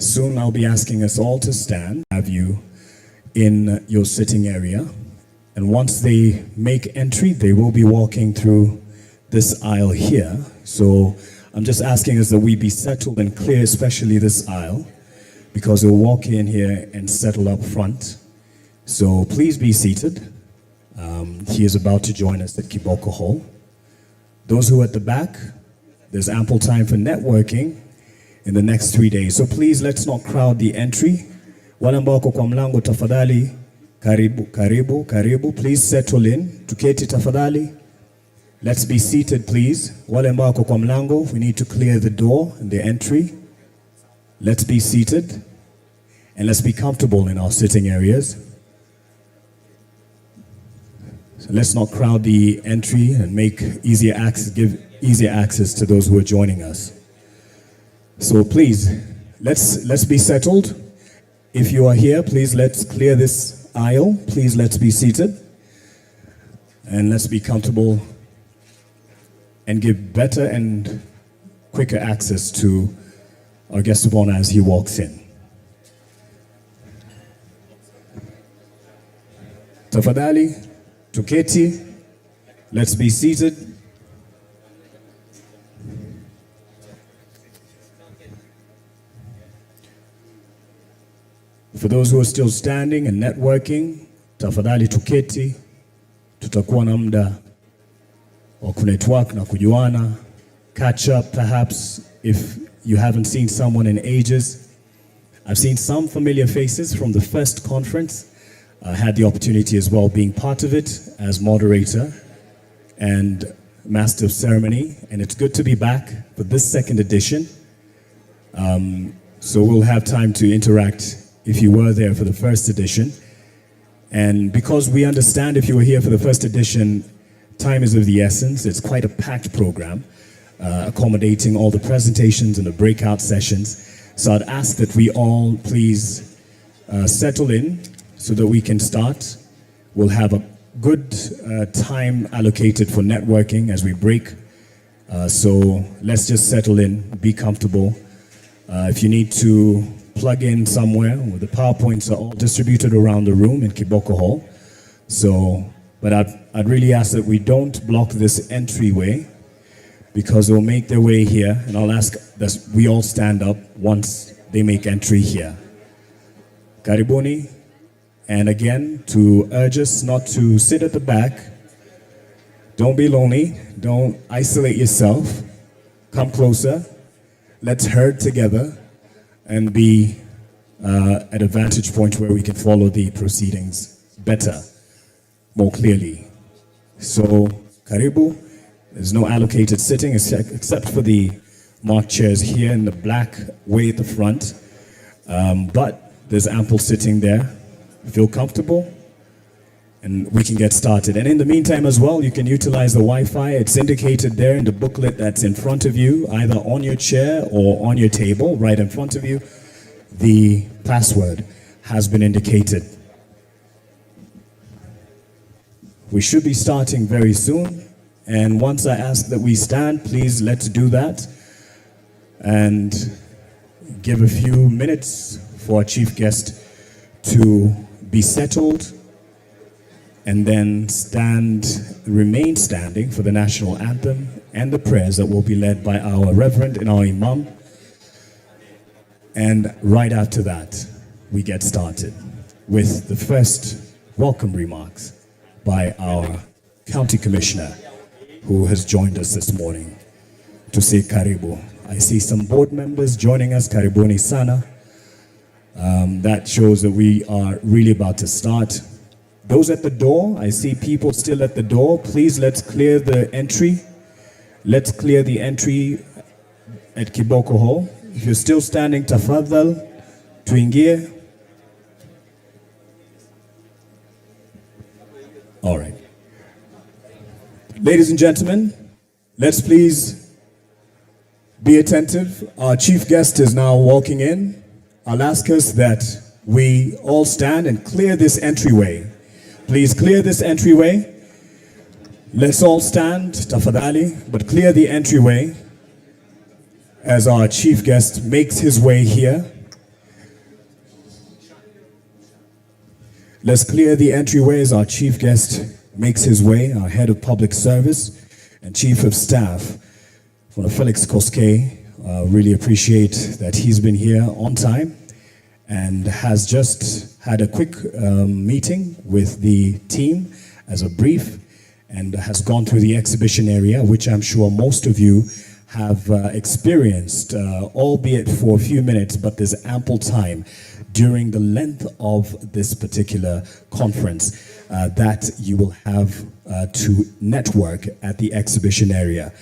Soon I'll be asking us all to stand, have you in your sitting area. And once they make entry, they will be walking through this aisle here. So I'm just asking us that we be settled and clear, especially this aisle, because we'll walk in here and settle up front. So please be seated. He is about to join us at Kiboko Hall. Those who are at the back, there's ample time for networking in the next 3 days. So please, let's not crowd the entry. Wale ambao wako kwa mlango tafadhali, karibu. Please settle in. Tuketi tafadhali. Let's be seated, please. Wale ambao wako kwa mlango, we need to clear the door and the entry. Let's be seated and let's be comfortable in our sitting areas. So let's not crowd the entry and make easier access, give easier access to those who are joining us. So please, let's be settled. If you are here, please let's clear this aisle. Please let's be seated and let's be comfortable and give better and quicker access to our guest of honor as he walks in. Tafadhali, tuketi, let's be seated. For those who are still standing and networking, tafadhali tuketi, tutakuwa na muda wa kunetwork na kujuana, catch up perhaps if you haven't seen someone in ages. I've seen some familiar faces from the first conference. I had the opportunity as well being part of it as moderator and master of ceremony, and it's good to be back for this second edition. So we'll have time to interact if you were there for the first edition. And because we understand if you were here for the first edition, time is of the essence. It's quite a packed program, accommodating all the presentations and the breakout sessions. So I'd ask that we all please settle in so that we can start. We'll have a good time allocated for networking as we break. So let's just settle in, be comfortable. If you need to plug in somewhere, the PowerPoints are all distributed around the room in Kiboko Hall. So, but I'd really ask that we don't block this entryway because they'll make their way here, and I'll ask that we all stand up once they make entry here. Karibuni. And again, to urge us not to sit at the back. Don't be lonely. Don't isolate yourself. Come closer. Let's herd together and be at a vantage point where we can follow the proceedings better, more clearly. So, karibu. There's no allocated sitting except for the marked chairs here in the black way at the front. But there's ample sitting there. Feel comfortable and we can get started. And in the meantime as well, you can utilize the Wi-Fi. It's indicated there in the booklet that's in front of you, either on your chair or on your table, right in front of you. The password has been indicated. We should be starting very soon. And once I ask that we stand, please let's do that. And give a few minutes for our chief guest to be settled and then remain standing for the national anthem and the prayers that will be led by our reverend and our imam. And right after that, we get started with the first welcome remarks by our county commissioner who has joined us this morning to say karibu. I see some board members joining us, karibuni sana. That shows that we are really about to start. Those at the door, I see people still at the door. Please, let's clear the entry. Let's clear the entry at Kiboko Hall. If you're still standing, tafadhal, tuingie. All right. Ladies and gentlemen, let's please be attentive. Our chief guest is now walking in. I'll ask us that we all stand and clear this entryway. Please clear this entryway. Let's all stand, tafadhali, but clear the entryway as our chief guest makes his way here. Let's clear the entryways. Our chief guest makes his way, our head of public service and chief of staff, Felix Koskei. Really appreciate that he's been here on time and has just had a quick meeting with the team as a brief and has gone through the exhibition area, which I'm sure most of you have experienced, albeit for a few minutes, but there's ample time during the length of this particular conference that you will have to network at the exhibition area.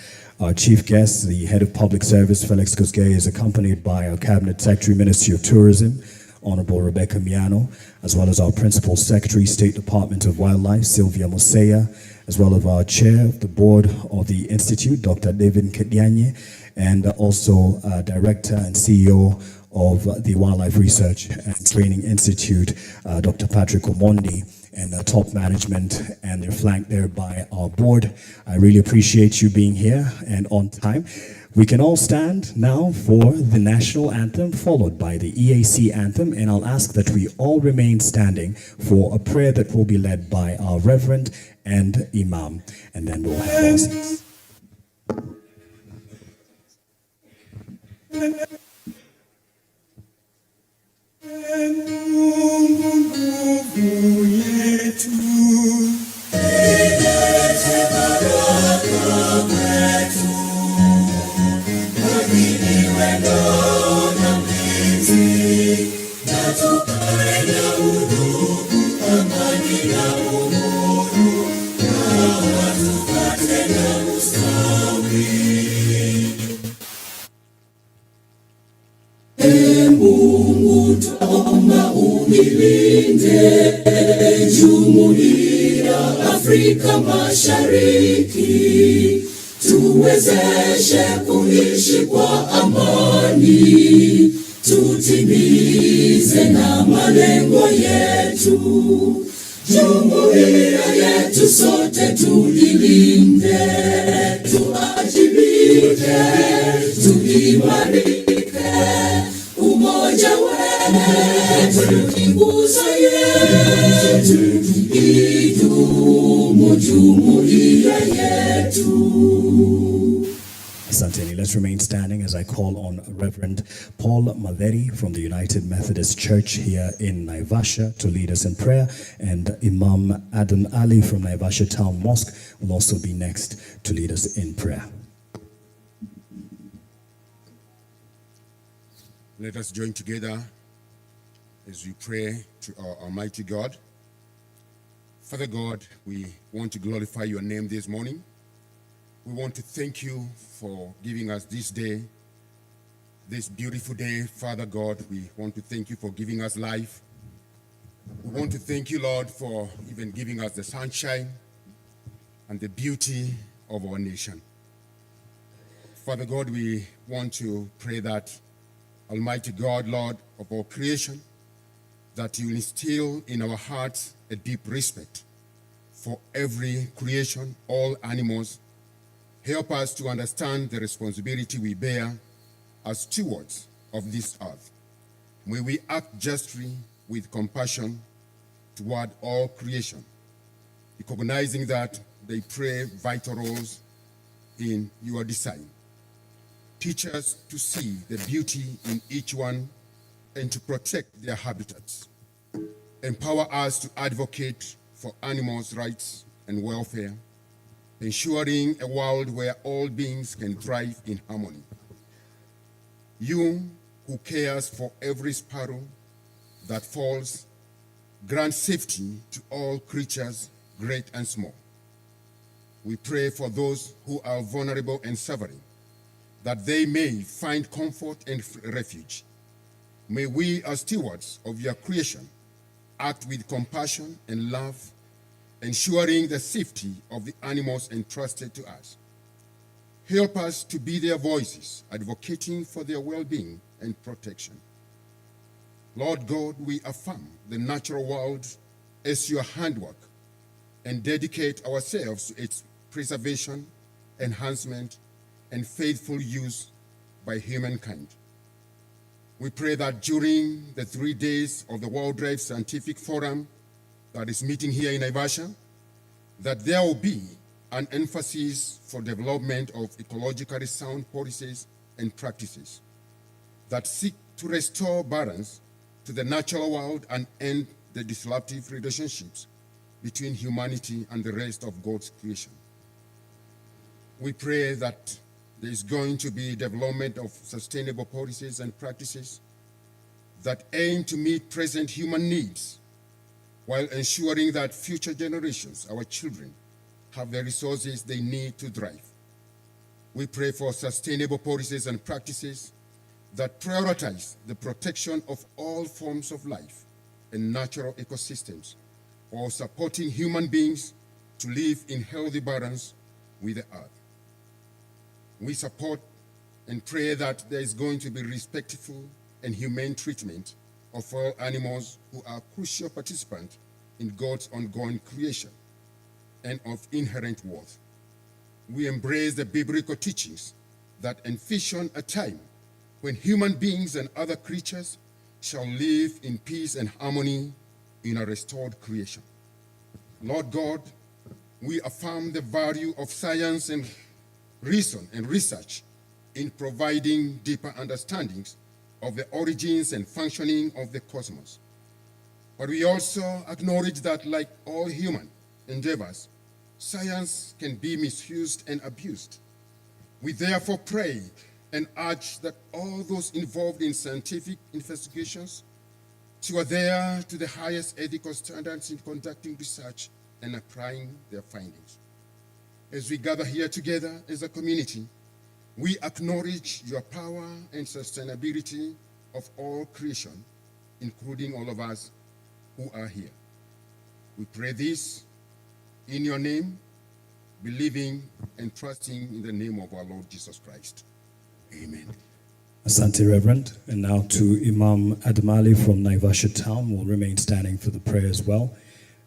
Our chief guest, the head of public service, Felix Koskei, is accompanied by our cabinet secretary, Ministry of Tourism, Honorable Rebecca Miano, as well as our principal secretary, State Department of Wildlife, Sylvia Musea, as well as our chair of the board of the Institute, Dr. David Nketianye, and also director and CEO of the Wildlife Research and Training Institute, Dr. Patrick Omondi, and top management, and they're flanked there by our board. I really appreciate you being here and on time. We can all stand now for the national anthem, followed by the EAC anthem, and I'll ask that we all remain standing for a prayer that will be led by our Reverend and Imam, and then we'll have our seats. Jumuiya Afrika Mashariki, tuwezeshe kuishi kwa amani, tutimize na malengo yetu. Jumuiya yetu sote tuilinde, tuajibike, tuimarike, umoja wetu ni nguzo yetu, idumu jumuiya yetu. Asanteni. Let's remain standing as I call on Reverend Paul Maveri from the United Methodist Church here in Naivasha to lead us in prayer, and Imam Adam Ali from Naivasha Town Mosque will also be next to lead us in prayer. Let us join together as we pray to our Almighty God. Father God, we want to glorify your name this morning. We want to thank you for giving us this day, this beautiful day. Father God, we want to thank you for giving us life. We want to thank you, Lord, for even giving us the sunshine and the beauty of our nation. Father God, we want to pray that Almighty God, Lord of all creation, that you instill in our hearts a deep respect for every creation, all animals. Help us to understand the responsibility we bear as stewards of this earth. May we act justly with compassion toward all creation, recognizing that they play vital roles in your design. Teach us to see the beauty in each one and to protect their habitats. Empower us to advocate for animals' rights and welfare, ensuring a world where all beings can thrive in harmony. You who cares for every sparrow that falls, grant safety to all creatures, great and small. We pray for those who are vulnerable and suffering, that they may find comfort and refuge. May we, as stewards of your creation, act with compassion and love, ensuring the safety of the animals entrusted to us. Help us to be their voices, advocating for their well-being and protection. Lord God, we affirm the natural world as your handwork and dedicate ourselves to its preservation, enhancement, and faithful use by humankind. We pray that during the 3 days of the World Drive Scientific Forum, that is meeting here in Naivasha, that there will be an emphasis for development of ecologically sound policies and practices that seek to restore balance to the natural world and end the disruptive relationships between humanity and the rest of God's creation. We pray that there is going to be development of sustainable policies and practices that aim to meet present human needs while ensuring that future generations, our children, have the resources they need to thrive. We pray for sustainable policies and practices that prioritize the protection of all forms of life and natural ecosystems, while supporting human beings to live in healthy balance with the earth. We support and pray that there is going to be respectful and humane treatment of all animals who are crucial participants in God's ongoing creation and of inherent worth. We embrace the biblical teachings that envision a time when human beings and other creatures shall live in peace and harmony in a restored creation. Lord God, we affirm the value of science and reason and research in providing deeper understandings of the origins and functioning of the cosmos. But we also acknowledge that, like all human endeavors, science can be misused and abused. We therefore pray and urge that all those involved in scientific investigations to adhere to the highest ethical standards in conducting research and applying their findings. As we gather here together as a community, we acknowledge your power and sustainability of all creation, including all of us who are here. We pray this in your name, believing and trusting in the name of our Lord Jesus Christ. Amen. Asante, Reverend. And now to Imam Adamali from Naivasha Town will remain standing for the prayer as well.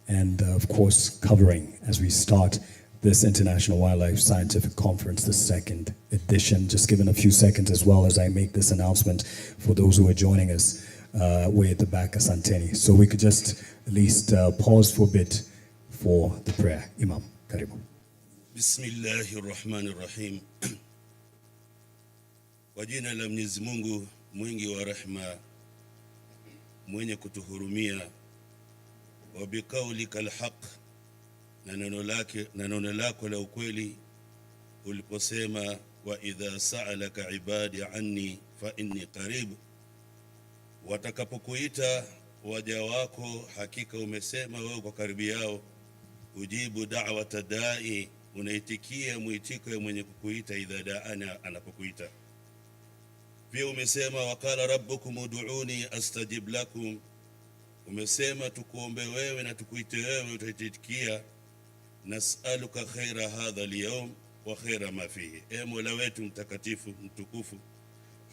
And of course, covering as we start this International Wildlife Scientific Conference, the second edition. Just given a few seconds as well as I make this announcement for those who are joining us way at the back, Asanteni. So we could just at least pause for a bit for the prayer. Imam, karibu. Bismillahirrahmanirrahim. Kwa jina la Mwenyezi Mungu mwingi wa rehema, mwenye kutuhurumia, wa biqaulika alhaq, na neno lako la ukweli uliposema, wa idha sa'alaka ibadi anni fa inni qarib, watakapokuita waja wako hakika umesema wewe kwa karibu yao, ujibu da'wata da'i, unaitikia mwitiko ya mwenye kukuita idha da'ana, anapokuita. Pia umesema wakala rabbukum ud'uni astajib lakum, umesema tukuombe wewe na tukuite wewe utaitikia. Nas'aluka khaira hadha al-yawm wa khaira ma fihi, Mola wetu mtakatifu mtukufu,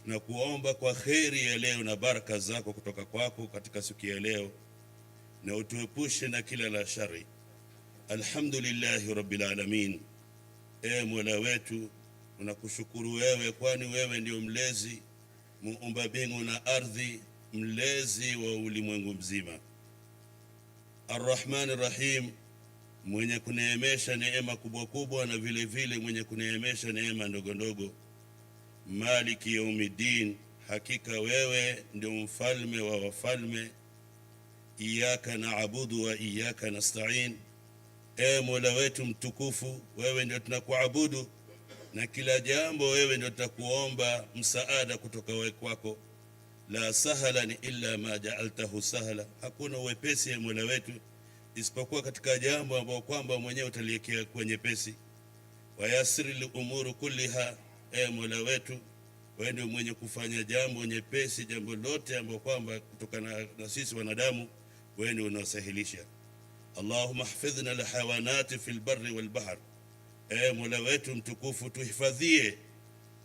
tunakuomba kwa khairi ya leo na baraka zako kutoka kwako katika siku ya leo, na utuepushe na kila la shari. Alhamdulillahi rabbil alamin. Mola wetu tunakushukuru wewe, kwani wewe ndio mlezi, muumba mbingu na ardhi, mlezi wa ulimwengu mzima. Arrahman Arrahim, mwenye kuneemesha neema kubwa kubwa na vile vile mwenye kuneemesha neema ndogo ndogo. Maliki yaumiddin, hakika wewe ndio mfalme wa wafalme. Iyaka na'budu wa iyaka nasta'in, Mola wetu mtukufu, wewe ndio tunakuabudu na kila jambo wewe ndio tutakuomba msaada kutoka kwako. La sahlan illa ma ja'altahu sahla, hakuna wepesi ya Mola wetu isipokuwa katika jambo ambalo kwamba mwenyewe utaliwekea kwenye pesi. Wa yasril umuru kulliha, Mola wetu wewe ndio mwenye kufanya jambo nyepesi, jambo lote ambalo kwamba kutokana na sisi wanadamu wewe ndio unasahilisha. Allahumma hafidhna alhawanati fil barri wal bahr, Mola wetu mtukufu tuhifadhie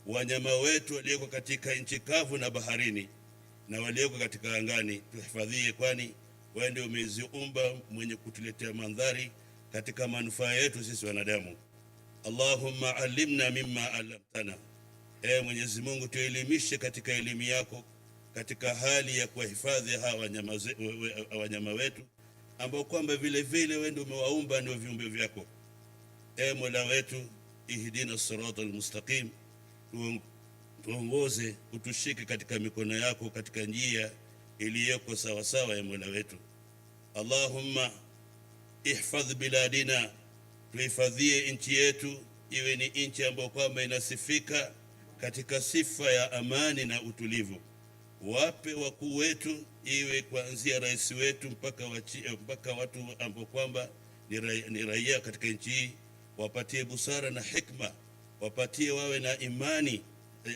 wanyama wetu walioko katika nchi kavu na baharini na walioko katika angani, tuhifadhie, kwani wewe ndio umeziumba mwenye kutuletea mandhari katika manufaa yetu sisi wanadamu. Allahumma allimna mimma allamtana, Mwenyezi Mungu tuelimishe katika elimu yako katika hali ya kuhifadhi hawa wanyama wetu ambao kwamba vile vile wewe ndio umewaumba, ndio viumbe vyako. Mola wetu, ihdina siratal mustaqim, tuongoze, utushike katika mikono yako katika njia iliyoko sawa sawa. Mola wetu, Allahumma ihfadh biladina, tuhifadhie nchi yetu iwe ni nchi ambayo kwamba inasifika katika sifa ya amani na utulivu. Wape wakuu wetu, iwe kuanzia rais wetu mpaka watu ambao kwamba ni raia katika nchi hii, wapatie busara na hikma, wapatie wawe na imani,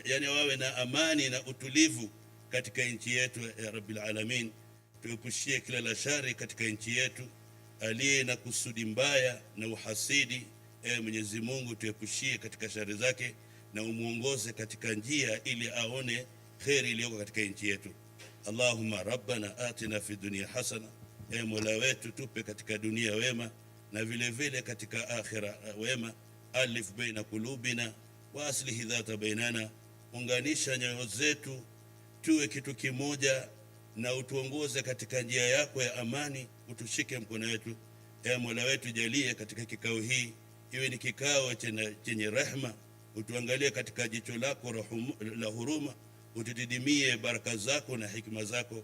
yani wawe na amani na utulivu katika nchi yetu ya Rabbil Alamin. Tuepushie kila la shari katika nchi yetu, aliye na kusudi mbaya na uhasidi, Mwenyezi Mungu tuepushie katika shari zake na umuongoze katika njia ili aone khairi iliyoko katika nchi yetu. Allahumma rabbana atina fi dunya hasana, Mola wetu tupe katika dunia wema na vile vile katika akhira wema. Alif baina kulubina wa aslih dhata bainana, unganisha nyoyo zetu tuwe kitu kimoja na utuongoze katika njia yako ya amani, utushike mkono wetu. Mola wetu, jalie katika kikao hii iwe ni kikao chenye rehema, utuangalie katika jicho lako la huruma, utudidimie baraka zako na hikma zako.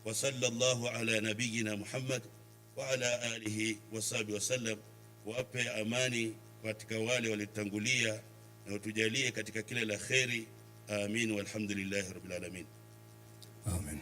Wa sallallahu ala nabiyina Muhammad wa ala alihi wa sahbihi wasallam. Wape amani katika wale walitangulia na utujalie katika kila la khairi. Amin walhamdulillahi rabbil alamin. Amen.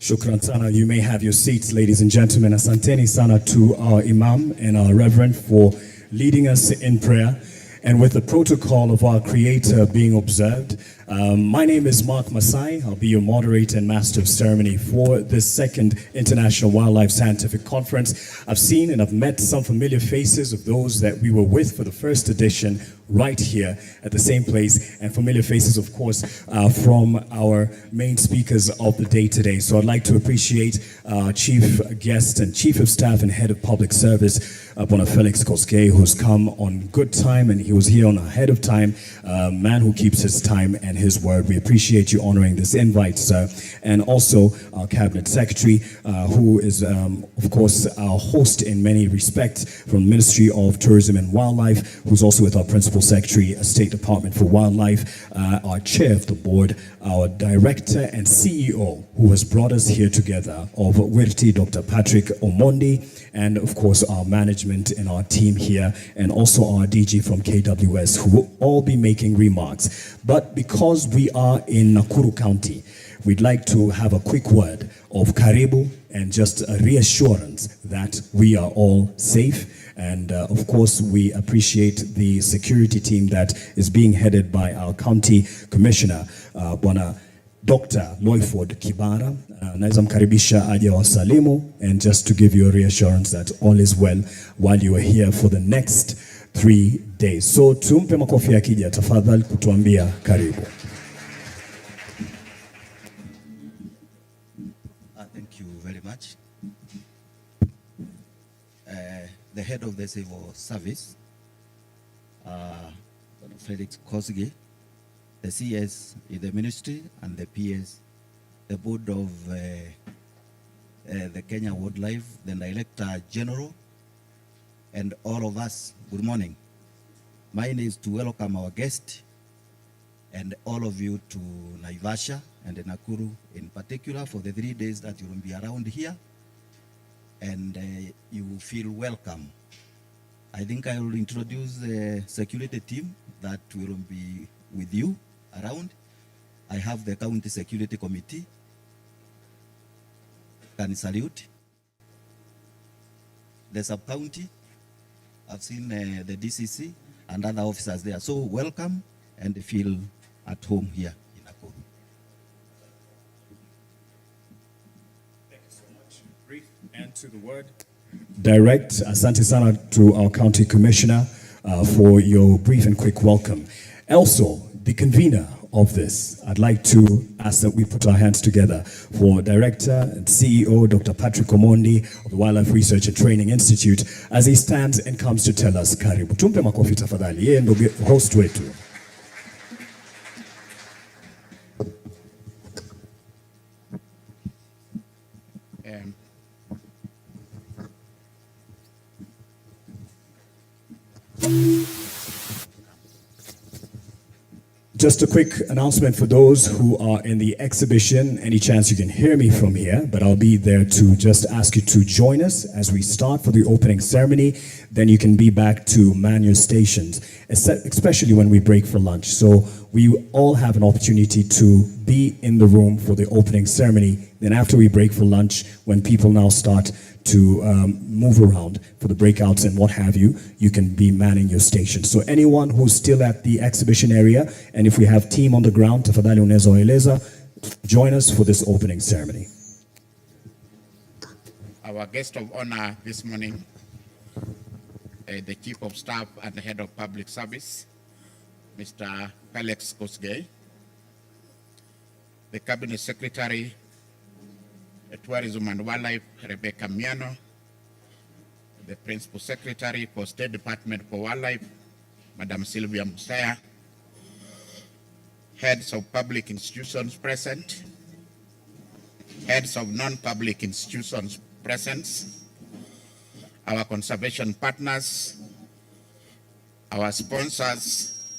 Shukran sana. You may have your seats, ladies and gentlemen. Asanteni sana to our Imam and our Reverend for leading us in prayer, and with the protocol of our Creator being observed. My name is Mark Masai. I'll be your moderator and master of ceremony for this second International Wildlife Scientific Conference. I've seen and I've met some familiar faces of those that we were with for the first edition right here at the same place, and familiar faces, of course, from our main speakers of the day today. So I'd like to appreciate our chief guest and chief of staff and head of public service, Bona Felix Koskei, who's come on good time, and he was here on ahead of time, man who keeps his time and his word. We appreciate you honoring this invite, sir. And also our cabinet secretary, who is, of course, our host in many respects from the Ministry of Tourism and Wildlife, who's also with our principal secretary, State Department for Wildlife, our chair of the board, our director and CEO, who has brought us here together, of WIRTI, Dr. Patrick Omondi, and of course our management and our team here, and also our DG from KWS, who will all be making remarks. But because we are in Nakuru County, we'd like to have a quick word of karibu and just a reassurance that we are all safe. And of course, we appreciate the security team that is being headed by our county commissioner, Bwana Dr. Loyford Kibara. Naweza mkaribisha aje wasalimu, and just to give you a reassurance that all is well while you are here for the next 3 days. So tumpe makofi akija tafadhali kutuambia karibu. Thank you very much. The head of the civil service, Felix Koskei, the CS in the ministry, and the PS, the board of the Kenya Wildlife, the Director General, and all of us, good morning. Mine is to welcome our guest and all of you to Naivasha and Nakuru in particular for the 3 days that you will be around here, and you will feel welcome. I think I will introduce the security team that will be with you around. I have the County Security Committee. Can salute. The sub-county, I've seen the DCC and other officers there. So welcome and feel at home here in Nakuru. Thank you so much. Brief and to the word. Direct. Asante sana to our county commissioner for your brief and quick welcome. Also, the convener of this, I'd like to ask that we put our hands together for Director and CEO Dr. Patrick Omondi of the Wildlife Research and Training Institute as he stands and comes to tell us karibu. Tumpe makofi tafadhali. Yeye ndo host wetu. Just a quick announcement for those who are in the exhibition. Any chance you can hear me from here, but I'll be there to just ask you to join us as we start for the opening ceremony. Then you can be back to man your stations, especially when we break for lunch. So we all have an opportunity to be in the room for the opening ceremony. Then after we break for lunch, when people now start to move around for the breakouts and what have you, you can be manning your station. So anyone who's still at the exhibition area, and if we have team on the ground, tafadhali unaweza waeleza, join us for this opening ceremony. Our guest of honor this morning, the Chief of Staff and the Head of Public Service, Mr. Felix Kosgei, the Cabinet Secretary, Tourism and Wildlife, Rebecca Miano, the Principal Secretary for State Department for Wildlife, Madam Sylvia Musaya, heads of public institutions present, heads of non-public institutions present, our conservation partners, our sponsors,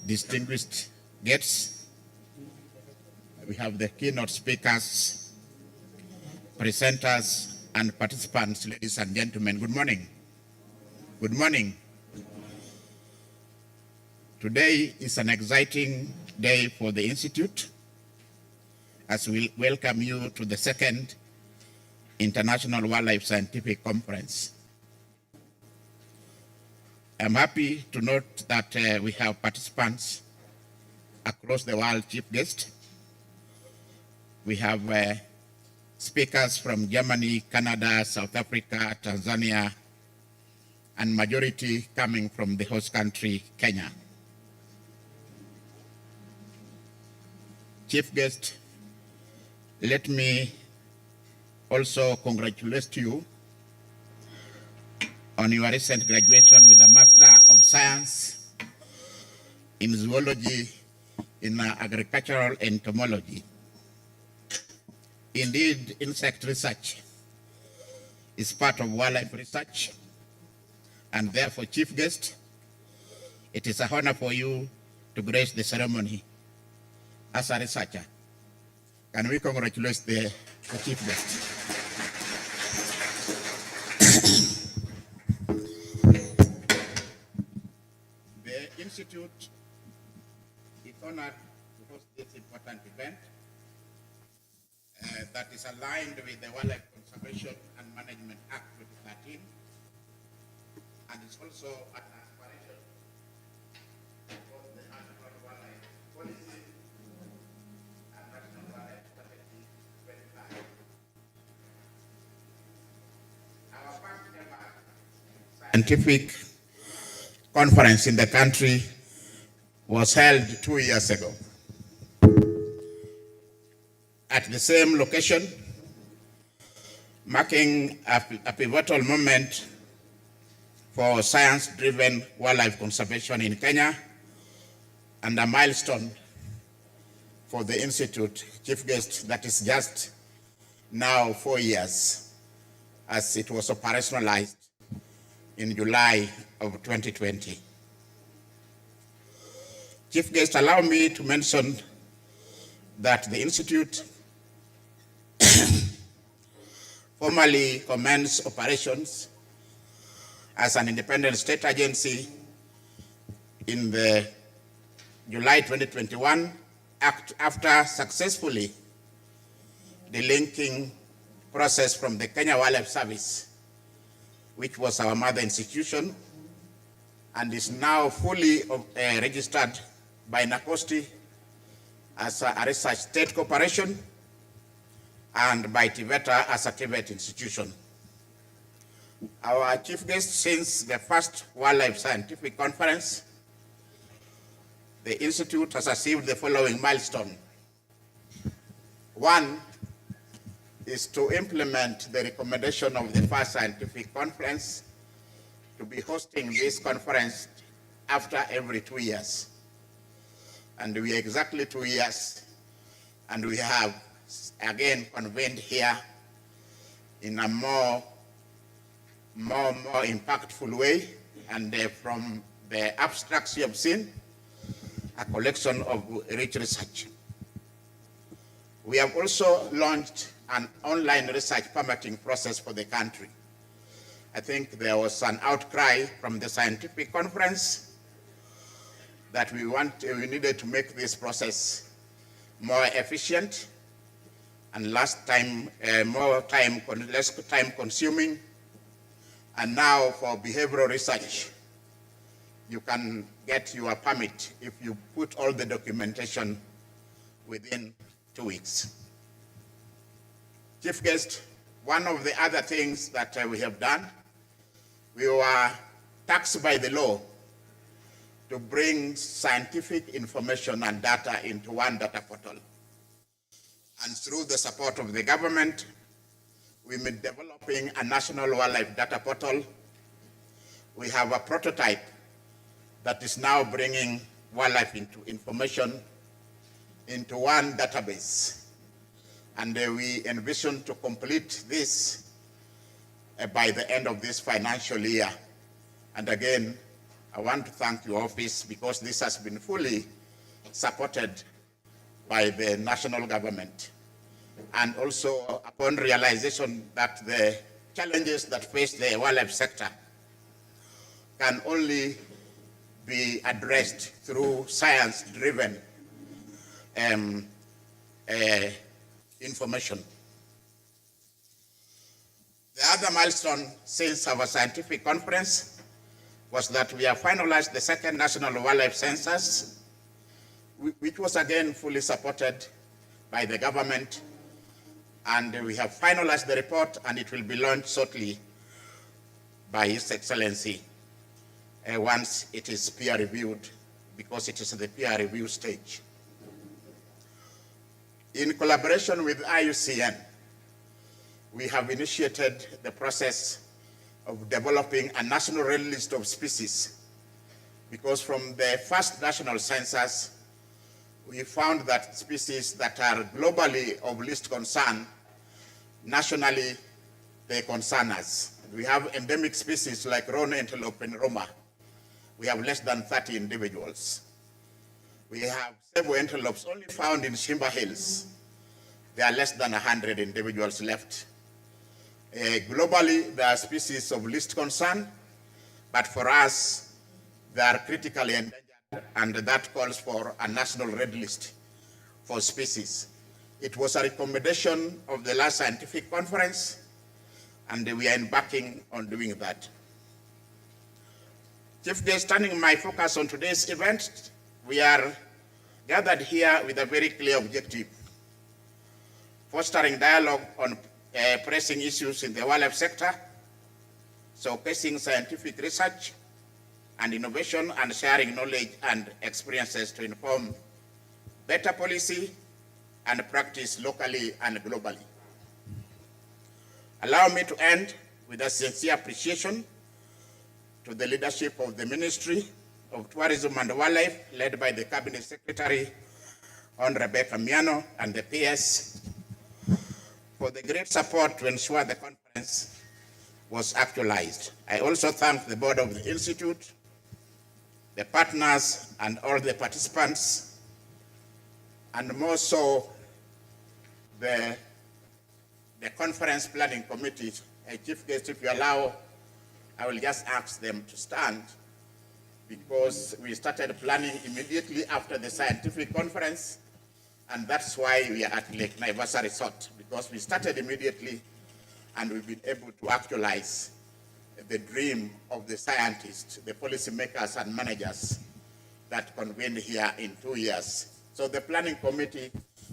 distinguished guests. We have the keynote speakers, presenters, and participants. Ladies and gentlemen, good morning. Good morning. Today is an exciting day for the Institute as we welcome you to the second International Wildlife Scientific Conference. I'm happy to note that we have participants across the world, chief guest. We have speakers from Germany, Canada, South Africa, Tanzania, and majority coming from the host country, Kenya. Chief guest, let me also congratulate you on your recent graduation with a Master of Science in Zoology in Agricultural Entomology. Indeed, insect research is part of wildlife research, and therefore, chief guest, it is an honor for you to grace the ceremony as a researcher. Can we congratulate the chief guest? The Institute is honored to host this important event that is aligned with the Wildlife Conservation and Management Act 2013, and it's also an aspiration of the National Wildlife Policy and National Wildlife Strategy 2025. Our first ever scientific conference in the country was held 2 years ago at the same location, marking a pivotal moment for science-driven wildlife conservation in Kenya and a milestone for the Institute, chief guest, that is just now 4 years as it was operationalized in July of 2020. Chief guest, allow me to mention that the Institute formally commenced operations as an independent state agency in the July 2021 after successfully delinking process from the Kenya Wildlife Service, which was our mother institution, and is now fully registered by NACOSTI as a research state corporation and by TVETA as a TVET institution. Our chief guest, since the first Wildlife Scientific Conference, the Institute has achieved the following milestone. One is to implement the recommendation of the first scientific conference to be hosting this conference after every 2 years. And we are exactly 2 years, and we have again convened here in a more impactful way. And from the abstracts you have seen, a collection of rich research. We have also launched an online research permitting process for the country. I think there was an outcry from the scientific conference that we needed to make this process more efficient and less time consuming. And now for behavioral research, you can get your permit if you put all the documentation within 2 weeks. Chief Guest, one of the other things that we have done, we were taxed by the law to bring scientific information and data into one data portal. And through the support of the government, we've been developing a national wildlife data portal. We have a prototype that is now bringing wildlife information into one database. And we envision to complete this by the end of this financial year. And again, I want to thank your office because this has been fully supported by the national government. And also upon realization that the challenges that face the wildlife sector can only be addressed through science-driven information. The other milestone since our scientific conference was that we have finalized the second national wildlife census, which was again fully supported by the government. And we have finalized the report and it will be launched shortly by His Excellency once it is peer reviewed, because it is the peer review stage. In collaboration with IUCN, we have initiated the process of developing a national red list of species, because from the first national census, we found that species that are globally of least concern, nationally they concern us. We have endemic species like roan antelope and roma. We have less than 30 individuals. We have sable antelopes only found in Shimba Hills. There are less than 100 individuals left. Globally, there are species of least concern, but for us, they are critically endangered, and that calls for a national red list for species. It was a recommendation of the last scientific conference, and we are embarking on doing that. Chief Guest, turning my focus on today's event, we are gathered here with a very clear objective: fostering dialogue on pressing issues in the wildlife sector, showcasing scientific research and innovation, and sharing knowledge and experiences to inform better policy and practice locally and globally. Allow me to end with a sincere appreciation to the leadership of the Ministry of Tourism and Wildlife, led by the Cabinet Secretary, Hon. Rebecca Miano, and the PS, for the great support to ensure the conference was actualized. I also thank the board of the Institute, the partners, and all the participants, and more so the conference planning committee. Chief Guest, if you allow, I will just ask them to stand, because we started planning immediately after the scientific conference, and that's why we are at Lake Naivasha Resort, because we started immediately and we've been able to actualize the dream of the scientists, the policymakers and managers that convened here in 2 years. So the planning committee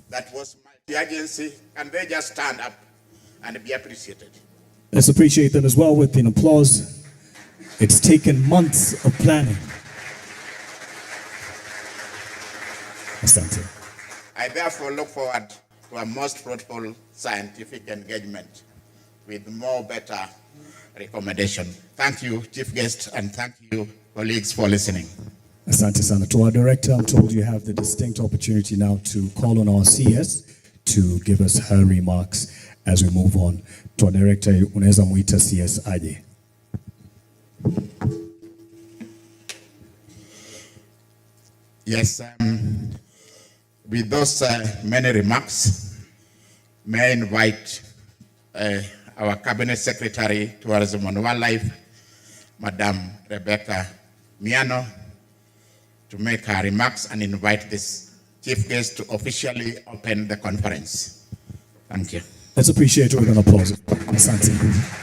that was multi-agency, can they just stand up and be appreciated? Let's appreciate them as well with an applause. It's taken months of planning. Asante. I therefore look forward to a most fruitful scientific engagement with more better recommendation. Thank you, Chief Guest, and thank you, colleagues, for listening. Asante sana. To our director, I'm told you have the distinct opportunity now to call on our CS to give us her remarks as we move on. To our director, unaweza muita CS aje. Yes, with those many remarks, may I invite our Cabinet Secretary, Tourism and Wildlife, Madam Rebecca Miano, to make her remarks and invite this chief guest to officially open the conference. Thank you. Let's appreciate it with an applause. Asante.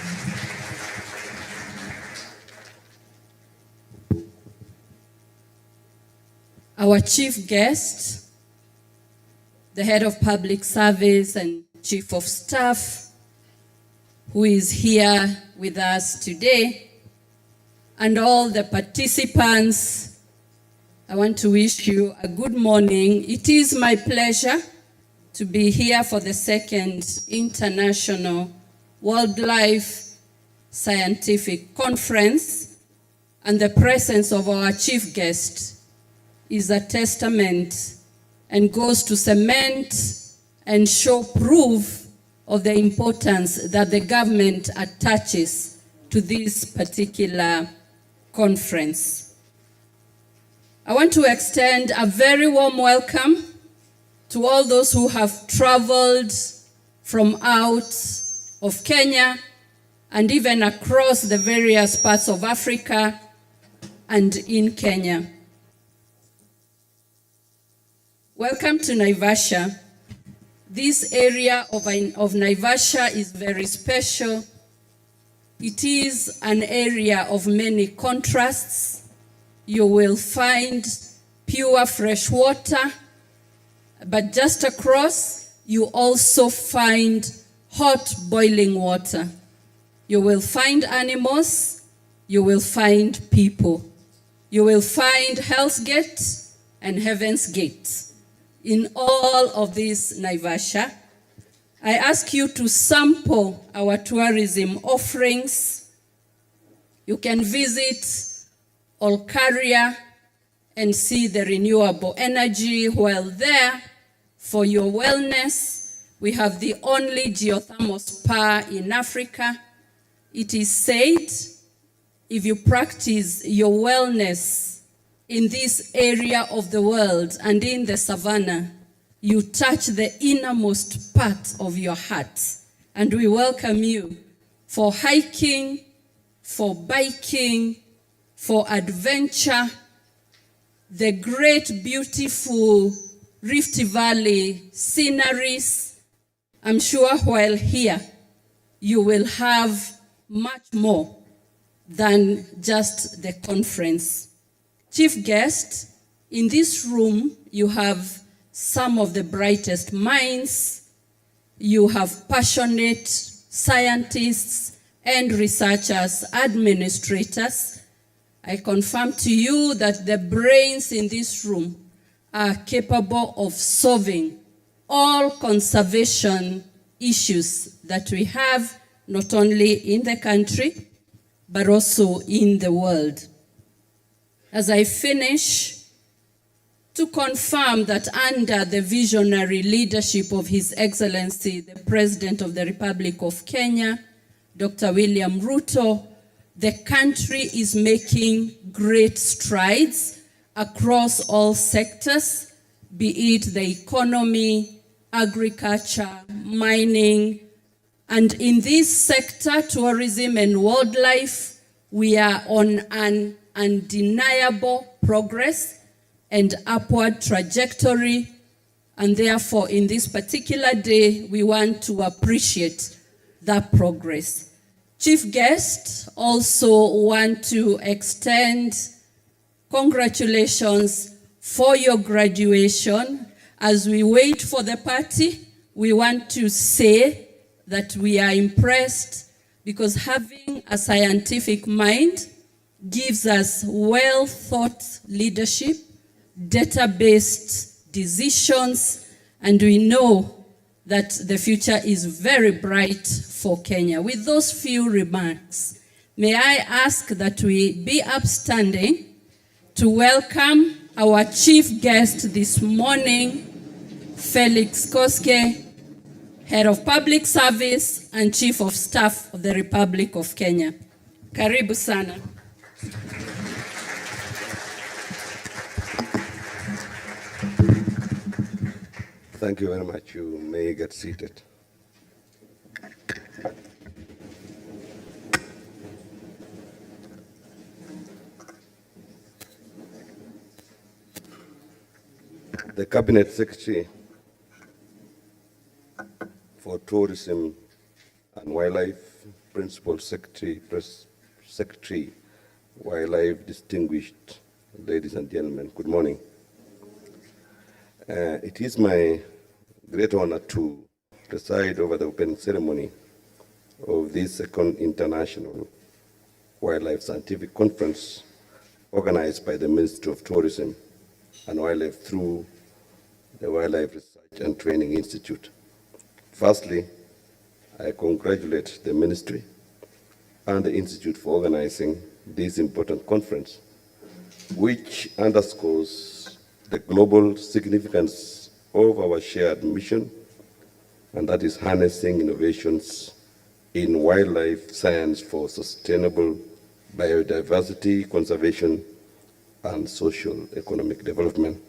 Our chief guest, the head of public service and chief of staff, who is here with us today, and all the participants, I want to wish you a good morning. It is my pleasure to be here for the second International Wildlife Scientific Conference, and the presence of our chief guest is a testament and goes to cement and show proof of the importance that the government attaches to this particular conference. I want to extend a very warm welcome to all those who have traveled from out of Kenya and even across the various parts of Africa and in Kenya. Welcome to Naivasha. This area of Naivasha is very special. It is an area of many contrasts. You will find pure fresh water, but just across, you also find hot boiling water. You will find animals, you will find people. You will find Hell's Gate and Heaven's Gate. In all of this Naivasha, I ask you to sample our tourism offerings. You can visit Olkaria and see the renewable energy. While there, for your wellness, we have the only geothermal spa in Africa. It is said, if you practice your wellness in this area of the world and in the savannah, you touch the innermost part of your heart. And we welcome you for hiking, for biking, for adventure, the great, beautiful Rift Valley sceneries. I'm sure while here, you will have much more than just the conference. Chief guest, in this room, you have some of the brightest minds. You have passionate scientists and researchers, administrators. I confirm to you that the brains in this room are capable of solving all conservation issues that we have, not only in the country, but also in the world. As I finish, to confirm that under the visionary leadership of His Excellency, the President of the Republic of Kenya, Dr. William Ruto, the country is making great strides across all sectors, be it the economy, agriculture, mining, and in this sector, tourism and wildlife, we are on an undeniable progress and upward trajectory, and therefore in this particular day we want to appreciate that progress. Chief guest, also want to extend congratulations for your graduation. As we wait for the party, we want to say that we are impressed because having a scientific mind gives us well-thought leadership, data-based decisions, and we know that the future is very bright for Kenya. With those few remarks, may I ask that we be upstanding to welcome our chief guest this morning, Felix Koskei, Head of Public Service and Chief of Staff of the Republic of Kenya. Karibu sana. Thank you very much. You may get seated. The Cabinet Secretary for Tourism and Wildlife, Principal Secretary, Press Secretary, Wildlife, distinguished ladies and gentlemen, good morning. It is my great honor to preside over the opening ceremony of this second International Wildlife Scientific Conference organized by the Ministry of Tourism and Wildlife through the Wildlife Research and Training Institute. Firstly, I congratulate the Ministry and the Institute for organizing this important conference, which underscores the global significance of our shared mission, and that is harnessing innovations in wildlife science for sustainable biodiversity conservation and social economic development.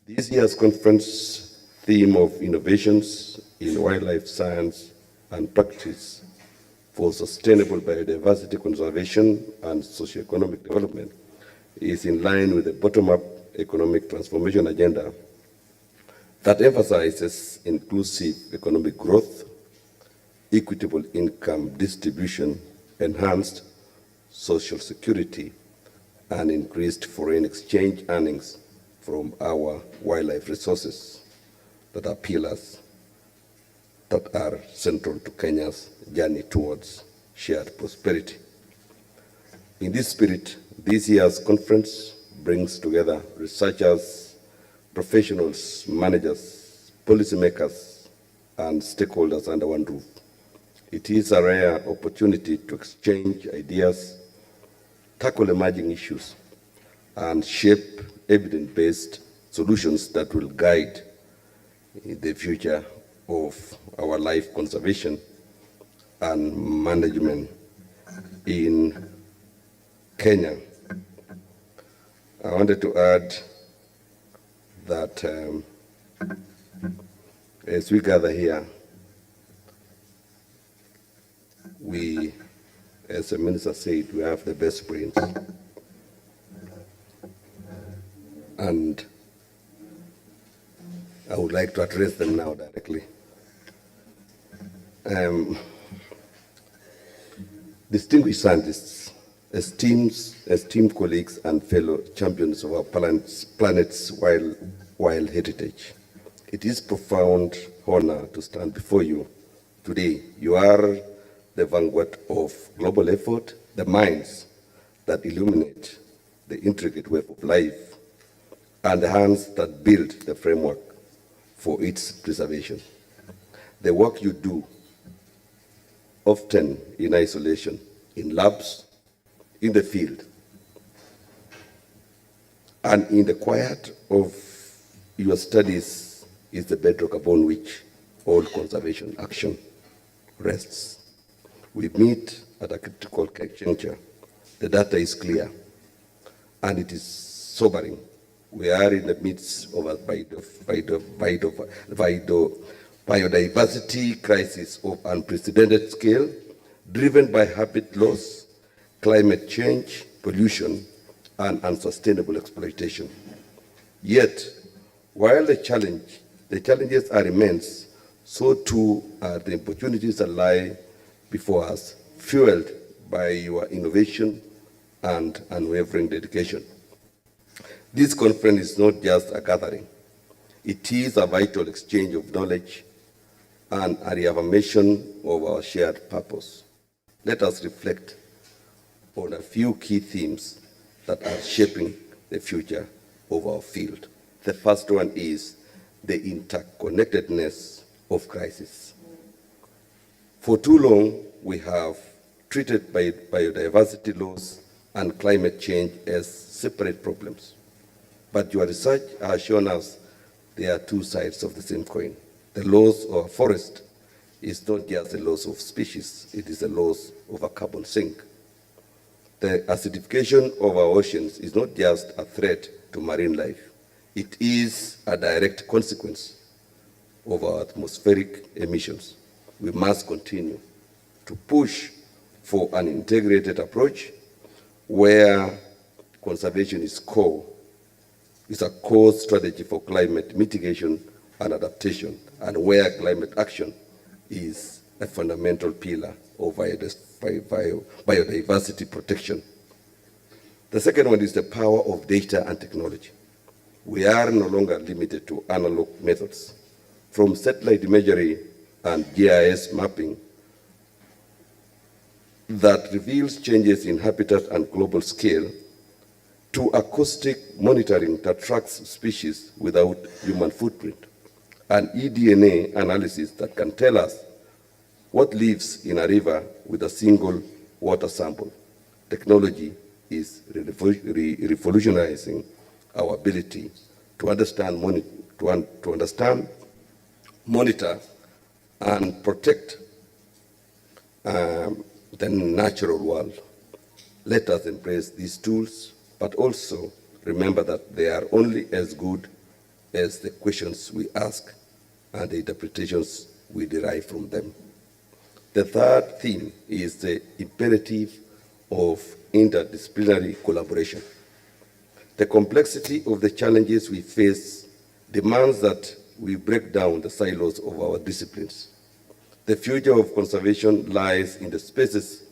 This year's conference theme of innovations in wildlife science and practice for sustainable biodiversity conservation and socio-economic development is in line with the bottom-up economic transformation agenda that emphasizes inclusive economic growth, equitable income distribution, enhanced social security, and increased foreign exchange earnings from our wildlife resources that are pillars that are central to Kenya's journey towards shared prosperity. In this spirit, this year's conference brings together researchers, professionals, managers, policymakers, and stakeholders under one roof. It is a rare opportunity to exchange ideas, tackle emerging issues, and shape evidence-based solutions that will guide the future of our life conservation and management in Kenya. I wanted to add that as we gather here, we, as the minister said, we have the best brains. And I would like to address them now directly. Distinguished scientists, esteemed colleagues, and fellow champions of our planet's wild heritage, it is a profound honor to stand before you today. You are the vanguard of global effort, the minds that illuminate the intricate web of life, and the hands that build the framework for its preservation. The work you do, often in isolation, in labs, in the field, and in the quiet of your studies, is the bedrock upon which all conservation action rests. We meet at a critical juncture. The data is clear, and it is sobering. We are in the midst of a biodiversity crisis of unprecedented scale, driven by habitat loss, climate change, pollution, and unsustainable exploitation. Yet, while the challenges are immense, so too are the opportunities that lie before us, fueled by your innovation and unwavering dedication. This conference is not just a gathering. It is a vital exchange of knowledge and a reaffirmation of our shared purpose. Let us reflect on a few key themes that are shaping the future of our field. The first one is the interconnectedness of crisis. For too long, we have treated biodiversity loss and climate change as separate problems. But your research has shown us there are two sides of the same coin. The loss of a forest is not just a loss of species, it is a loss of a carbon sink. The acidification of our oceans is not just a threat to marine life, it is a direct consequence of our atmospheric emissions. We must continue to push for an integrated approach where conservation is a core strategy for climate mitigation and adaptation, and where climate action is a fundamental pillar of biodiversity protection. The second one is the power of data and technology. We are no longer limited to analog methods. From satellite imagery and GIS mapping that reveals changes in habitat and global scale, to acoustic monitoring that tracks species without human footprint, and eDNA analysis that can tell us what lives in a river with a single water sample. Technology is revolutionizing our ability to understand, monitor, and protect the natural world. Let us embrace these tools, but also remember that they are only as good as the questions we ask and the interpretations we derive from them. The third theme is the imperative of interdisciplinary collaboration. The complexity of the challenges we face demands that we break down the silos of our disciplines. The future of conservation lies in the spaces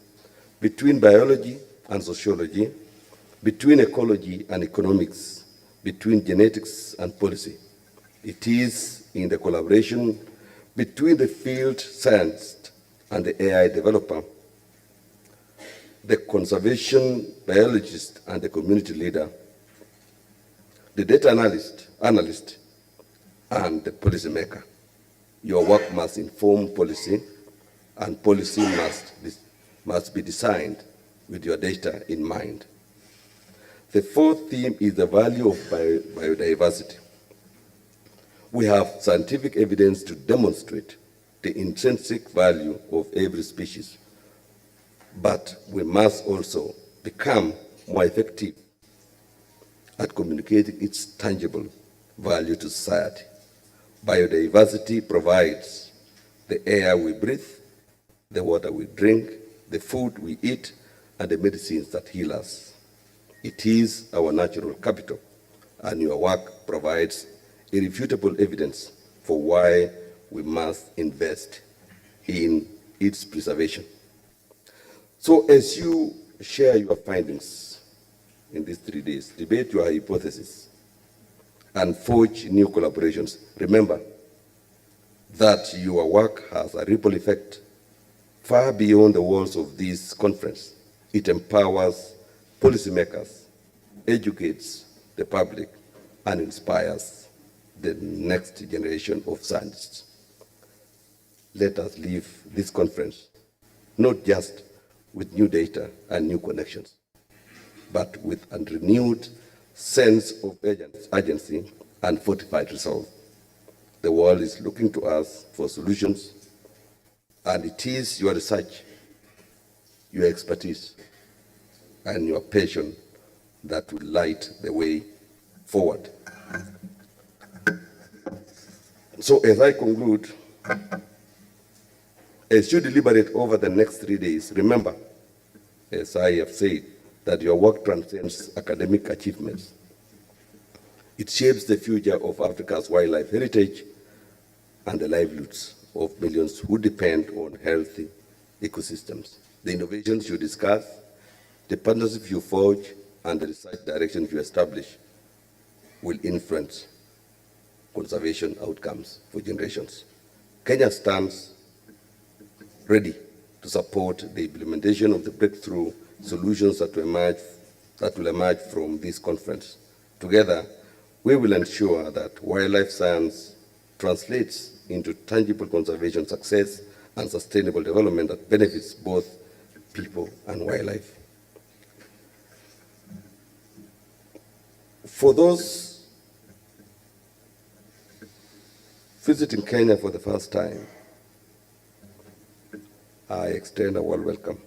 between biology and sociology, between ecology and economics, between genetics and policy. It is in the collaboration between the field scientist and the AI developer, the conservation biologist and the community leader, the data analyst and the policymaker. Your work must inform policy, and policy must be designed with your data in mind. The fourth theme is the value of biodiversity. We have scientific evidence to demonstrate the intrinsic value of every species, but we must also become more effective at communicating its tangible value to society. Biodiversity provides the air we breathe, the water we drink, the food we eat, and the medicines that heal us. It is our natural capital, and your work provides irrefutable evidence for why we must invest in its preservation. So as you share your findings in these 3 days, debate your hypothesis, and forge new collaborations, remember that your work has a ripple effect far beyond the walls of this conference. It empowers policymakers, educates the public, and inspires the next generation of scientists. Let us leave this conference not just with new data and new connections, but with a renewed sense of urgency and fortified resolve. The world is looking to us for solutions, and it is your research, your expertise, and your passion that will light the way forward. So as I conclude, as you deliberate over the next 3 days, remember, as I have said, that your work transcends academic achievements. It shapes the future of Africa's wildlife heritage and the livelihoods of millions who depend on healthy ecosystems. The innovations you discuss, the partnerships you forge, and the research directions you establish will influence conservation outcomes for generations. Kenya stands ready to support the implementation of the breakthrough solutions that will emerge from this conference. Together, we will ensure that wildlife science translates into tangible conservation success and sustainable development that benefits both people and wildlife. For those visiting Kenya for the first time, I extend a warm welcome.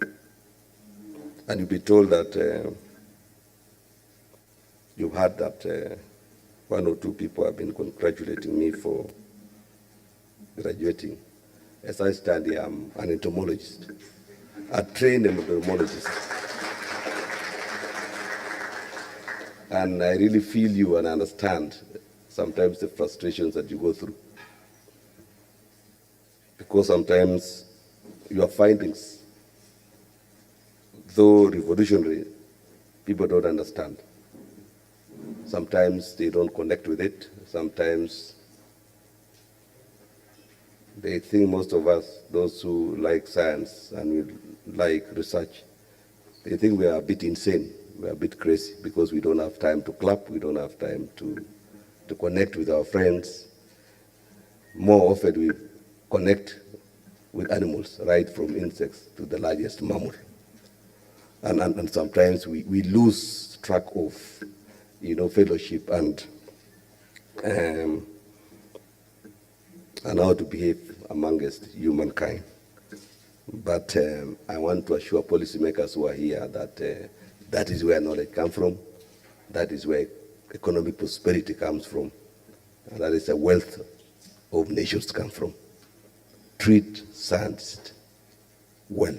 And you'll be told that you've heard that 1 or 2 people have been congratulating me for graduating. As I stand here, I'm an entomologist, a trained entomologist. And I really feel you and understand sometimes the frustrations that you go through. Because sometimes your findings, though revolutionary, people don't understand. Sometimes they don't connect with it. Sometimes they think most of us, those who like science and we like research, they think we are a bit insane, we are a bit crazy because we don't have time to clap, we don't have time to connect with our friends. More often we connect with animals, right from insects to the largest mammal. And sometimes we lose track of, fellowship and how to behave amongst humankind. But I want to assure policymakers who are here that that is where knowledge comes from, that is where economic prosperity comes from, and that is the wealth of nations come from. Treat scientists well.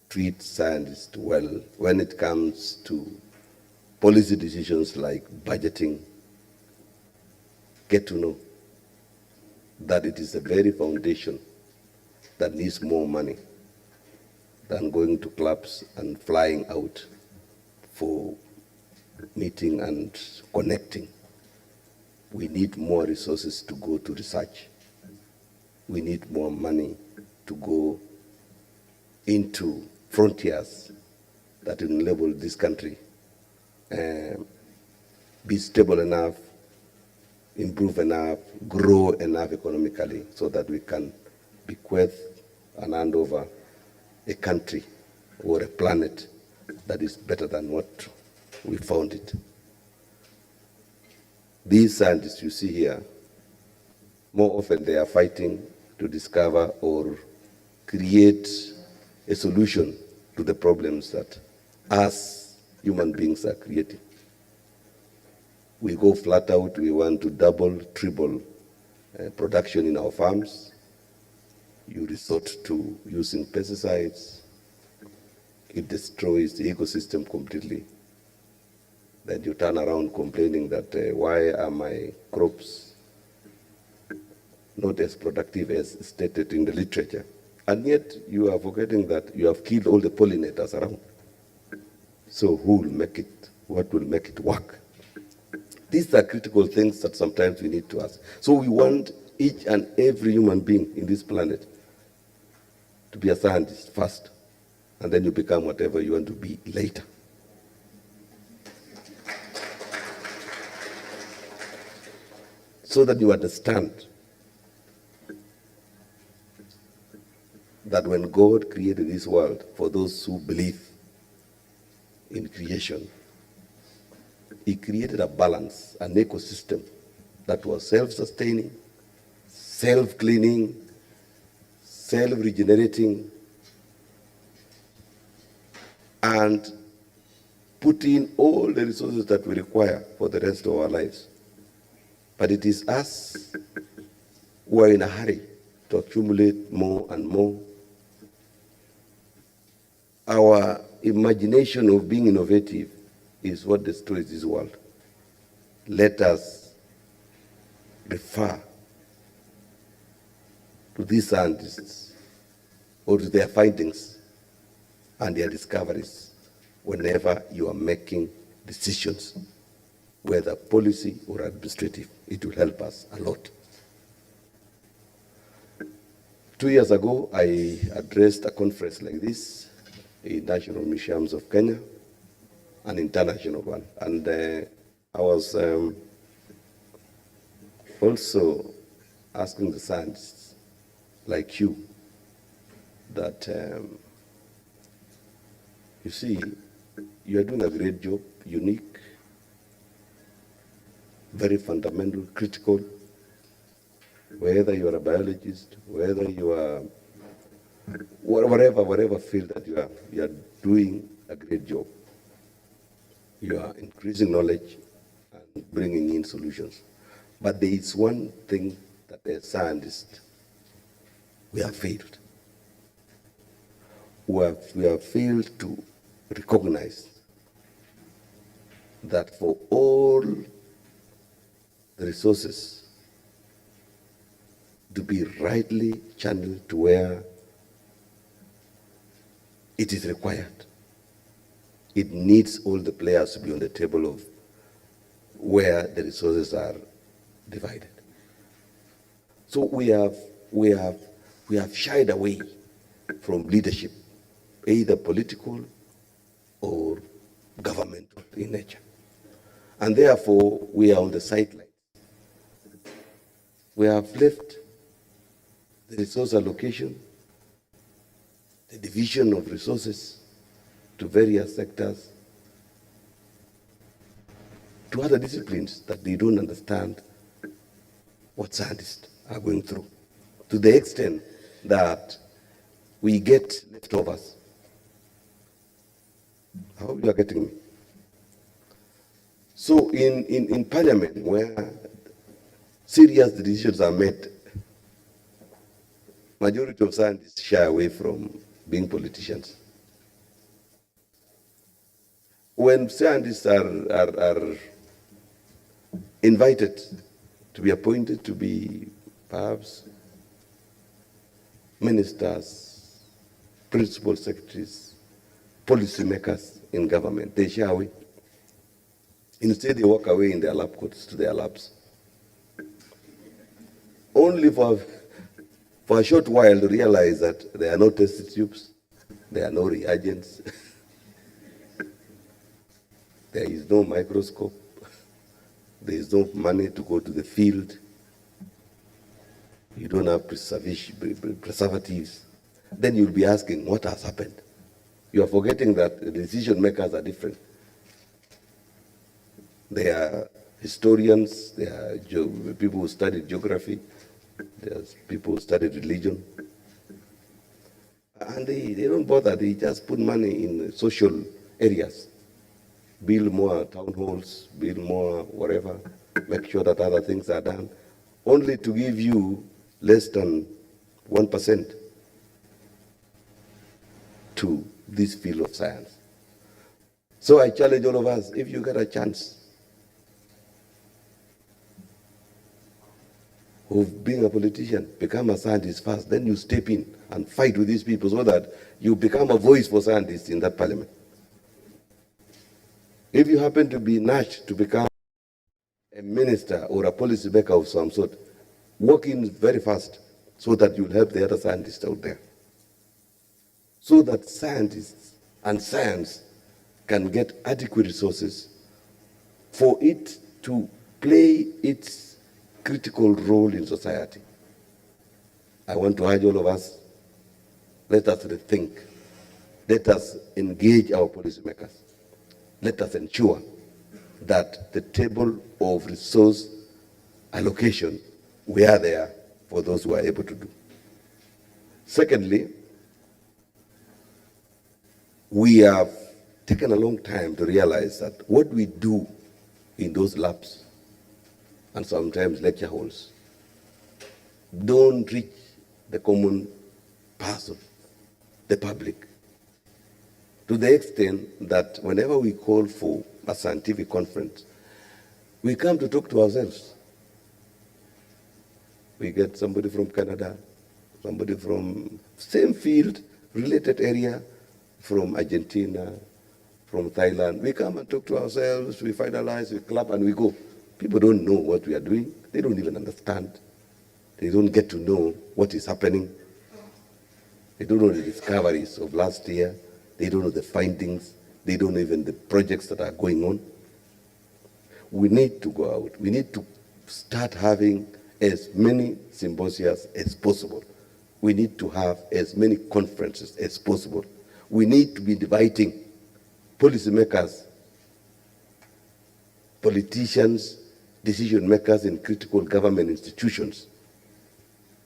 Treat scientists well when it comes to policy decisions like budgeting. Get to know that it is the very foundation that needs more money than going to clubs and flying out for meeting and connecting. We need more resources to go to research. We need more money to go into frontiers that will enable this country be stable enough, improve enough, grow enough economically so that we can bequeath and hand over a country or a planet that is better than what we found it. These scientists you see here, more often they are fighting to discover or create a solution to the problems that us human beings are creating. We go flat out, we want to double, triple production in our farms. You resort to using pesticides. It destroys the ecosystem completely. Then you turn around complaining that why are my crops not as productive as stated in the literature? And yet you are forgetting that you have killed all the pollinators around. So who will make it? What will make it work? These are critical things that sometimes we need to ask. So we want each and every human being in this planet to be a scientist first, and then you become whatever you want to be later. So that you understand that when God created this world, for those who believe in creation, He created a balance, an ecosystem that was self-sustaining, self-cleaning, self-regenerating, and put in all the resources that we require for the rest of our lives. But it is us who are in a hurry to accumulate more and more. Our imagination of being innovative is what destroys this world. Let us refer to these scientists or to their findings and their discoveries whenever you are making decisions, whether policy or administrative. It will help us a lot. 2 years ago, I addressed a conference like this in National Museums of Kenya, an international one. And I was also asking the scientists like you that, you see, you are doing a great job, unique, very fundamental, critical, whether you are a biologist, whether you are, whatever field that you are doing a great job. You are increasing knowledge and bringing in solutions. But there is one thing that as scientists, we have failed. We have failed to recognize that for all the resources to be rightly channeled to where it is required, it needs all the players to be on the table of where the resources are divided. So we have shied away from leadership, either political or governmental in nature. And therefore, we are on the sidelines. We have left the resource allocation, the division of resources to various sectors, to other disciplines that they don't understand what scientists are going through, to the extent that we get leftovers. I hope you are getting me. So in Parliament, where serious decisions are made, majority of scientists shy away from being politicians. When scientists are invited to be appointed to be perhaps ministers, principal secretaries, policymakers in government, they shy away. Instead, they walk away in their lab coats to their labs. Only for a short while to realize that there are no test tubes, there are no reagents, there is no microscope, there is no money to go to the field, you don't have preservatives. Then you'll be asking, what has happened? You are forgetting that the decision makers are different. They are historians, they are people who studied geography, there's people who studied religion. And they don't bother, they just put money in social areas. Build more town halls, build more whatever, make sure that other things are done, only to give you less than 1% to this field of science. So I challenge all of us, if you get a chance of being a politician, become a scientist first, then you step in and fight with these people so that you become a voice for scientists in that parliament. If you happen to be nudged to become a minister or a policy maker of some sort, work in very fast so that you'll help the other scientists out there. So that scientists and science can get adequate resources for it to play its critical role in society. I want to urge all of us, let us rethink, let us engage our policymakers, let us ensure that the table of resource allocation, we are there for those who are able to do. Secondly, we have taken a long time to realize that what we do in those labs and sometimes lecture halls don't reach the common person, the public, to the extent that whenever we call for a scientific conference, we come to talk to ourselves. We get somebody from Canada, somebody from same field, related area, from Argentina, from Thailand. We come and talk to ourselves, we finalize, we clap, and we go. People don't know what we are doing. They don't even understand. They don't get to know what is happening. They don't know the discoveries of last year. They don't know the findings. They don't know even the projects that are going on. We need to go out. We need to start having as many symposia as possible. We need to have as many conferences as possible. We need to be inviting policymakers, politicians, decision makers in critical government institutions,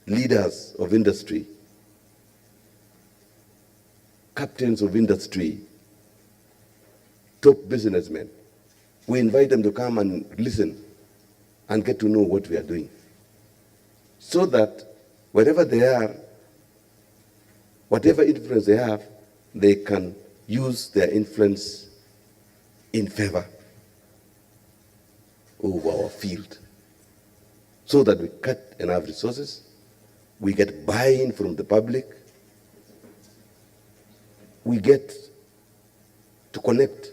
leaders of industry, captains of industry, top businessmen. We invite them to come and listen and get to know what we are doing, so that wherever they are, whatever influence they have, they can use their influence in favor of our field, so that we cut enough resources, we get buy-in from the public, we get to connect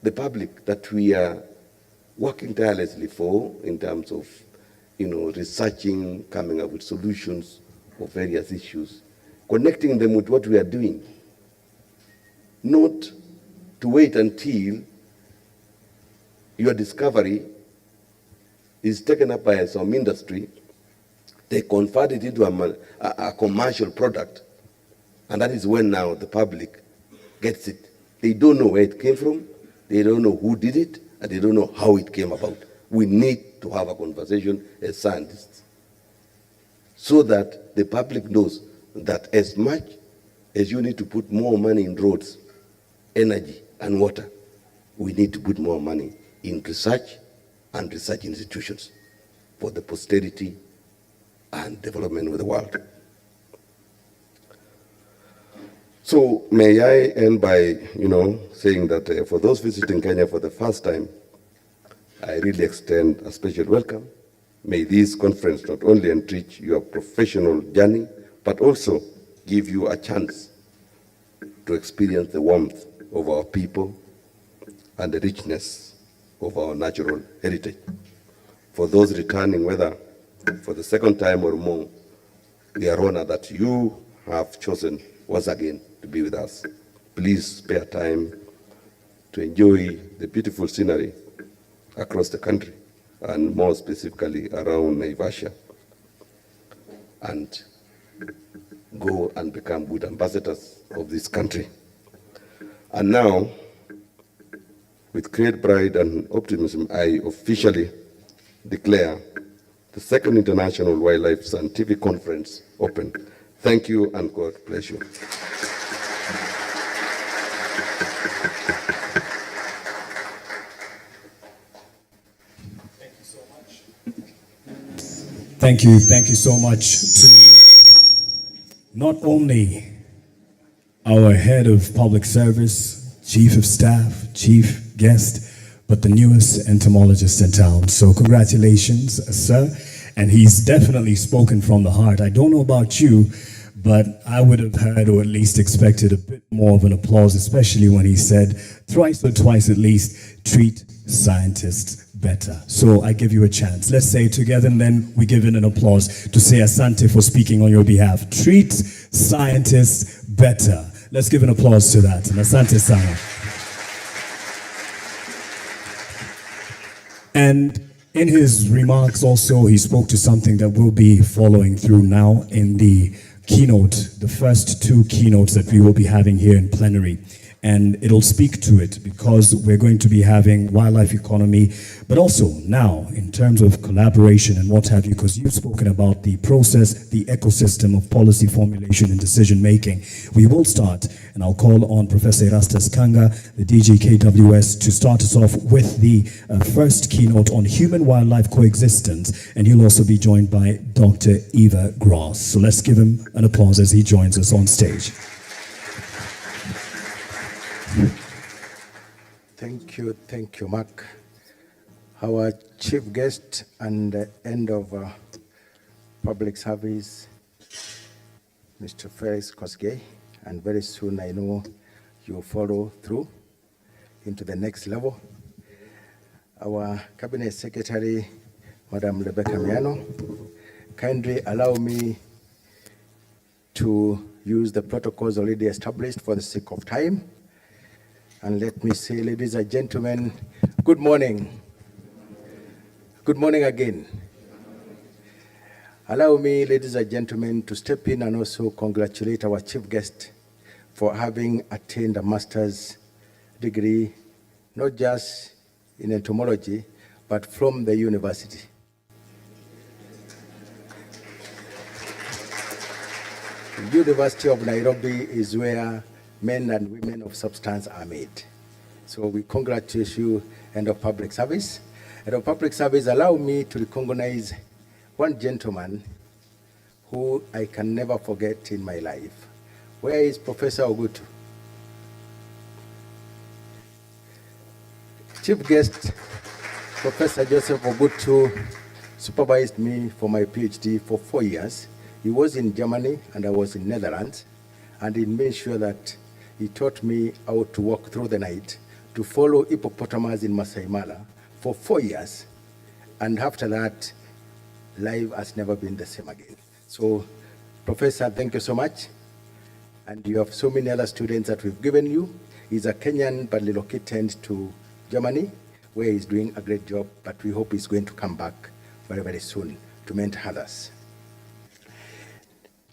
the public that we are working tirelessly for in terms of, researching, coming up with solutions of various issues, connecting them with what we are doing, not to wait until your discovery is taken up by some industry, they convert it into a commercial product, and that is when now the public gets it. They don't know where it came from, they don't know who did it, and they don't know how it came about. We need to have a conversation as scientists so that the public knows that as much as you need to put more money in roads, energy, and water, we need to put more money in research and research institutions for the posterity and development of the world. So may I end by, saying that for those visiting Kenya for the first time, I really extend a special welcome. May this conference not only enrich your professional journey, but also give you a chance to experience the warmth of our people and the richness of our natural heritage. For those returning, whether for the second time or more, we are honored that you have chosen once again to be with us. Please spare time to enjoy the beautiful scenery across the country, and more specifically around Naivasha, and go and become good ambassadors of this country. And now, with great pride and optimism, I officially declare the second International Wildlife Scientific Conference open. Thank you, and God bless you. Thank you so much to not only our head of public service, chief of staff, chief guest, but the newest entomologist in town. So congratulations, sir. And he's definitely spoken from the heart. I don't know about you, but I would have heard or at least expected a bit more of an applause, especially when he said thrice or twice at least, treat scientists better. So I give you a chance. Let's say it together, and then we give it an applause to say Asante for speaking on your behalf. Treat scientists better. Let's give an applause to that. And Asante sana. And in his remarks also, he spoke to something that we'll be following through now in the keynote, the first two keynotes that we will be having here in plenary. And it'll speak to it because we're going to be having wildlife economy, but also now in terms of collaboration and what have you, because you've spoken about the process, the ecosystem of policy formulation and decision making. We will start, and I'll call on Professor Erastus Kanga, the DGKWS, to start us off with the first keynote on human-wildlife coexistence, and he'll also be joined by Dr. Eva Gross. So let's give him an applause as he joins us on stage. Thank you, Mark. Our chief guest and end of public service, Mr. Felix Kosgei, and very soon I know you'll follow through into the next level. Our Cabinet Secretary, Madam Rebecca Miano, kindly allow me to use the protocols already established for the sake of time. And let me say, ladies and gentlemen, good morning. Good morning again. Allow me, ladies and gentlemen, to step in and also congratulate our chief guest for having attained a master's degree, not just in entomology, but from the university. The University of Nairobi is where men and women of substance are made. So we congratulate you, end of public service. Head of Public Service, allow me to recognize one gentleman who I can never forget in my life. Where is Professor Ogutu? Chief guest, Professor Joseph Ogutu supervised me for my PhD for 4 years. He was in Germany and I was in Netherlands, and he made sure that he taught me how to walk through the night to follow hippopotamus in Masai Mara for 4 years. And after that, life has never been the same again. So, Professor, thank you so much. And you have so many other students that we've given you. He's a Kenyan but relocated to Germany, where he's doing a great job, but we hope he's going to come back very, very soon to mentor others.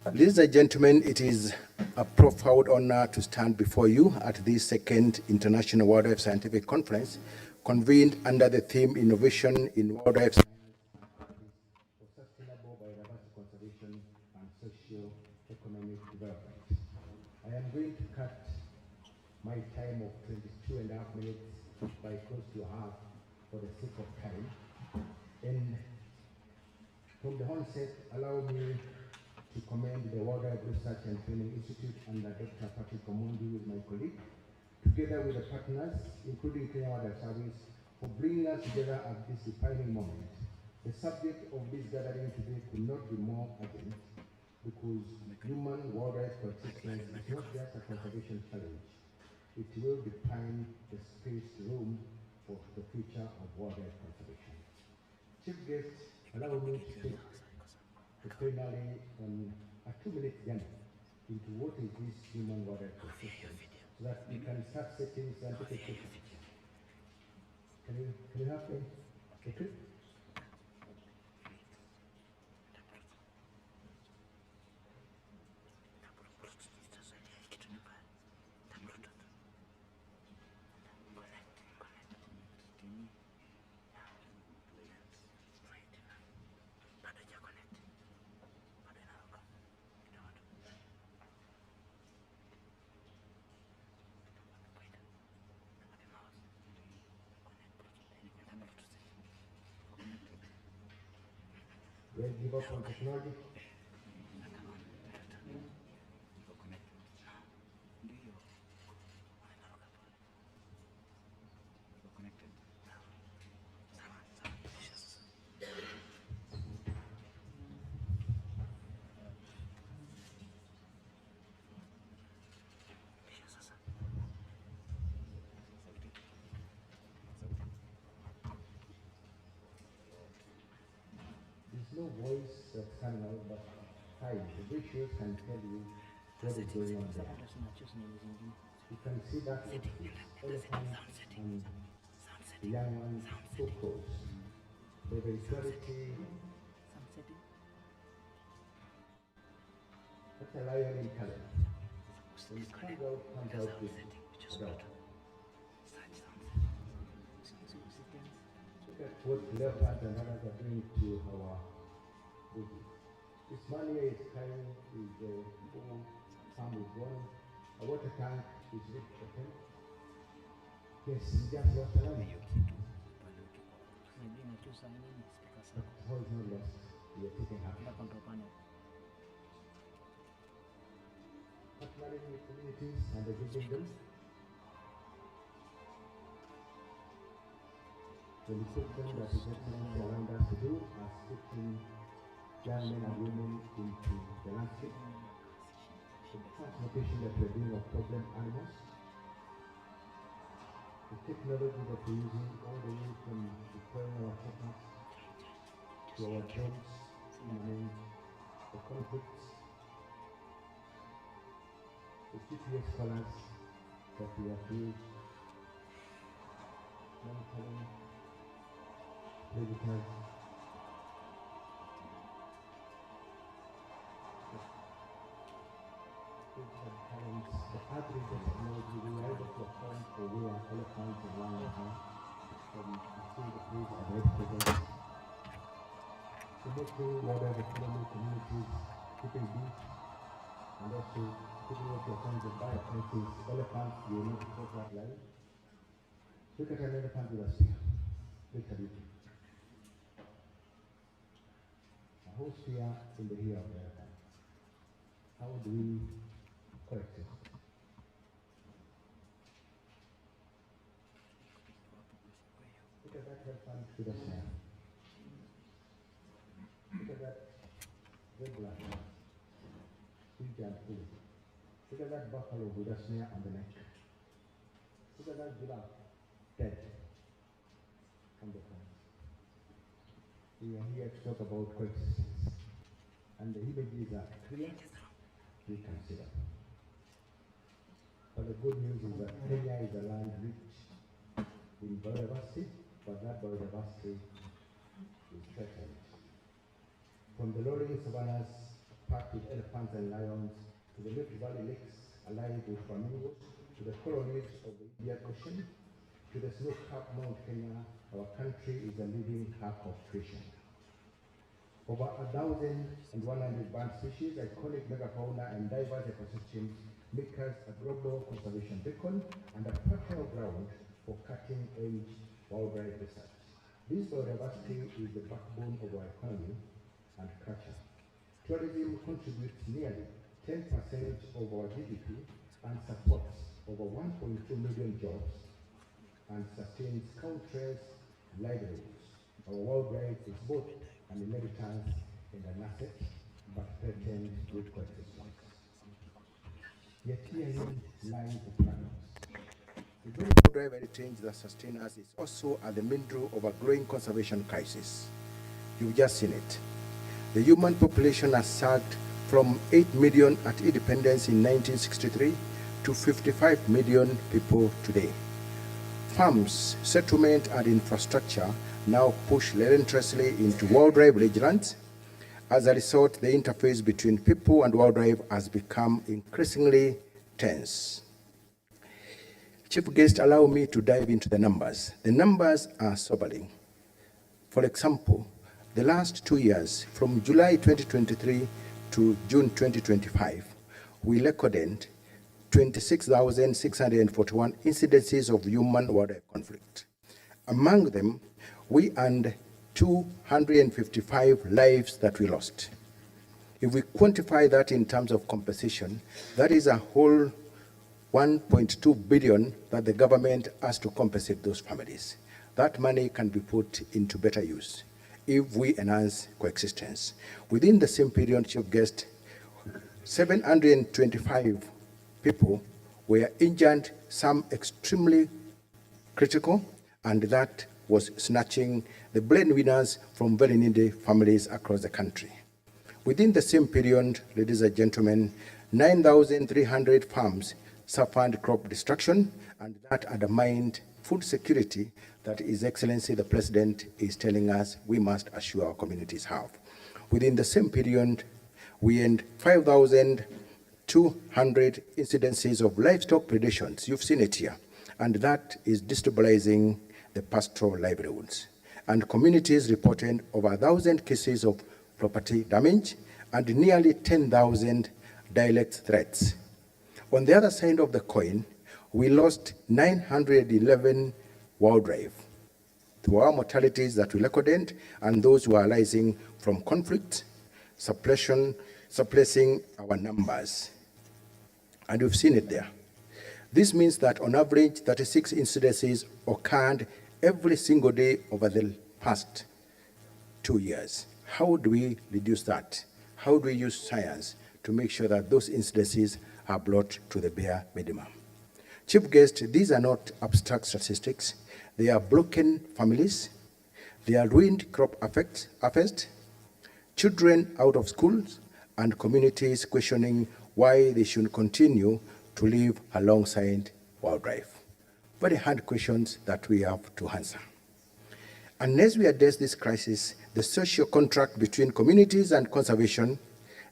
Ladies and gentlemen, it is a profound honor to stand before you at this second International Wildlife Scientific Conference, convened under the theme Innovation in Wildlife Science for Sustainable Biodiversity Conservation and Socio-Economic Development. I am going to cut my time of 22.5 minutes by close to half for the sake of time. And from the onset, allow me to commend the Wildlife Research and Training Institute under Dr. Patrick Omondi, with my colleague, together with the partners, including Kenya Wildlife Service, for bringing us together at this defining moment. The subject of this gathering today could not be more urgent, because human-wildlife coexistence is not just a conservation challenge. It will define the space room for the future of wildlife conservation. Chief guest, allow me to take the plenary on a 2-minute journey into what is this human-wildlife coexistence, so that we can start setting scientific questions. Can you help me? Okay. Let's give up on technology. There's no voice that's coming out, but time. The visuals can tell you what is going on there. You can see that elephant and the young one so close. The visuality. That's a lion in color. When it comes out with a dog. Look at what leopards and others are doing to our body. This man here is carrying his farm with one. A water tank is ripped open. Yes, he just lost a lamb. But how is not lost? We are taking half. Partnering with communities and educating them. The reception that is happening around us to do as putting young men and women into the landscape. The transportation that we're doing of problem animals. The technology that we're using all the way from deploying our partners to our drones, the conflicts, the GPS colors that we have used, monitoring predators, the agriculture technology, we are able to account for where elephants and lions from between the trees and red predators. To make sure wildlife economy communities keeping beef and also taking into account the biofences, elephants, you will not cross that line. Look at an elephant with a spear. Look at it. zoosphere in the here of the elephant. How do we correct it? Look at that elephant with a snare. Look at that regular, huge and full. Look at that buffalo with a snare on the neck. Look at that giraffe, dead on the front. We are here to talk about coexistence. And the images are clear, we consider. But the good news is that Kenya is a land rich in biodiversity, but that biodiversity is threatened. From the rolling savannas packed with elephants and lions, to the Rift Valley lakes alive with flamingos, to the coral reefs of the Indian Ocean, to the snow-capped Mount Kenya, our country is a living hub of creation. Over 1,100 bird species, iconic megafauna, and diverse ecosystems make us a global conservation beacon and a fertile ground for cutting-edge wildlife research. This biodiversity is the backbone of our economy and culture. Tourism contributes nearly 10% of our GDP and supports over 1.2 million jobs and sustains countless livelihoods. Our wildlife is both an inheritance and an asset, but threatened with coexistence. Yet herein lies the paradox. The very wildlife heritage that sustains us is also at the middle of a growing conservation crisis. You've just seen it. The human population has sagged from 8 million at independence in 1963 to 55 million people today. Farms, settlement, and infrastructure now push relentlessly into wildlife vigilant. As a result, the interface between people and wildlife has become increasingly tense. Chief guest, allow me to dive into the numbers. The numbers are sobering. For example, the last 2 years, from July 2023 to June 2025, we recorded 26,641 incidences of human-wildlife conflict. Among them, we earned 255 lives that we lost. If we quantify that in terms of compensation, that is a whole 1.2 billion that the government has to compensate those families. That money can be put into better use if we enhance coexistence. Within the same period, Chief Guest, 725 people were injured, some extremely critical, and that was snatching the breadwinners from very needy families across the country. Within the same period, ladies and gentlemen, 9,300 farms suffered crop destruction, and that undermined food security that His Excellency the President is telling us we must assure our communities have. Within the same period, we had 5,200 incidences of livestock predations. You've seen it here. And that is destabilizing the pastoral livelihoods. And communities reported over 1,000 cases of property damage and nearly 10,000 direct threats. On the other side of the coin, we lost 911 wildlife through our mortalities that we recorded and those who are arising from conflict, suppressing our numbers. And we've seen it there. This means that on average, 36 incidences occurred every single day over the past 2 years. How do we reduce that? How do we use science to make sure that those incidences are brought to the bare minimum? Chief Guest, these are not abstract statistics. They are broken families. They are ruined crop harvest, children out of schools, and communities questioning why they should continue to live alongside wildlife. Very hard questions that we have to answer. Unless we address this crisis, the social contract between communities and conservation,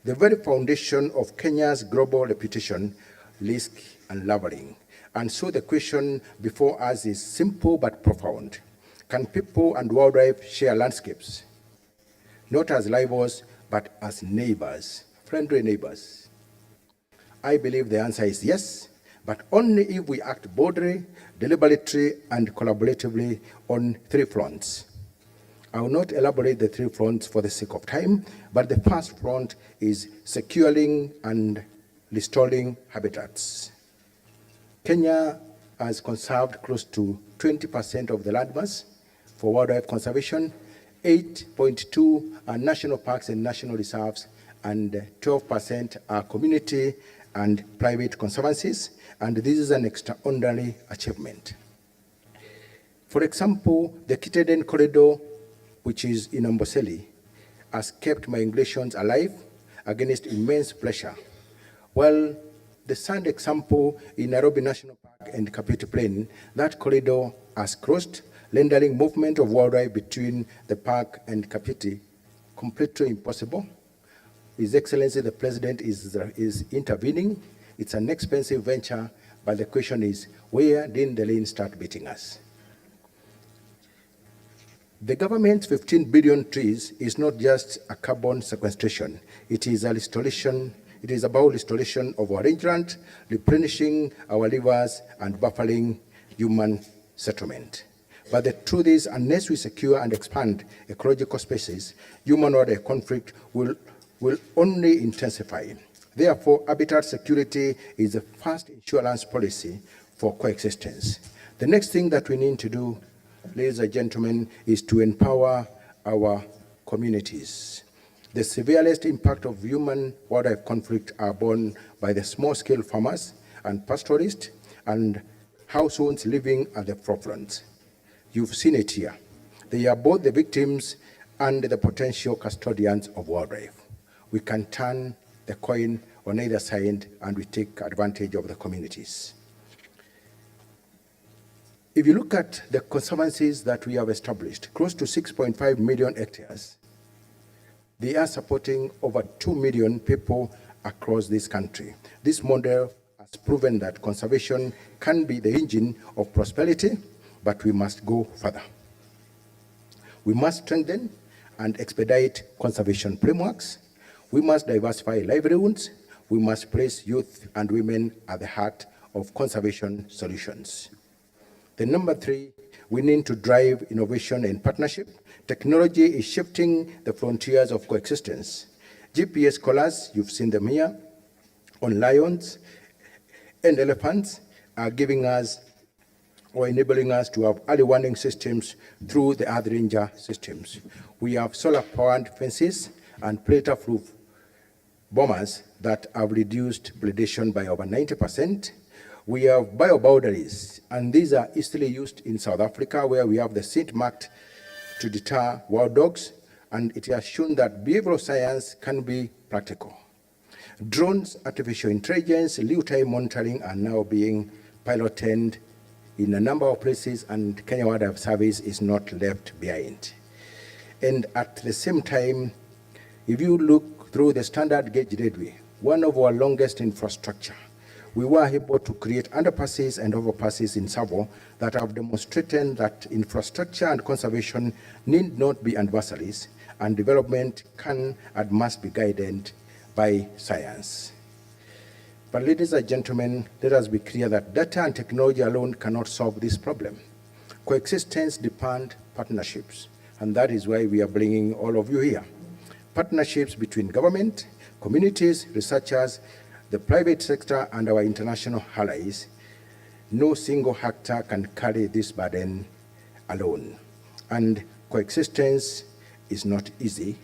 the very foundation of Kenya's global reputation, risks unraveling. And so the question before us is simple but profound. Can people and wildlife share landscapes? Not as rivals, but as neighbors, friendly neighbors. I believe the answer is yes, but only if we act boldly, deliberately, and collaboratively on 3 fronts. I will not elaborate the three fronts for the sake of time, but the first front is securing and restoring habitats. Kenya has conserved close to 20% of the landmass for wildlife conservation, 8.2 are national parks and national reserves, and 12% are community and private conservancies, and this is an extraordinary achievement. For example, the Kiteden Corridor, which is in Amboseli, has kept migrations alive against immense pressure, while the sand example in Nairobi National Park and Kapiti Plain, that corridor has crossed, rendering movement of wildlife between the park and Kapiti completely impossible. His Excellency the President is intervening. It's an expensive venture, but the question is, where didn't the rain start beating us? The government's 15 billion trees is not just a carbon sequestration. It is a restoration. It is about restoration of our rangeland, replenishing our rivers, and buffering human settlement. But the truth is, unless we secure and expand ecological spaces, human-wildlife conflict will only intensify. Therefore, habitat security is the first insurance policy for coexistence. The next thing that we need to do, ladies and gentlemen, is to empower our communities. The severest impact of human-wildlife conflict are borne by the small-scale farmers and pastoralists and households living at the forefront. You've seen it here. They are both the victims and the potential custodians of wildlife. We can turn the coin on either side and we take advantage of the communities. If you look at the conservancies that we have established, close to 6.5 million hectares, they are supporting over 2 million people across this country. This model has proven that conservation can be the engine of prosperity, but we must go further. We must strengthen and expedite conservation frameworks. We must diversify livelihoods. We must place youth and women at the heart of conservation solutions. The number three, we need to drive innovation and partnership. Technology is shifting the frontiers of coexistence. GPS collars, you've seen them here, on lions and elephants are giving us or enabling us to have early warning systems through the Earth Ranger systems. We have solar-powered fences and predator-proof bombers that have reduced predation by over 90%. We have bio-boundaries, and these are easily used in South Africa, where we have the scent marked to deter wild dogs, and it has shown that behavioral science can be practical. Drones, artificial intelligence, real-time monitoring are now being piloted in a number of places, and Kenya Wildlife Service is not left behind. And at the same time, if you look through the standard gauge railway, one of our longest infrastructure, we were able to create underpasses and overpasses in Savo that have demonstrated that infrastructure and conservation need not be adversaries, and development can and must be guided by science. But ladies and gentlemen, let us be clear that data and technology alone cannot solve this problem. Coexistence depends partnerships, and that is why we are bringing all of you here. Partnerships between government, communities, researchers, the private sector, and our international allies. No single actor can carry this burden alone. And coexistence is not easy,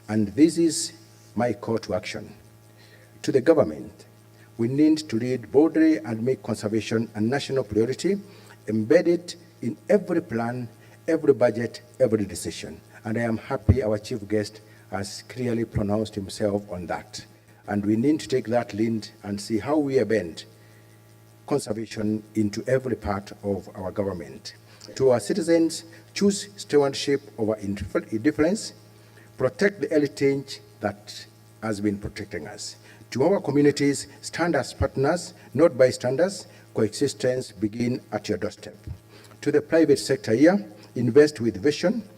and this is my call to action. To the government, we need to lead boldly and make conservation a national priority, embed it in every plan, every budget, every decision. And I am happy our chief guest has clearly pronounced himself on that. And we need to take that lead and see how we embed conservation into every part of our government. To our citizens, choose stewardship over indifference, protect the heritage that has been protecting us. To our communities, stand as partners, not bystanders. Coexistence begin at your doorstep. To the private sector here, invest with vision,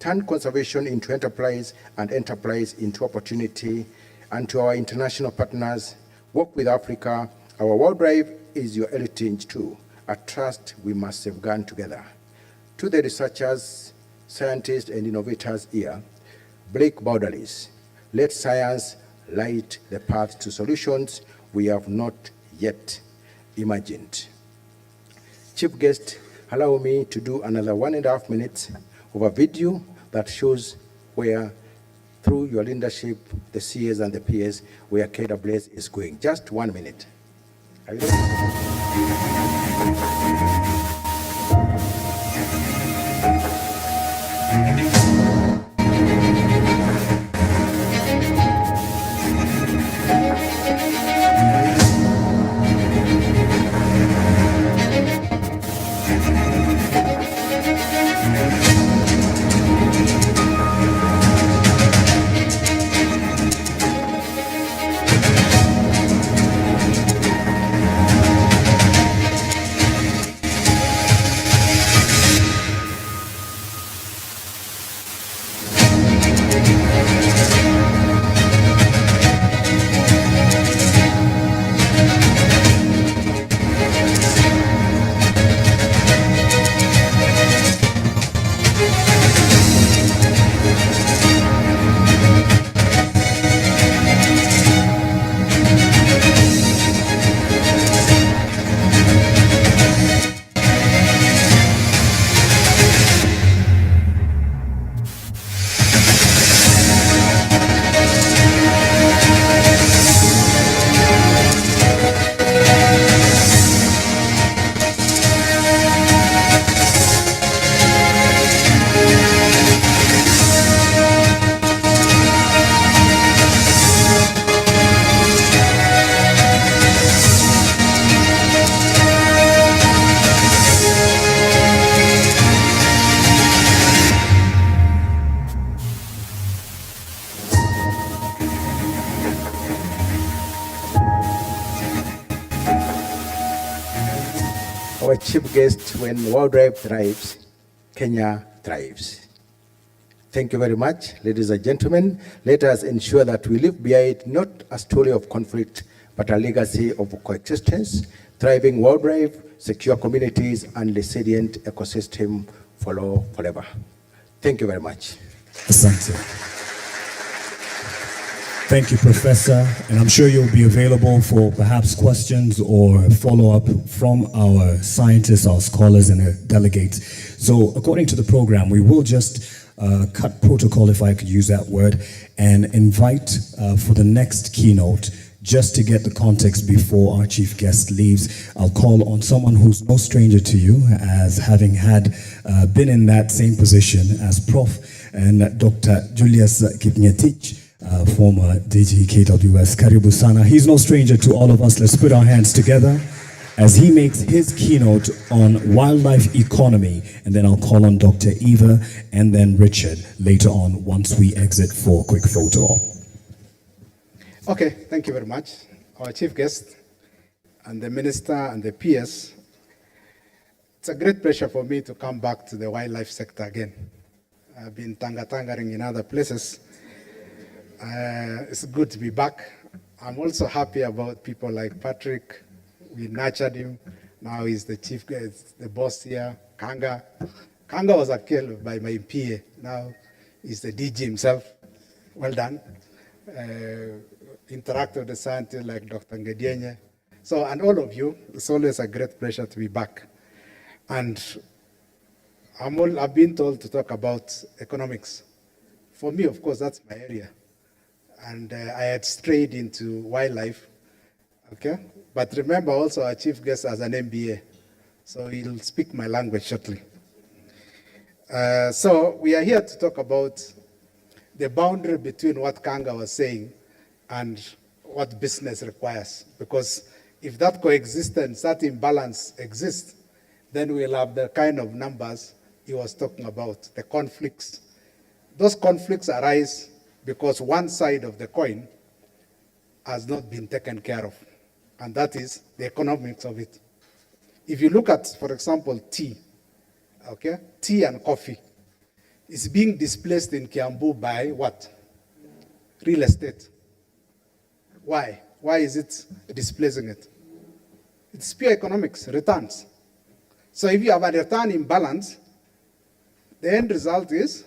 turn conservation into enterprise and enterprise into opportunity. And to our international partners, work with Africa. Our wildlife is your heritage too, a trust we must safeguard together. To the researchers, scientists and innovators here, break boundaries. Let science light the path to solutions we have not yet imagined. Chief guest, allow me to do another 1.5 minutes of a video that shows where, through your leadership, the CS and the PS, where KWS is going. Just 1 minute. Are you ready? Our chief guest, when Wildlife thrives, Kenya thrives. Thank you very much, ladies and gentlemen. Let us ensure that we leave behind not a story of conflict, but a legacy of coexistence, thriving wildlife, secure communities, and resilient ecosystem for all forever. Thank you very much. Asante. Thank you, Professor. And I'm sure you'll be available for perhaps questions or follow-up from our scientists, our scholars, and our delegates. So according to the program, we will just cut protocol, if I could use that word, and invite for the next keynote, just to get the context before our chief guest leaves. I'll call on someone who's no stranger to you, as having been in that same position as Prof. and Dr. Julius Kipngetich, former DG KWS. Karibu sana. He's no stranger to all of us. Let's put our hands together as he makes his keynote on wildlife economy. And then I'll call on Dr. Eva and then Richard later on once we exit for a quick photo op. Okay, thank you very much. Our chief guest and the minister and the PS. It's a great pleasure for me to come back to the wildlife sector again. I've been tanga-tangering in other places. It's good to be back. I'm also happy about people like Patrick. We nurtured him. Now he's the chief guest, the boss here. Kanga. Kanga was a killed by my PA. Now he's the DG himself. Well done. Interact with the scientists like Dr. Ngedienye. So, and all of you, it's always a great pleasure to be back. And I've been told to talk about economics. For me, of course, that's my area. And I had strayed into wildlife, okay? But remember also our chief guest has an MBA, so he'll speak my language shortly. So we are here to talk about the boundary between what Kanga was saying and what business requires. Because if that coexistence, that imbalance exists, then we'll have the kind of numbers he was talking about, the conflicts. Those conflicts arise because one side of the coin has not been taken care of, and that is the economics of it. If you look at, for example, tea, okay? Tea and coffee is being displaced in Kiambu by what? Real estate. Why? Why is it displacing it? It's pure economics, returns. So if you have a return imbalance, the end result is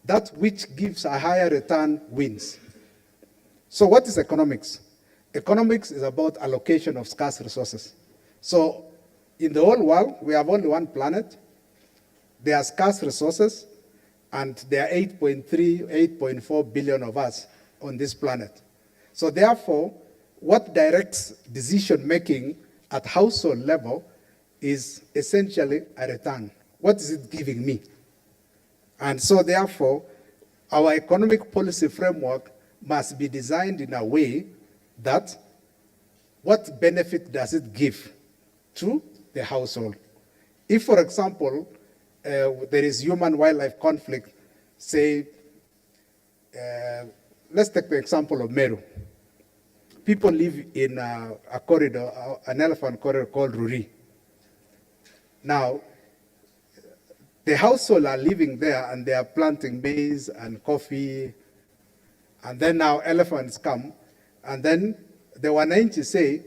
that which gives a higher return wins. So what is economics? Economics is about allocation of scarce resources. So in the whole world, we have only one planet. There are scarce resources, and there are 8.3, 8.4 billion of us on this planet. So therefore, what directs decision-making at household level is essentially a return. What is it giving me? And so therefore, our economic policy framework must be designed in a way that what benefit does it give to the household? If, for example, there is human-wildlife conflict, say, let's take the example of Meru. People live in a corridor, an elephant corridor called Ruri. Now, the household are living there and they are planting maize and coffee, and then now elephants come, and then the wananchi say,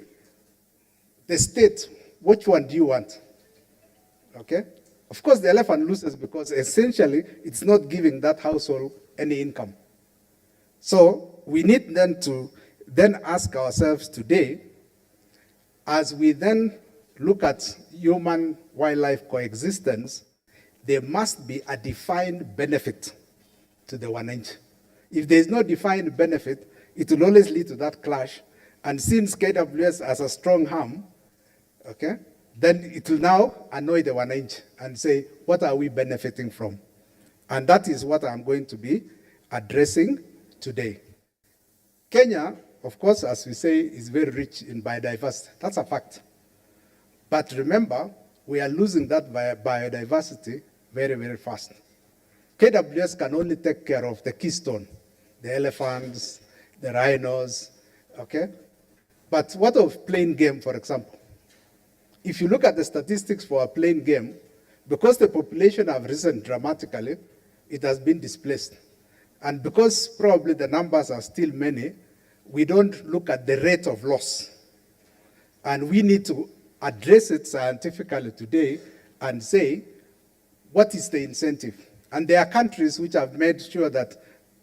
the state, which one do you want? Okay? Of course, the elephant loses because essentially it's not giving that household any income. So we need then to then ask ourselves today, as we then look at human-wildlife coexistence, there must be a defined benefit to the wananchi. If there is no defined benefit, it will always lead to that clash. And since KWS has a strong arm, okay, then it will now annoy the wananchi and say, what are we benefiting from? And that is what I'm going to be addressing today. Kenya, of course, as we say, is very rich in biodiversity. That's a fact. But remember, we are losing that biodiversity very, very fast. KWS can only take care of the keystone, the elephants, the rhinos, okay? But what of plain game, for example? If you look at the statistics for a plain game, because the population have risen dramatically, it has been displaced. And because probably the numbers are still many, we don't look at the rate of loss. And we need to address it scientifically today and say, what is the incentive? And there are countries which have made sure that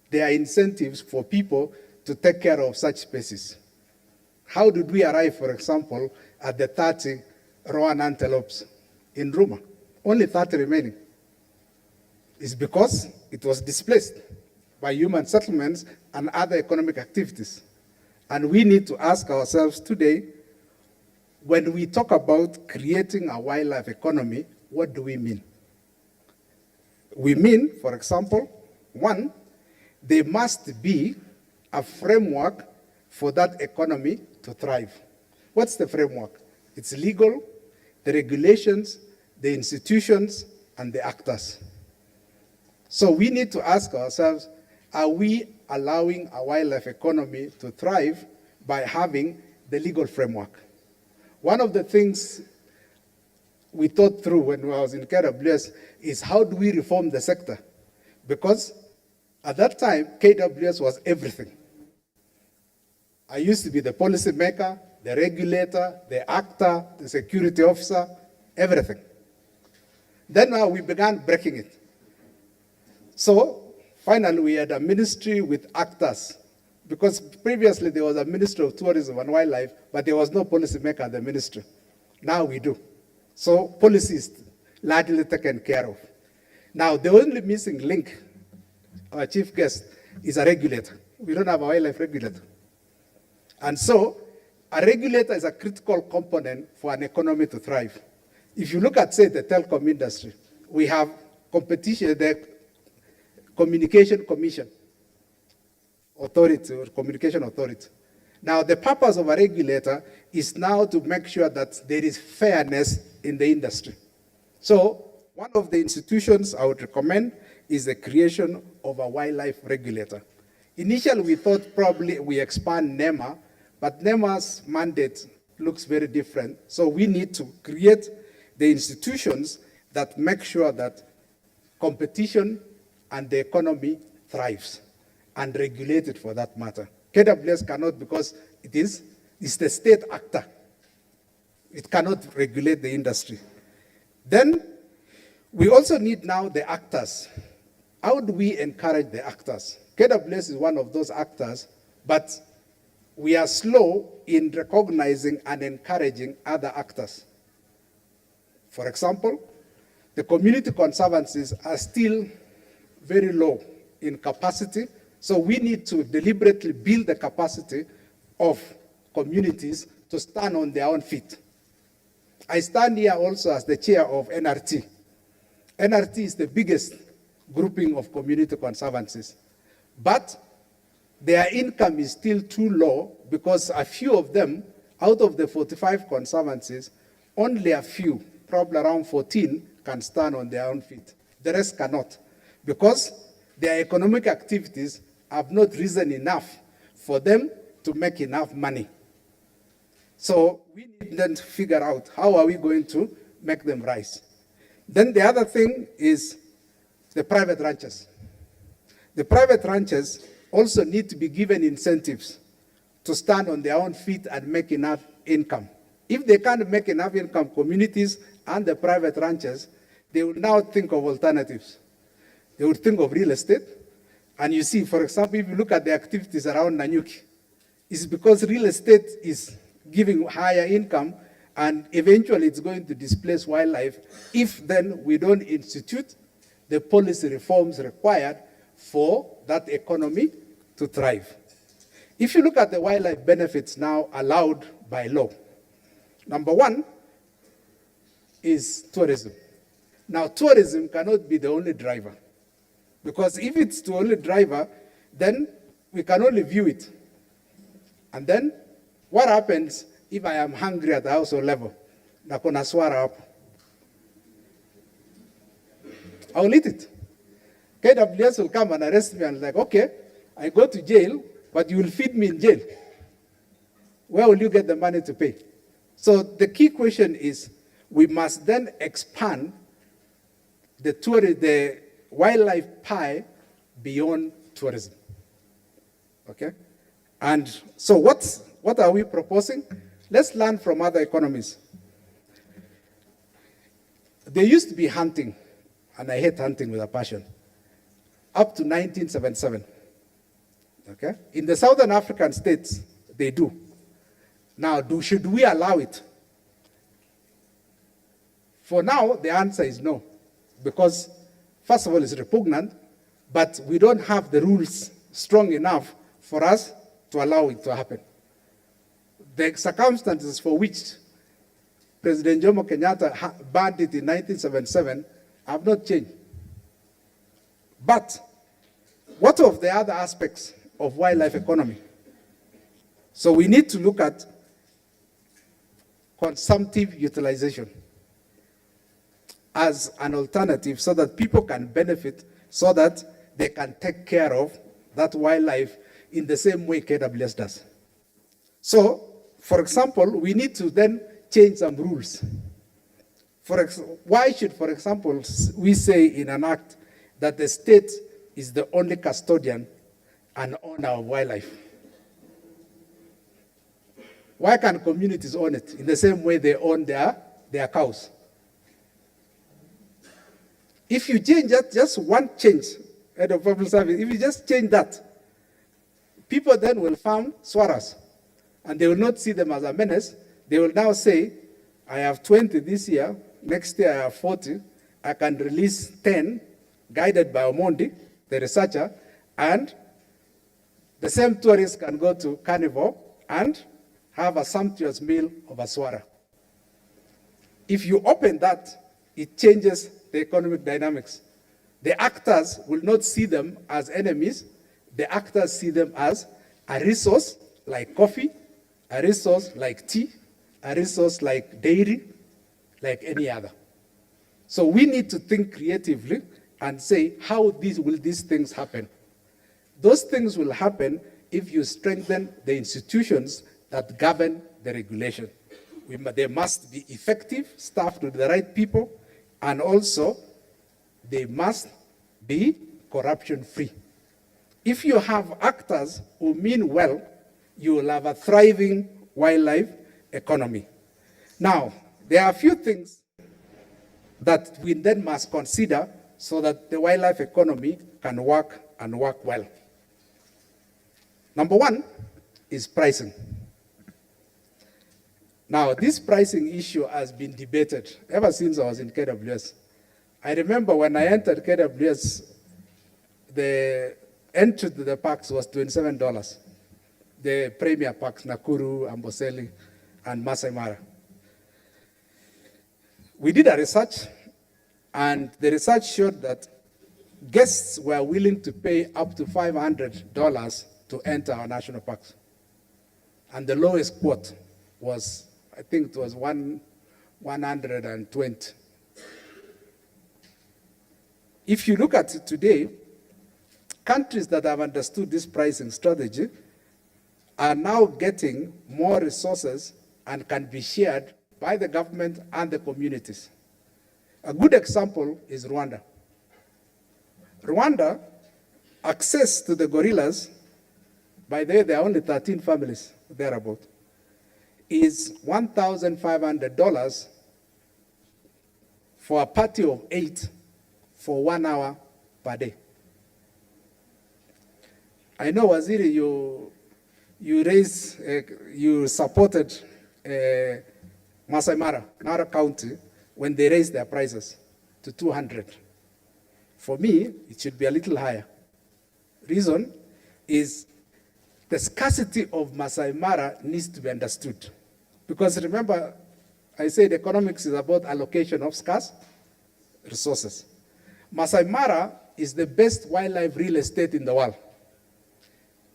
there are incentives for people to take care of such species. How did we arrive, for example, at the 30 Rowan antelopes in Ruma? Only 30 remaining. It's because it was displaced by human settlements and other economic activities. And we need to ask ourselves today, when we talk about creating a wildlife economy, what do we mean? We mean, for example, one, there must be a framework for that economy to thrive. What's the framework? It's legal, the regulations, the institutions, and the actors. So we need to ask ourselves, are we allowing a wildlife economy to thrive by having the legal framework? One of the things we thought through when I was in KWS is how do we reform the sector? Because at that time, KWS was everything. I used to be the policy maker, the regulator, the actor, the security officer, everything. Then now we began breaking it. So finally we had a ministry with actors, because previously there was a Ministry of Tourism and Wildlife, but there was no policy maker at the ministry. Now we do. So policy is largely taken care of. Now the only missing link, our chief guest, is a regulator. We don't have a wildlife regulator. And so a regulator is a critical component for an economy to thrive. If you look at, say, the telecom industry, we have competition, the Communication Commission Authority or Communication Authority. Now, the purpose of a regulator is now to make sure that there is fairness in the industry. So, one of the institutions I would recommend is the creation of a wildlife regulator. Initially, we thought probably we expand NEMA, but NEMA's mandate looks very different. So we need to create the institutions that make sure that competition and the economy thrives, and regulate it for that matter. KWS cannot, because it's the state actor. It cannot regulate the industry. Then We also need now the actors. How do we encourage the actors? KWS is one of those actors, but we are slow in recognizing and encouraging other actors. For example, the community conservancies are still very low in capacity, so we need to deliberately build the capacity of communities to stand on their own feet. I stand here also as the chair of NRT. NRT is the biggest grouping of community conservancies, but their income is still too low because a few of them, out of the 45 conservancies, only a few, probably around 14, can stand on their own feet. The rest cannot, because their economic activities have not risen enough for them to make enough money. So we need then to figure out how are we going to make them rise. Then the other thing is the private ranchers. The private ranchers also need to be given incentives to stand on their own feet and make enough income. If they can't make enough income, communities and the private ranchers, they will now think of alternatives. They would think of real estate. And you see, for example, if you look at the activities around Nanyuki, it's because real estate is giving higher income, and eventually it's going to displace wildlife if then we don't institute the policy reforms required for that economy to thrive. If you look at the wildlife benefits now allowed by law, number one is tourism. Now, tourism cannot be the only driver, because if it's the only driver, then we can only view it. And then what happens if I am hungry at the household level? Na kuna swara hapo. I'll eat it. KWS will come and arrest me and like, okay, I go to jail, but you will feed me in jail. Where will you get the money to pay? So the key question is, we must then expand the wildlife pie beyond tourism. Okay? And so what are we proposing? Let's learn from other economies. There used to be hunting, and I hate hunting with a passion, up to 1977. Okay? In the Southern African states, they do. Now, should we allow it? For now, the answer is no, because first of all, it's repugnant, but we don't have the rules strong enough for us to allow it to happen. The circumstances for which President Jomo Kenyatta banned it in 1977 have not changed. But what of the other aspects of wildlife economy? So we need to look at consumptive utilization as an alternative so that people can benefit, so that they can take care of that wildlife in the same way KWS does. So, for example, we need to then change some rules. Why should, for example, we say in an act that the state is the only custodian and owner of wildlife? Why can't communities own it in the same way they own their cows? If you change that, just one change, head of public service, if you just change that, people then will farm swaras, and they will not see them as a menace. They will now say, I have 20 this year, next year I have 40, I can release 10, guided by Omondi, the researcher, and the same tourists can go to Carnival and have a sumptuous meal of a swara. If you open that, it changes the economic dynamics. The actors will not see them as enemies. The actors see them as a resource like coffee, a resource like tea, a resource like dairy, like any other. So we need to think creatively and say, how will these things happen? Those things will happen if you strengthen the institutions that govern the regulation. They must be effective, staffed with the right people, and also they must be corruption-free. If you have actors who mean well, you will have a thriving wildlife economy. Now, there are a few things that we then must consider so that the wildlife economy can work and work well. Number one is pricing. Now, this pricing issue has been debated ever since I was in KWS. I remember when I entered KWS, the entry to the parks was $27. The premier parks, Nakuru, Amboseli, and Masai Mara. We did a research, and the research showed that guests were willing to pay up to $500 to enter our national parks. And the lowest quote was, I think it was 120. If you look at it today, countries that have understood this pricing strategy are now getting more resources and can be shared by the government and the communities. A good example is Rwanda. Rwanda, access to the gorillas, by the way, there are only 13 families thereabout, is $1,500 for a party of 8 for 1 hour per day. I know, Waziri, you supported Masai Mara, Nara County, when they raised their prices to 200. For me, it should be a little higher. Reason is the scarcity of Masai Mara needs to be understood. Because remember, I said economics is about allocation of scarce resources. Masai Mara is the best wildlife real estate in the world.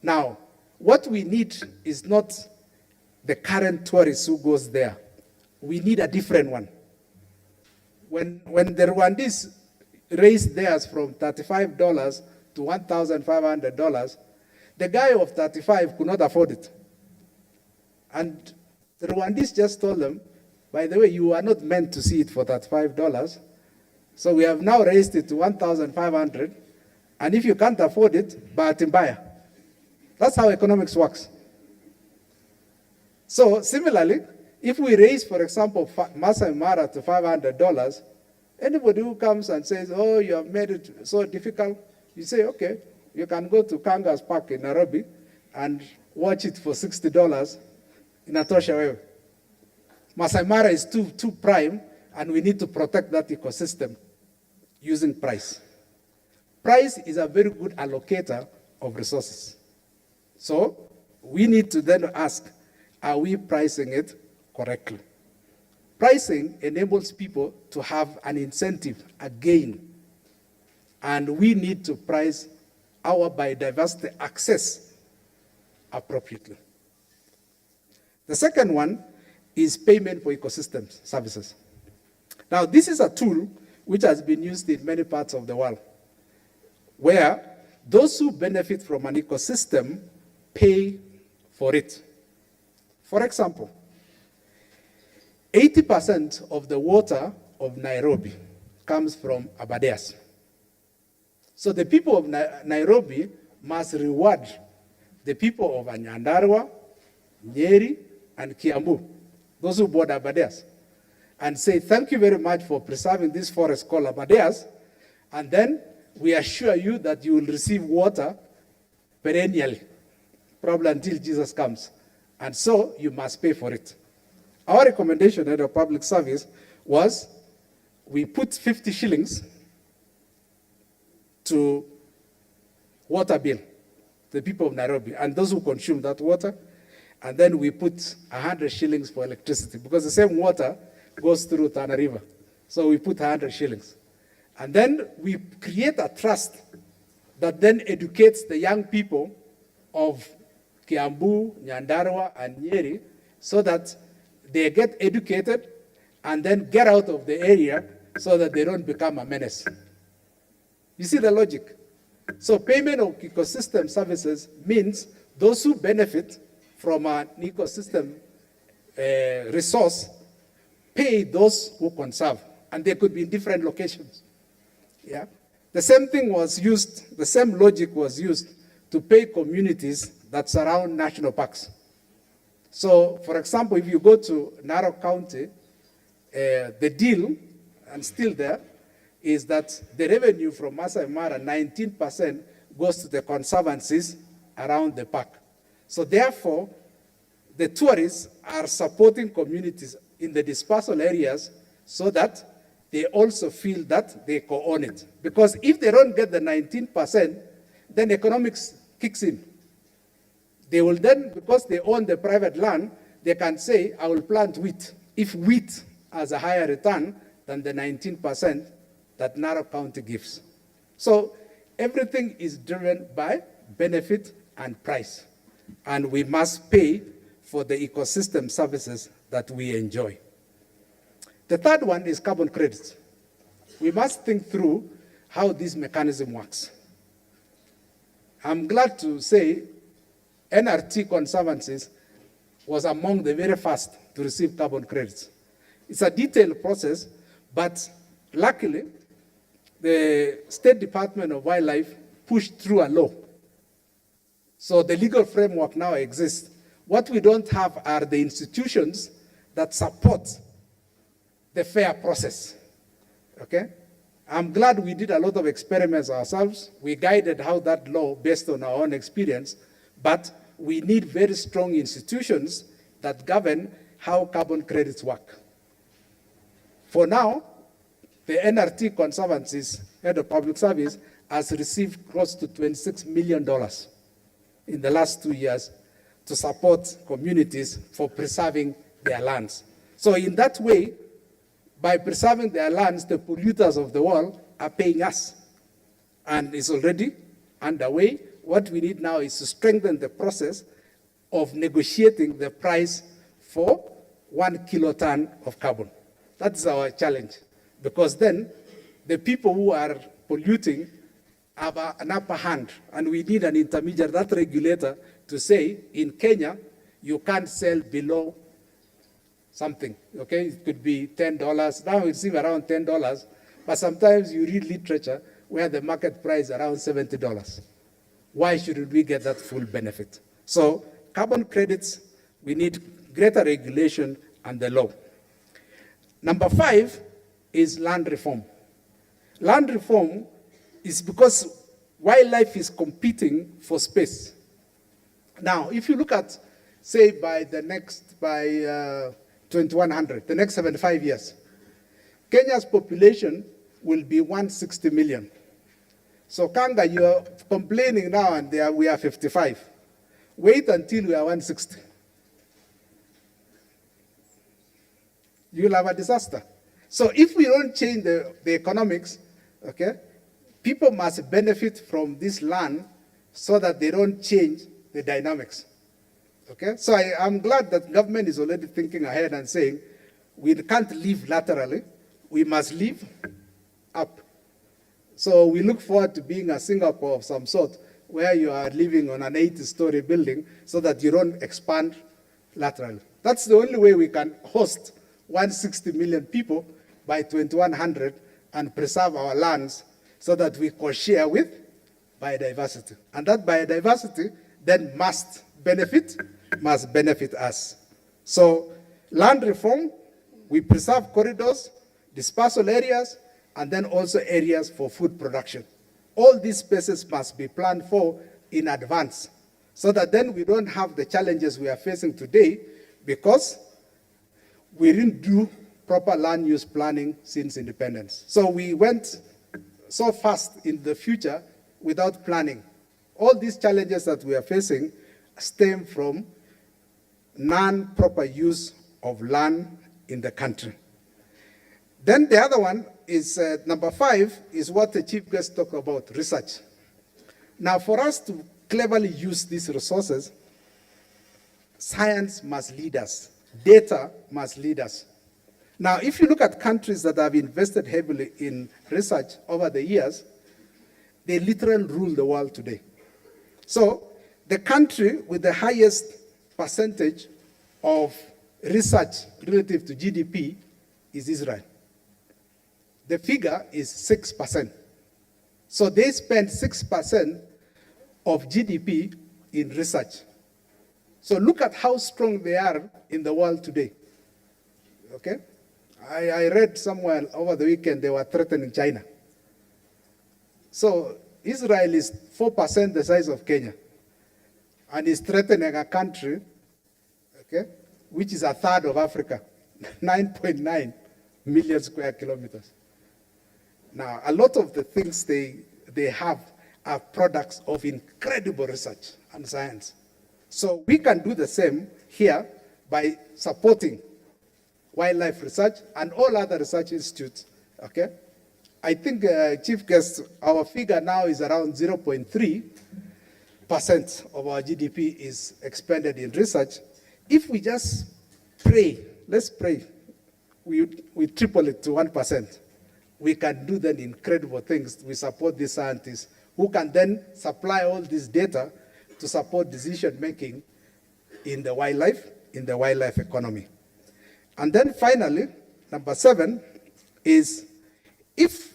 Now, what we need is not the current tourist who goes there. We need a different one. When the Rwandese raised theirs from $35 to $1,500, the guy of 35 could not afford it. And the Rwandese just told them, by the way, you are not meant to see it for $35. So we have now raised it to 1,500. And if you can't afford it, buy it in buyer. That's how economics works. So similarly, if we raise, for example, Masai Mara to $500, anybody who comes and says, oh, you have made it so difficult, you say, okay, you can go to Kangas Park in Nairobi and watch it for $60 in Atosha Wewe. Masai Mara is too prime, and we need to protect that ecosystem using price. Price is a very good allocator of resources. So we need to then ask, are we pricing it correctly? Pricing enables people to have an incentive, a gain, and we need to price our biodiversity access appropriately. The second one is payment for ecosystem services. Now, this is a tool which has been used in many parts of the world, where those who benefit from an ecosystem pay for it. For example, 80% of the water of Nairobi comes from Aberdares. So the people of Nairobi must reward the people of Nyandarua, Nyeri, and Kiambu, those who border Aberdares, and say, thank you very much for preserving this forest called Aberdares, and then we assure you that you will receive water perennially, probably until Jesus comes. And so you must pay for it. Our recommendation at the public service was we put 50 shillings to water bill, the people of Nairobi, and those who consume that water, and then we put 100 shillings for electricity, because the same water goes through Tana River. So we put 100 shillings. And then we create a trust that then educates the young people of Kiambu, Nyandarua, and Nyeri, so that they get educated and then get out of the area so that they don't become a menace. You see the logic? So payment of ecosystem services means those who benefit from an ecosystem resource pay those who conserve, and they could be in different locations. Yeah, the same thing was used, the same logic was used to pay communities that surround national parks. So, for example, if you go to Narok County, the deal and still there, is that the revenue from Masai Mara, 19% goes to the conservancies around the park. So therefore, the tourists are supporting communities in the dispersal areas so that they also feel that they co-own it. Because if they don't get the 19%, then economics kicks in. They will then, because they own the private land, they can say, I will plant wheat. If wheat has a higher return than the 19% that Narok County gives. So everything is driven by benefit and price. And we must pay for the ecosystem services that we enjoy. The third one is carbon credits. We must think through how this mechanism works. I'm glad to say NRT Conservancies was among the very first to receive carbon credits. It's a detailed process, but luckily, the State Department of Wildlife pushed through a law. So the legal framework now exists. What we don't have are the institutions that support the fair process, okay? I'm glad we did a lot of experiments ourselves. We guided how that law based on our own experience, but we need very strong institutions that govern how carbon credits work. For now, the NRT Conservancies, Head of Public Service, has received close to $26 million in the last 2 years to support communities for preserving their lands. So in that way, by preserving their lands, the polluters of the world are paying us. And it's already underway. What we need now is to strengthen the process of negotiating the price for 1 kiloton of carbon. That's our challenge. Because then the people who are polluting have an upper hand, and we need an intermediate, that regulator, to say, in Kenya, you can't sell below something, okay? It could be $10. Now it's even around $10, but sometimes you read literature where the market price is around $70. Why shouldn't we get that full benefit? So carbon credits, we need greater regulation and the law. Number 5 is land reform. Land reform is because wildlife is competing for space. Now, if you look at, say, by 2100, the next 75 years, Kenya's population will be 160 million. So Kanga, you are complaining now and there we are 55. Wait until we are 160. You'll have a disaster. So if we don't change the economics, okay, people must benefit from this land so that they don't change the dynamics. Okay, so I'm glad that government is already thinking ahead and saying, we can't live laterally, we must live up. So we look forward to being a Singapore of some sort, where you are living on an 80-story building so that you don't expand laterally. That's the only way we can host 160 million people by 2100 and preserve our lands so that we co-share with biodiversity. And that biodiversity then must benefit us. So land reform, we preserve corridors, dispersal areas, and then also areas for food production. All these spaces must be planned for in advance so that then we don't have the challenges we are facing today because we didn't do proper land use planning since independence. So we went so fast in the future without planning. All these challenges that we are facing stem from non-proper use of land in the country. Then the other one is, number 5, is what the chief guest talked about, research. Now for us to cleverly use these resources, science must lead us, data must lead us. Now if you look at countries that have invested heavily in research over the years, they literally rule the world today. So the country with the highest percentage of research relative to GDP is Israel. The figure is 6%. So they spend 6% of GDP in research. So look at how strong they are in the world today. Okay? I read somewhere over the weekend they were threatening China. So Israel is 4% the size of Kenya and is threatening a country, okay, which is a third of Africa, 9.9 million square kilometers. Now, a lot of the things they have are products of incredible research and science. So we can do the same here by supporting wildlife research and all other research institutes, okay? I think, Chief Guest, our figure now is around 0.3% of our GDP is expended in research. If we just pray, let's pray, we triple it to 1%, we can do then incredible things. We support these scientists who can then supply all this data to support decision-making in the wildlife economy. And then finally, number 7 is if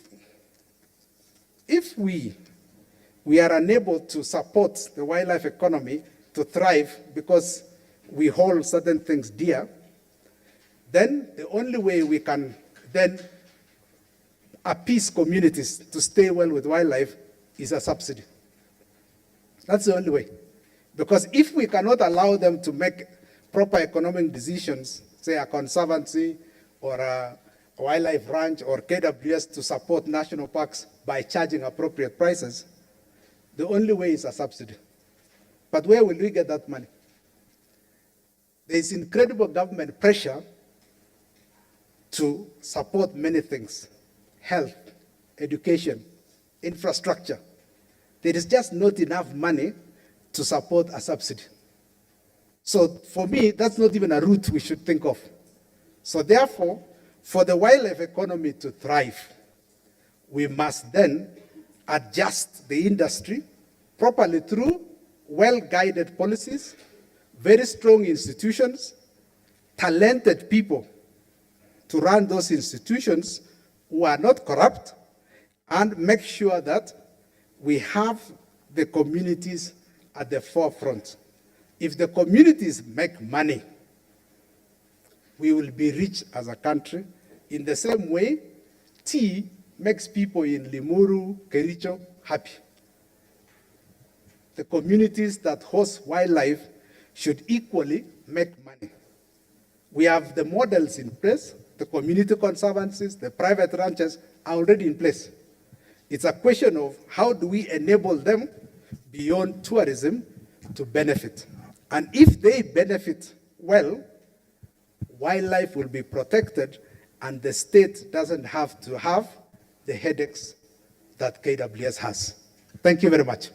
we are unable to support the wildlife economy to thrive because we hold certain things dear, then the only way we can then appease communities to stay well with wildlife is a subsidy. That's the only way. Because if we cannot allow them to make proper economic decisions, say a conservancy or a wildlife ranch or KWS to support national parks by charging appropriate prices, the only way is a subsidy. But where will we get that money? There is incredible government pressure to support many things: health, education, infrastructure. There is just not enough money to support a subsidy. So for me, that's not even a route we should think of. So therefore, for the wildlife economy to thrive, we must then adjust the industry properly through well-guided policies, very strong institutions, talented people to run those institutions who are not corrupt, and make sure that we have the communities at the forefront. If the communities make money, we will be rich as a country. In the same way, tea makes people in Limuru, Kericho happy. The communities that host wildlife should equally make money. We have the models in place. The community conservancies, the private ranches are already in place. It's a question of how do we enable them beyond tourism to benefit. And if they benefit well, wildlife will be protected and the state doesn't have to have the headaches that KWS has. Thank you very much.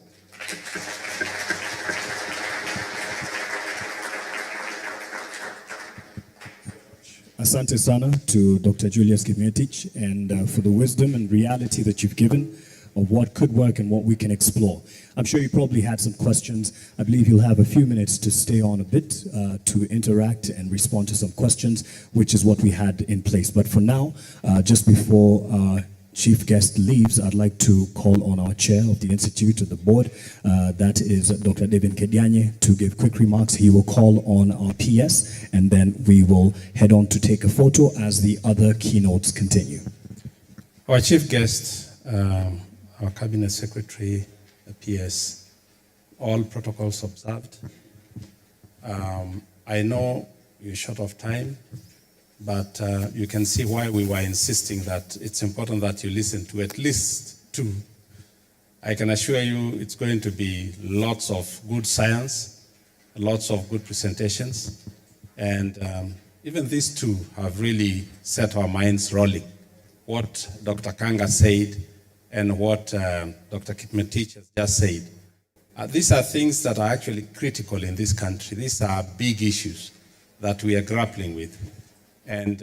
Asante sana to Dr. Julius Kimetich and for the wisdom and reality that you've given of what could work and what we can explore. I'm sure you probably had some questions. I believe you'll have a few minutes to stay on a bit to interact and respond to some questions, which is what we had in place. But for now, just before chief guest leaves, I'd like to call on our chair of the Institute, of the board, that is Dr. David Kedianye, to give quick remarks. He will call on our PS, and then we will head on to take a photo as the other keynotes continue. Our chief guest, our cabinet secretary, PS, all protocols observed. I know you're short of time, but you can see why we were insisting that it's important that you listen to at least 2. I can assure you it's going to be lots of good science, lots of good presentations, and even these 2 have really set our minds rolling. What Dr. Kanga said and what Dr. Kimetich has just said. These are things that are actually critical in this country. These are big issues that we are grappling with. And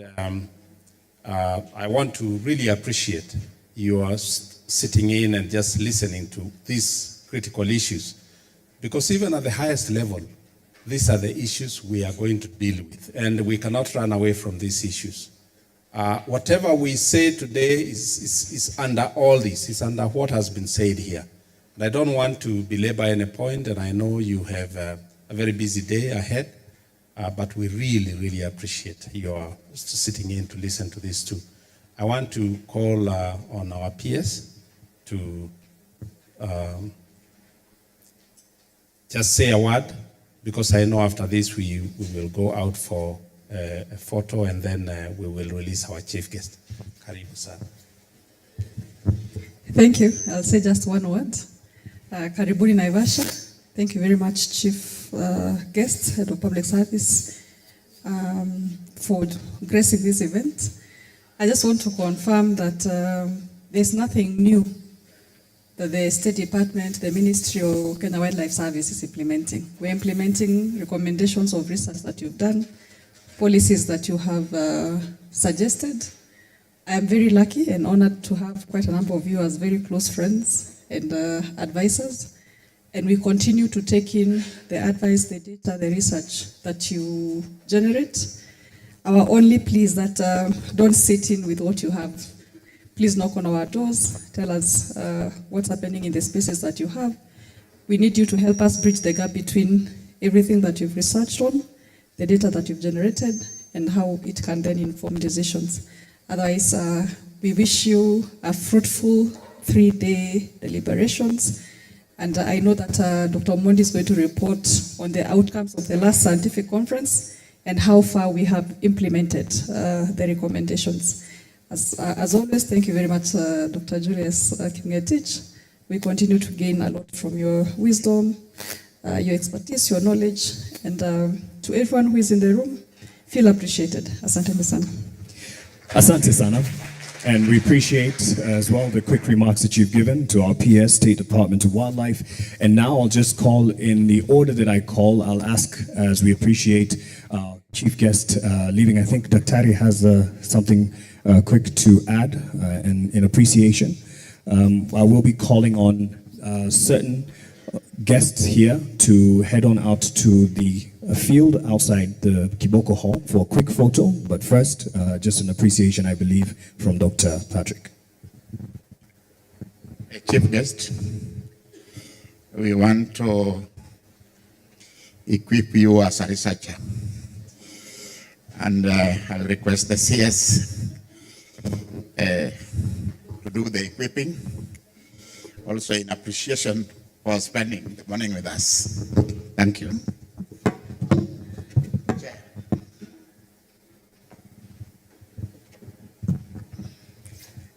I want to really appreciate your sitting in and just listening to these critical issues. Because even at the highest level, these are the issues we are going to deal with. And we cannot run away from these issues. Whatever we say today is under all this, is under what has been said here. And I don't want to belabor any point, and I know you have a very busy day ahead. but we really, really appreciate your sitting in to listen to these two. I want to call on our peers to just say a word, because I know after this we will go out for a photo, and then we will release our chief guest. Karibu sana. Thank you. I'll say just one word. Karibuni Naivasha. Thank you very much, Chief Guest, Head of Public Service, for gracing this event. I just want to confirm that there's nothing new that the State Department, the Ministry of Kenya Wildlife Service is implementing. We're implementing recommendations of research that you've done, policies that you have suggested. I am very lucky and honored to have quite a number of you as very close friends and advisors. And we continue to take in the advice, the data, the research that you generate. Our only plea is that don't sit in with what you have. Please knock on our doors, tell us what's happening in the spaces that you have. We need you to help us bridge the gap between everything that you've researched on, the data that you've generated, and how it can then inform decisions. Otherwise, we wish you a fruitful 3-day deliberations. And I know that Dr. Mondi is going to report on the outcomes of the last scientific conference and how far we have implemented the recommendations. As always, thank you very much, Dr. Julius Kingetich. We continue to gain a lot from your wisdom, your expertise, your knowledge, and to everyone who is in the room, feel appreciated. Asante sana. Asante sana. And we appreciate as well the quick remarks that you've given to our PS, State Department of Wildlife. And now I'll just call in the order that I call. I'll ask, as we appreciate our chief guest leaving. I think Daktari has something quick to add in appreciation. I will be calling on certain guests here to head on out to the field outside the Kiboko Hall for a quick photo. But first, just an appreciation, I believe, from Dr. Patrick. Chief guest, we want to equip you as a researcher. And I'll request the CS to do the equipping, also in appreciation for spending the morning with us. Thank you.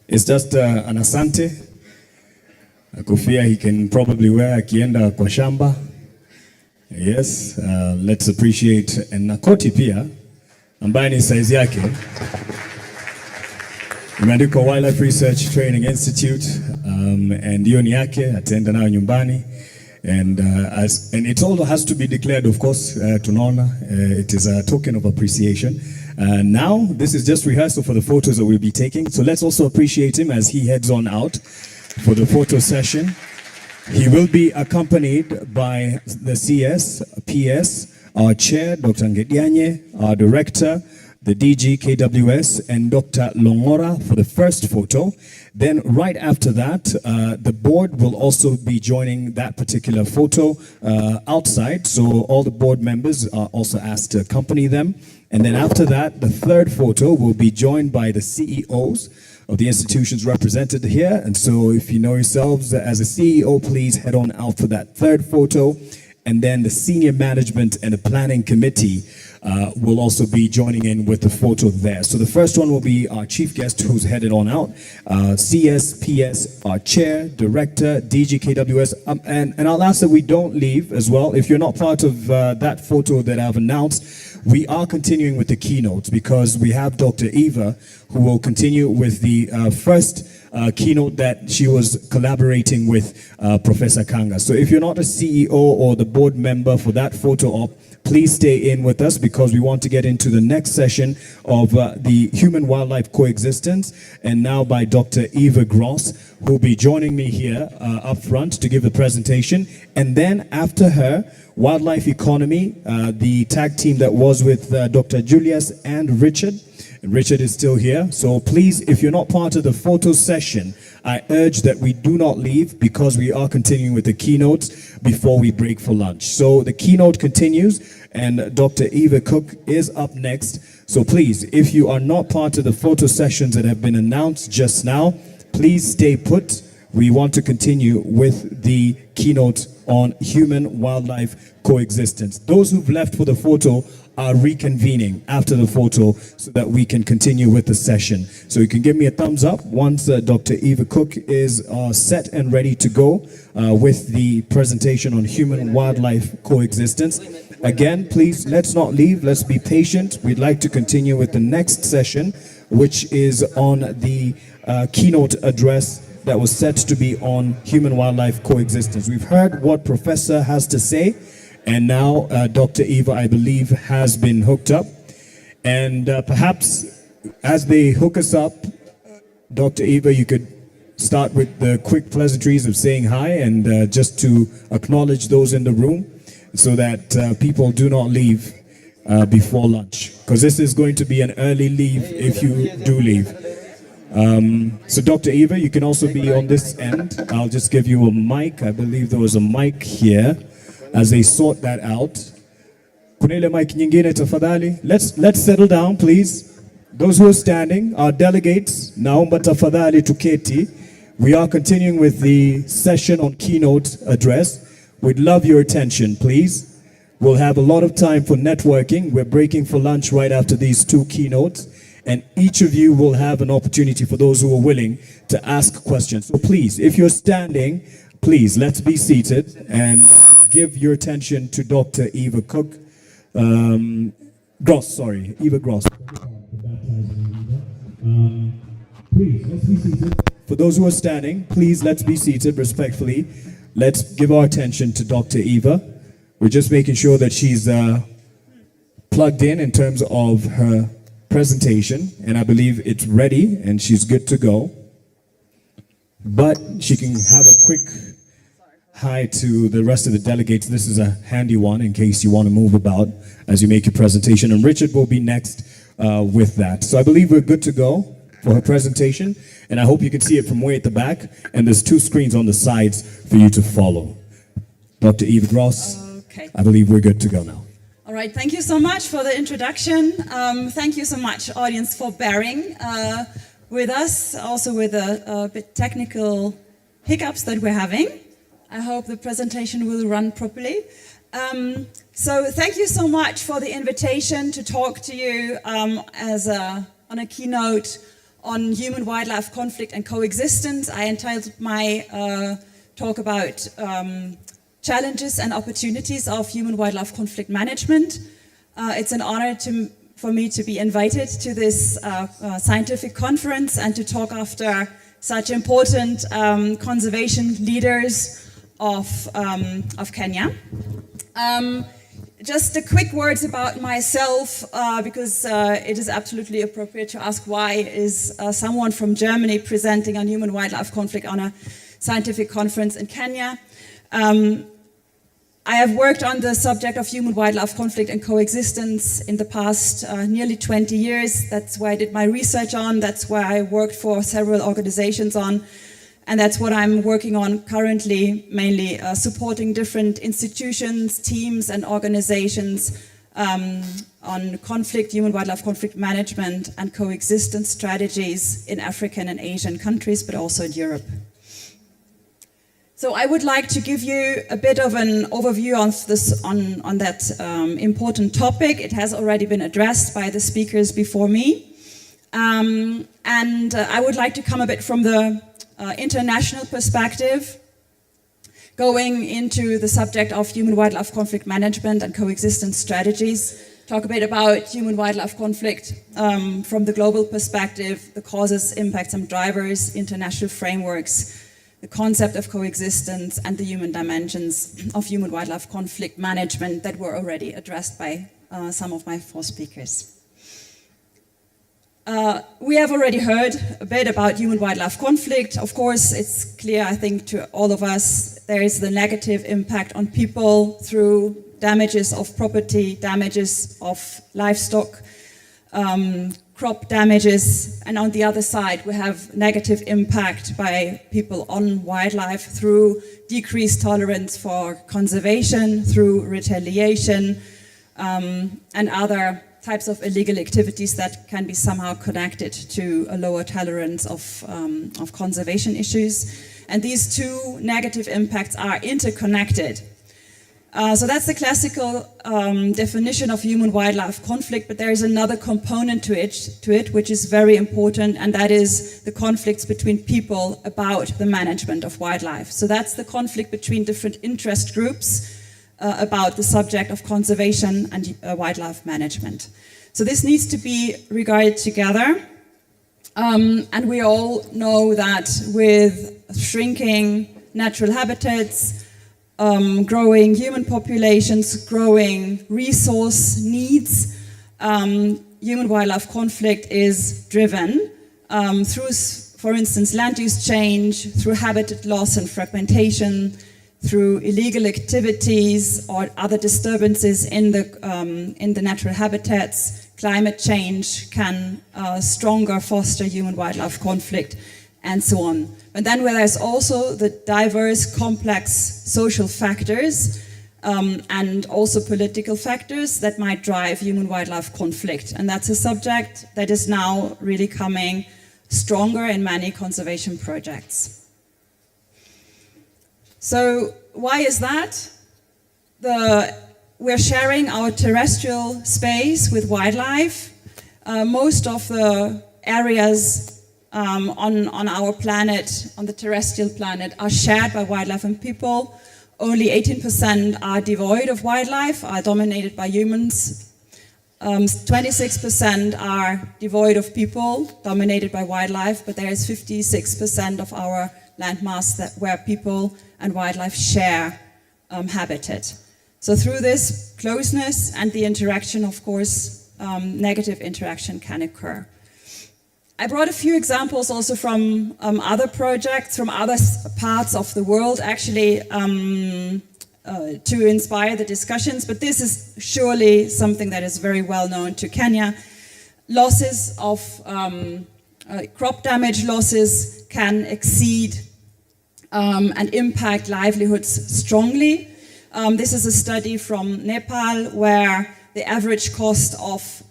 It's just an asante, a kofia he can probably wear akienda kwa shamba. Yes, let's appreciate, and na koti pia ambaye ni size yake. Imeandikwa Wildlife Research Training Institute, and hiyo ni yake, ataenda nayo nyumbani. And it all has to be declared, of course, tunaona. It is a token of appreciation. Now, this is just rehearsal for the photos that we'll be taking. So let's also appreciate him as he heads on out for the photo session. He will be accompanied by the CS, PS, our chair, Dr. Ngedianye, our director, the DG KWS, and Dr. Longora for the first photo. Then right after that, the board will also be joining that particular photo outside. So all the board members are also asked to accompany them. And then after that, the third photo will be joined by the CEOs of the institutions represented here. And so if you know yourselves as a CEO, please head on out for that third photo. And then the senior management and the planning committee will also be joining in with the photo there. So the first one will be our chief guest who's headed on out, CSPS, our chair, director, DG KWS, and I'll ask that we don't leave as well. If you're not part of that photo that I've announced, we are continuing with the keynotes because we have Dr. Eva who will continue with the first keynote that she was collaborating with Professor Kanga. So if you're not a CEO or the board member for that photo op, please stay in with us because we want to get into the next session of the human-wildlife coexistence, and now by Dr. Eva Gross, who will be joining me here up front to give the presentation. And then after her, wildlife economy, the tag team that was with Dr. Julius and Richard. Richard is still here. So please, if you're not part of the photo session, I urge that we do not leave because we are continuing with the keynotes before we break for lunch. So the keynote continues, and Dr. Eva Cook is up next. So please, if you are not part of the photo sessions that have been announced just now, please stay put. We want to continue with the keynote on human-wildlife coexistence. Those who've left for the photo are reconvening after the photo so that we can continue with the session. So you can give me a thumbs up once Dr. Eva Cook is set and ready to go with the presentation on human-wildlife coexistence. Again, please, let's not leave. Let's be patient. We'd like to continue with the next session, which is on the keynote address that was set to be on human-wildlife coexistence. We've heard what Professor has to say, and now Dr. Eva, I believe, has been hooked up. And perhaps as they hook us up, Dr. Eva, you could start with the quick pleasantries of saying hi and just to acknowledge those in the room so that people do not leave before lunch. Because this is going to be an early leave if you do leave. So Dr. Eva, you can also be on this end. I'll just give you a mic. I believe there was a mic here as they sort that out. Kunele mic nyingine tafadhali. Let's settle down, please. Those who are standing, our delegates, naomba tafadhali tuketi. We are continuing with the session on keynote address. We'd love your attention, please. We'll have a lot of time for networking. We're breaking for lunch right after these two keynotes. And each of you will have an opportunity, for those who are willing, to ask questions. So please, if you're standing, please, let's be seated and give your attention to Dr. Eva Cook. Eva Gross. Please, let's be seated. For those who are standing, please, let's be seated respectfully. Let's give our attention to Dr. Eva. We're just making sure that she's plugged in terms of her presentation, and I believe it's ready and she's good to go. But she can have a quick hi to the rest of the delegates. This is a handy one in case you want to move about as you make your presentation. And Richard will be next with that. So I believe we're good to go for her presentation, and I hope you can see it from way at the back. And there's two screens on the sides for you to follow. Dr. Eva Gross, okay. I believe we're good to go now. All right, thank you so much for the introduction. Thank you so much, audience, for bearing with us, also with a bit technical hiccups that we're having. I hope the presentation will run properly. So thank you so much for the invitation to talk to you on a keynote on human-wildlife conflict and coexistence. I entitled my talk about challenges and opportunities of human-wildlife conflict management. It's an honor for me to be invited to this scientific conference and to talk after such important conservation leaders of Kenya. Just a quick words about myself, because it is absolutely appropriate to ask why is someone from Germany presenting on human-wildlife conflict on a scientific conference in Kenya. I have worked on the subject of human-wildlife conflict and coexistence in the past nearly 20 years. That's where I did my research on, that's where I worked for several organizations on, and that's what I'm working on currently, mainly supporting different institutions, teams, and organizations on conflict, human-wildlife conflict management and coexistence strategies in African and Asian countries, but also in Europe. So I would like to give you a bit of an overview on that important topic. It has already been addressed by the speakers before me. And I would like to come a bit from the international perspective, going into the subject of human-wildlife conflict management and coexistence strategies, talk a bit about human-wildlife conflict from the global perspective, the causes, impacts, and drivers, international frameworks, the concept of coexistence, and the human dimensions of human-wildlife conflict management that were already addressed by some of my four speakers. We have already heard a bit about human-wildlife conflict. Of course, it's clear, I think, to all of us, there is the negative impact on people through damages of property, damages of livestock, crop damages, and on the other side we have negative impact by people on wildlife through decreased tolerance for conservation, through retaliation, and other types of illegal activities that can be somehow connected to a lower tolerance of conservation issues. And these two negative impacts are interconnected. So that's the classical definition of human-wildlife conflict, but there is another component to it which is very important, and that is the conflicts between people about the management of wildlife. So that's the conflict between different interest groups about the subject of conservation and wildlife management. So this needs to be regarded together. And we all know that with shrinking natural habitats, growing human populations, growing resource needs, human-wildlife conflict is driven through, for instance, land use change, through habitat loss and fragmentation, through illegal activities or other disturbances in the natural habitats. Climate change can stronger foster human-wildlife conflict, and so on. But then there's also the diverse, complex social factors and also political factors that might drive human-wildlife conflict. And that's a subject that is now really coming stronger in many conservation projects. So why is that? We're sharing our terrestrial space with wildlife. Most of the areas on our planet, on the terrestrial planet, are shared by wildlife and people. Only 18% are devoid of wildlife, are dominated by humans. 26% are devoid of people, dominated by wildlife, but there is 56% of our landmass where people and wildlife share habitat. So through this closeness and the interaction, of course, negative interaction can occur. I brought a few examples also from other projects, from other parts of the world, actually, to inspire the discussions, but this is surely something that is very well known to Kenya. Losses of crop damage losses can exceed and impact livelihoods strongly. This is a study from Nepal where the average cost of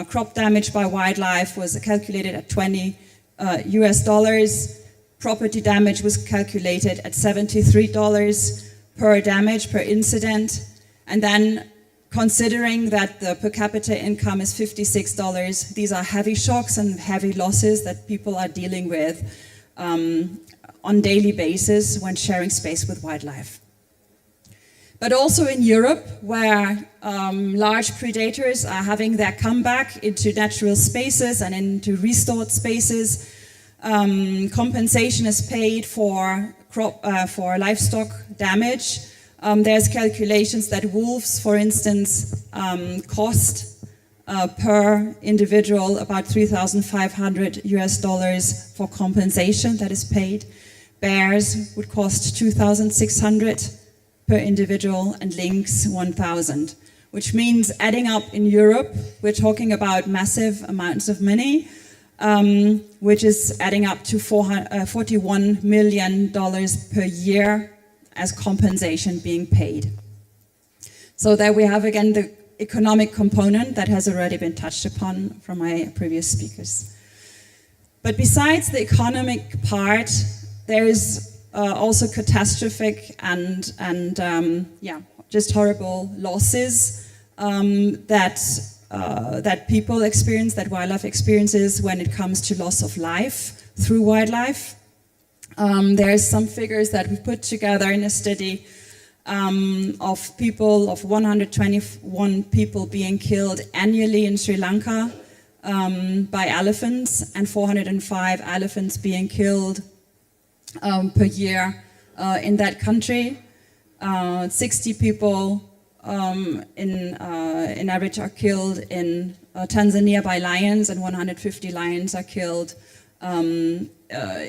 crop damage by wildlife was calculated at $20 US. Property damage was calculated at $73 per damage, per incident. And then considering that the per capita income is $56, these are heavy shocks and heavy losses that people are dealing with on daily basis when sharing space with wildlife. But also in Europe, where large predators are having their comeback into natural spaces and into restored spaces, compensation is paid for livestock damage. There's calculations that wolves, for instance, cost per individual about $3,500 US for compensation that is paid. Bears would cost $2,600 per individual, and lynx 1,000, which means adding up in Europe, we're talking about massive amounts of money, which is adding up to $41 million per year as compensation being paid. So there we have again the economic component that has already been touched upon from my previous speakers. But besides the economic part, there is also catastrophic and just horrible losses that people experience, that wildlife experiences when it comes to loss of life through wildlife. There's some figures that we put together in a study of 121 people being killed annually in Sri Lanka by elephants, and 405 elephants being killed per year in that country. 60 people in average are killed in Tanzania by lions, and 150 lions are killed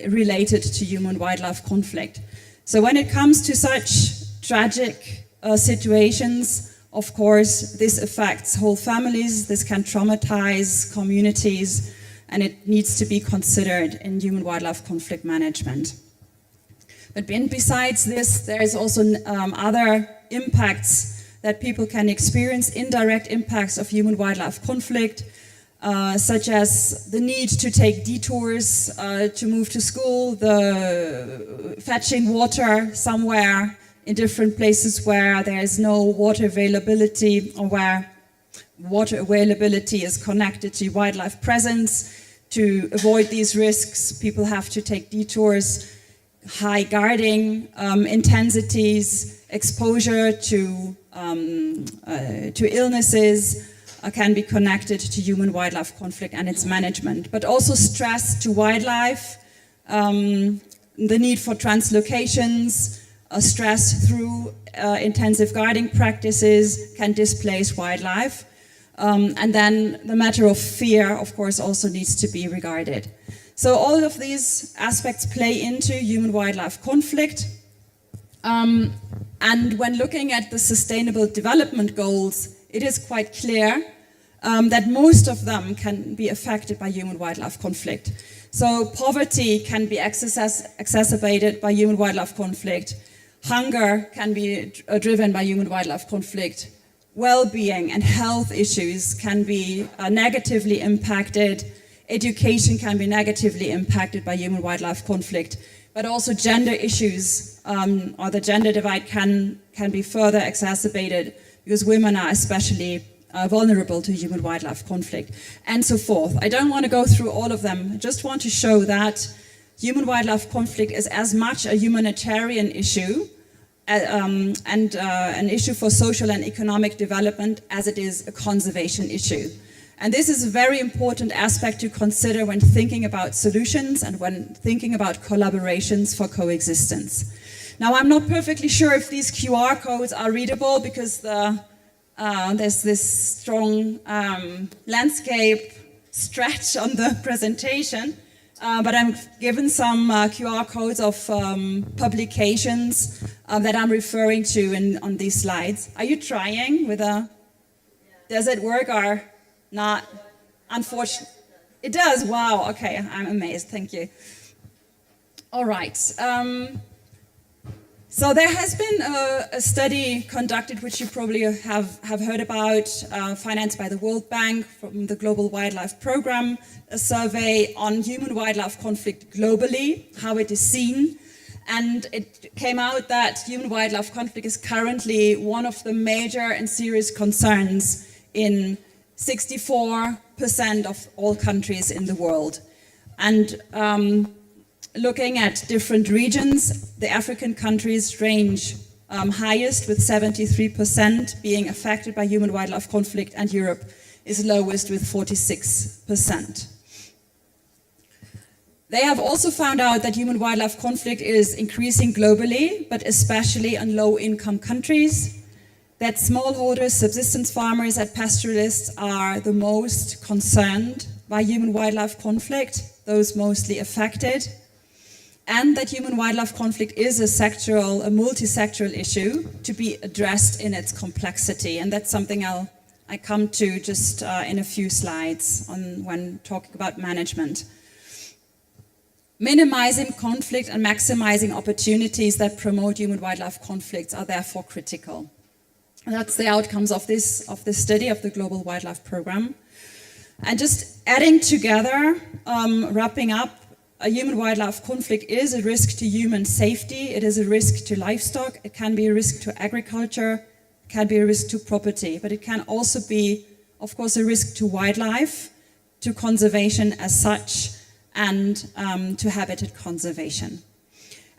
related to human-wildlife conflict. So when it comes to such tragic situations, of course, this affects whole families, this can traumatize communities, and it needs to be considered in human-wildlife conflict management. But besides this, there is also other impacts that people can experience indirect impacts of human-wildlife conflict, such as the need to take detours to move to school, the fetching water somewhere in different places where there is no water availability or where water availability is connected to wildlife presence. To avoid these risks, people have to take detours, high guarding intensities, exposure to illnesses can be connected to human-wildlife conflict and its management. But also stress to wildlife, the need for translocations, stress through intensive guarding practices can displace wildlife. And then the matter of fear, of course, also needs to be regarded. So all of these aspects play into human-wildlife conflict. And when looking at the Sustainable Development Goals, it is quite clear that most of them can be affected by human-wildlife conflict. So poverty can be exacerbated by human-wildlife conflict. Hunger can be driven by human-wildlife conflict. Well-being and health issues can be negatively impacted. Education can be negatively impacted by human-wildlife conflict. But also gender issues or the gender divide can be further exacerbated because women are especially vulnerable to human-wildlife conflict, and so forth. I don't want to go through all of them. I just want to show that human-wildlife conflict is as much a humanitarian issue and an issue for social and economic development as it is a conservation issue. And this is a very important aspect to consider when thinking about solutions and when thinking about collaborations for coexistence. Now, I'm not perfectly sure if these QR codes are readable because there's this strong landscape stretch on the presentation, but I'm given some QR codes of publications that I'm referring to on these slides. Are you trying with a, does it work or not? Unfortunately, it does, wow, okay, I'm amazed, thank you. All right. So there has been a study conducted, which you probably have heard about, financed by the World Bank from the Global Wildlife Program, a survey on human-wildlife conflict globally, how it is seen. And it came out that human-wildlife conflict is currently one of the major and serious concerns in 64% of all countries in the world. And looking at different regions, the African countries range highest with 73% being affected by human-wildlife conflict, and Europe is lowest with 46%. They have also found out that human-wildlife conflict is increasing globally, but especially in low-income countries, that smallholders, subsistence farmers and pastoralists are the most concerned by human-wildlife conflict, those mostly affected, and that human-wildlife conflict is a multi-sectoral issue to be addressed in its complexity. And that's something I come to just in a few slides when talking about management. Minimizing conflict and maximizing opportunities that promote human-wildlife conflicts are therefore critical. And that's the outcomes of this study of the Global Wildlife Program. And just adding together, wrapping up, a human-wildlife conflict is a risk to human safety, it is a risk to livestock, it can be a risk to agriculture, it can be a risk to property, but it can also be, of course, a risk to wildlife, to conservation as such, and to habitat conservation.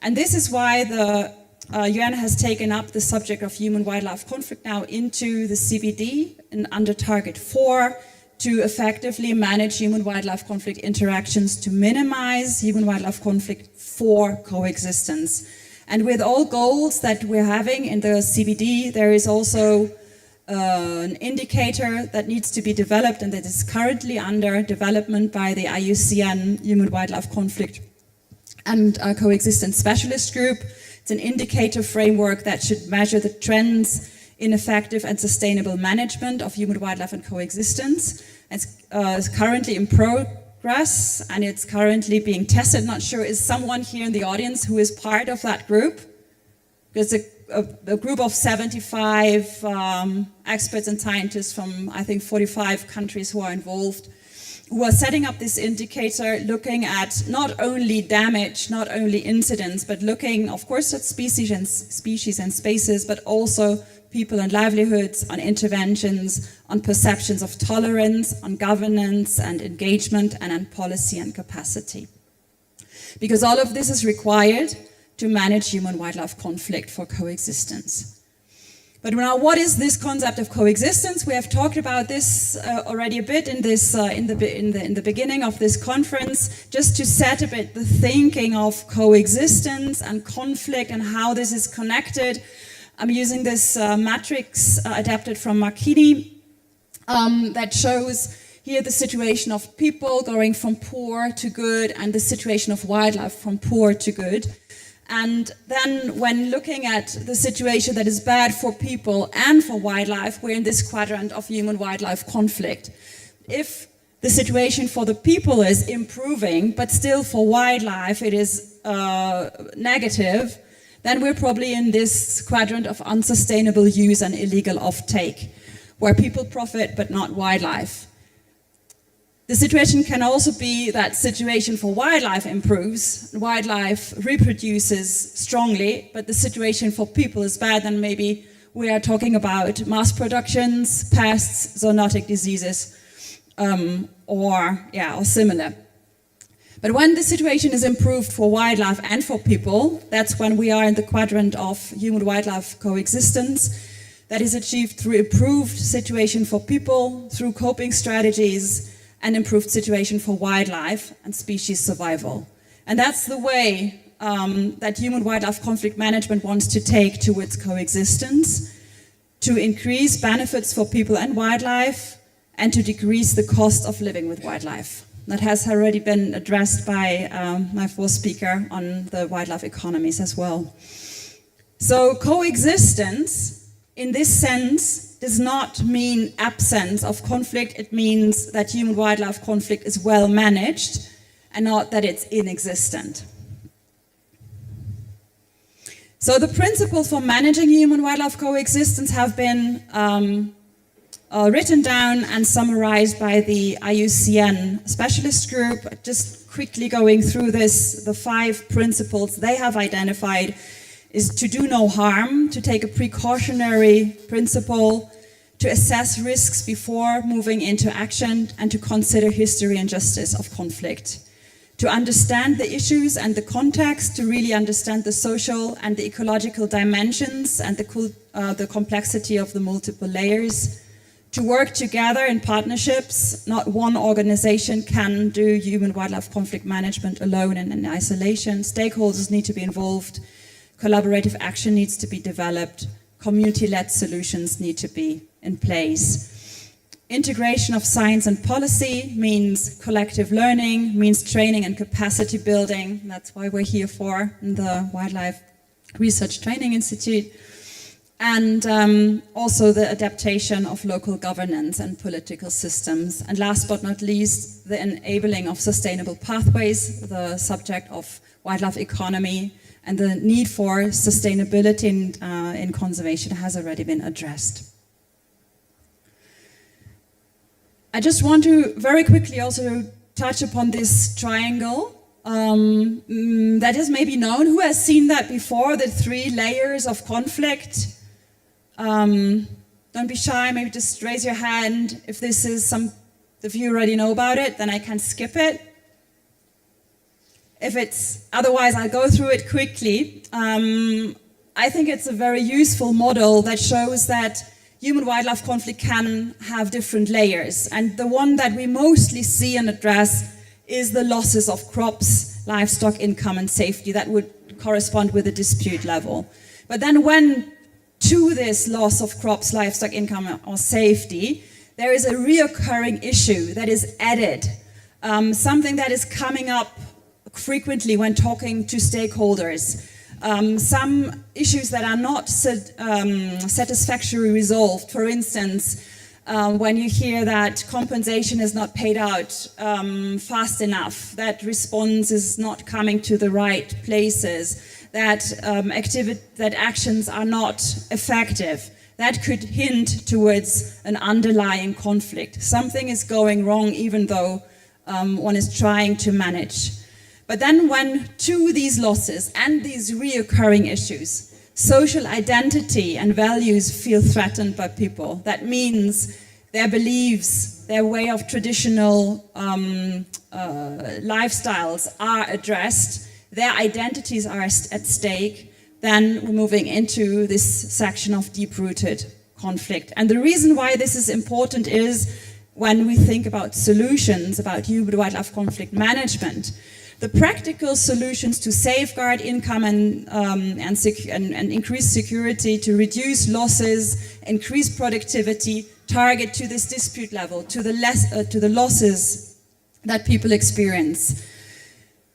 And this is why the UN has taken up the subject of human-wildlife conflict now into the CBD and under Target 4, to effectively manage human-wildlife conflict interactions, to minimize human-wildlife conflict for coexistence. And with all goals that we're having in the CBD, there is also an indicator that needs to be developed and that is currently under development by the IUCN Human-Wildlife Conflict and Coexistence Specialist Group. It's an indicator framework that should measure the trends in effective and sustainable management of human, wildlife, and coexistence. It's currently in progress and it's currently being tested. Not sure, is someone here in the audience who is part of that group? There's a group of 75 experts and scientists from, I think, 45 countries who are involved, who are setting up this indicator, looking at not only damage, not only incidents, but looking, of course, at species and spaces, but also people and livelihoods, on interventions, on perceptions of tolerance, on governance and engagement, and on policy and capacity. Because all of this is required to manage human-wildlife conflict for coexistence. But now, what is this concept of coexistence? We have talked about this already a bit in this in the beginning of this conference, just to set a bit the thinking of coexistence and conflict and how this is connected. I'm using this matrix adapted from Marchini that shows here the situation of people going from poor to good and the situation of wildlife from poor to good. And then when looking at the situation that is bad for people and for wildlife, we're in this quadrant of human-wildlife conflict. If the situation for the people is improving, but still for wildlife it is negative, then we're probably in this quadrant of unsustainable use and illegal offtake, where people profit but not wildlife. The situation can also be that situation for wildlife improves, wildlife reproduces strongly, but the situation for people is bad, and maybe we are talking about mass productions, pests, zoonotic diseases, or similar. But when the situation is improved for wildlife and for people, that's when we are in the quadrant of human-wildlife coexistence. That is achieved through improved situation for people, through coping strategies, and improved situation for wildlife and species survival. And that's the way that human-wildlife conflict management wants to take towards coexistence, to increase benefits for people and wildlife, and to decrease the cost of living with wildlife. That has already been addressed by my fourth speaker on the wildlife economies as well. So coexistence, in this sense, does not mean absence of conflict. It means that human-wildlife conflict is well managed and not that it's inexistent. So the principles for managing human-wildlife coexistence have been written down and summarized by the IUCN specialist group. Just quickly going through this, the 5 principles they have identified is to do no harm, to take a precautionary principle, to assess risks before moving into action, and to consider history and justice of conflict. To understand the issues and the context, to really understand the social and the ecological dimensions and the complexity of the multiple layers. To work together in partnerships. Not one organization can do human-wildlife conflict management alone and in isolation. Stakeholders need to be involved. Collaborative action needs to be developed. Community-led solutions need to be in place. Integration of science and policy means collective learning, means training and capacity building. That's why we're here for the Wildlife Research Training Institute. And also the adaptation of local governance and political systems. And last but not least, the enabling of sustainable pathways, the subject of wildlife economy, and the need for sustainability in conservation has already been addressed. I just want to very quickly also touch upon this triangle that is maybe known. Who has seen that before, the 3 layers of conflict? Don't be shy, maybe just raise your hand. If this is if you already know about it, then I can skip it. Otherwise, I'll go through it quickly. I think it's a very useful model that shows that human-wildlife conflict can have different layers. And the one that we mostly see and address is the losses of crops, livestock, income, and safety. That would correspond with the dispute level. But then when to this loss of crops, livestock, income, or safety, there is a reoccurring issue that is added, something that is coming up frequently when talking to stakeholders. Some issues that are not satisfactorily resolved. For instance, when you hear that compensation is not paid out fast enough, that response is not coming to the right places, that that actions are not effective. That could hint towards an underlying conflict. Something is going wrong even though one is trying to manage. But then when to these losses and these reoccurring issues, social identity and values feel threatened by people, that means their beliefs, their way of traditional lifestyles are addressed, their identities are at stake, then we're moving into this section of deep-rooted conflict. And the reason why this is important is when we think about solutions, about human-wildlife conflict management, the practical solutions to safeguard income and increase security, to reduce losses, increase productivity, target to this dispute level, to the losses that people experience.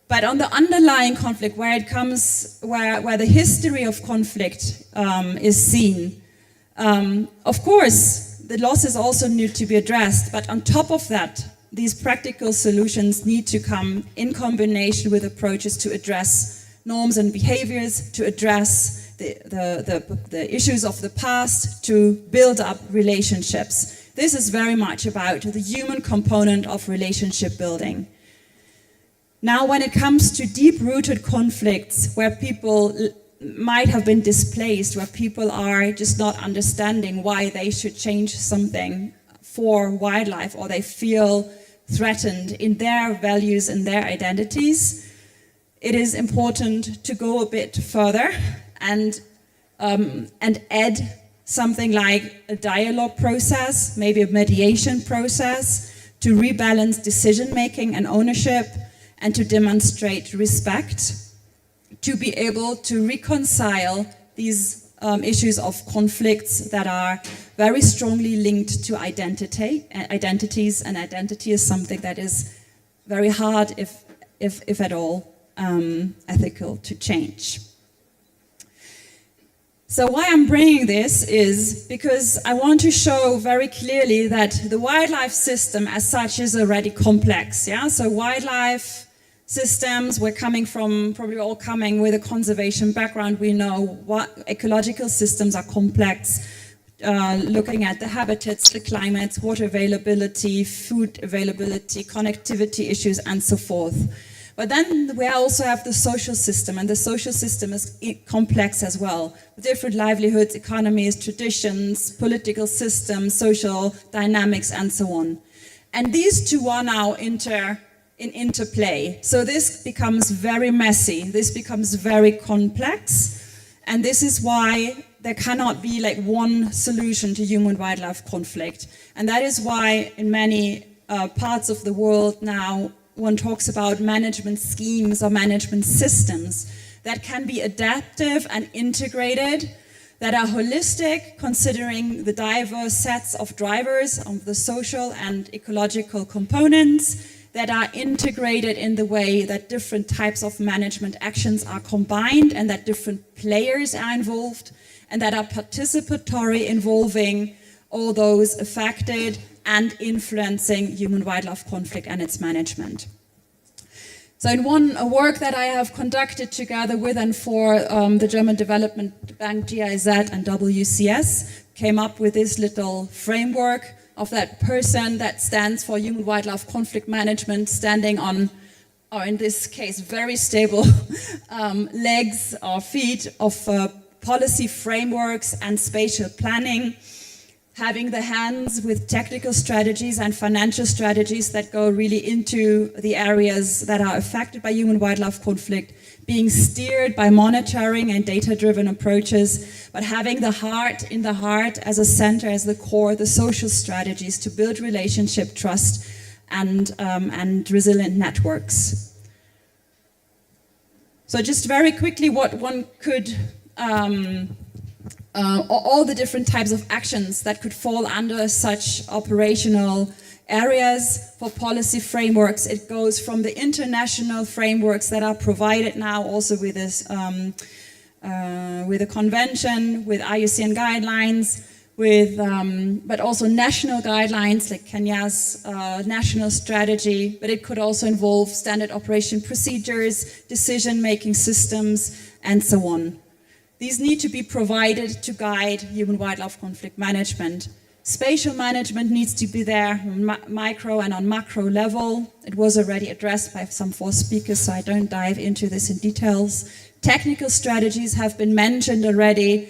But on the underlying conflict, where it comes, where the history of conflict is seen, of course, the losses also need to be addressed. But on top of that, these practical solutions need to come in combination with approaches to address norms and behaviors, to address the issues of the past, to build up relationships. This is very much about the human component of relationship building. Now, when it comes to deep-rooted conflicts where people might have been displaced, where people are just not understanding why they should change something for wildlife, or they feel threatened in their values and their identities, it is important to go a bit further and add something like a dialogue process, maybe a mediation process, to rebalance decision-making and ownership, and to demonstrate respect, to be able to reconcile these issues of conflicts that are very strongly linked to identities, and identity is something that is very hard, if at all, ethical to change. So why I'm bringing this is because I want to show very clearly that the wildlife system as such is already complex. Yeah? So wildlife systems, probably all coming with a conservation background. We know what ecological systems are complex, looking at the habitats, the climates, water availability, food availability, connectivity issues, and so forth. But then we also have the social system, and the social system is complex as well. Different livelihoods, economies, traditions, political systems, social dynamics, and so on. And these two are now in interplay. So this becomes very messy, this becomes very complex, and this is why there cannot be like one solution to human-wildlife conflict. And that is why in many parts of the world now, one talks about management schemes or management systems that can be adaptive and integrated, that are holistic, considering the diverse sets of drivers of the social and ecological components, that are integrated in the way that different types of management actions are combined, and that different players are involved, and that are participatory, involving all those affected and influencing human-wildlife conflict and its management. So in a work that I have conducted together with and for the German Development Bank, GIZ, and WCS, came up with this little framework of that person that stands for human-wildlife conflict management, standing on, or in this case, very stable legs or feet of policy frameworks and spatial planning, having the hands with technical strategies and financial strategies that go really into the areas that are affected by human-wildlife conflict, being steered by monitoring and data-driven approaches, but having the heart as a center, as the core, the social strategies to build relationship, trust, and resilient networks. So just very quickly, what one could all the different types of actions that could fall under such operational areas for policy frameworks. It goes from the international frameworks that are provided now, also with this, with a convention, with IUCN guidelines, with but also national guidelines like Kenya's national strategy. But it could also involve standard operation procedures, decision-making systems, and so on. These need to be provided to guide human-wildlife conflict management. Spatial management needs to be there on micro and on macro level. It was already addressed by some 4 speakers, so I don't dive into this in details. Technical strategies have been mentioned already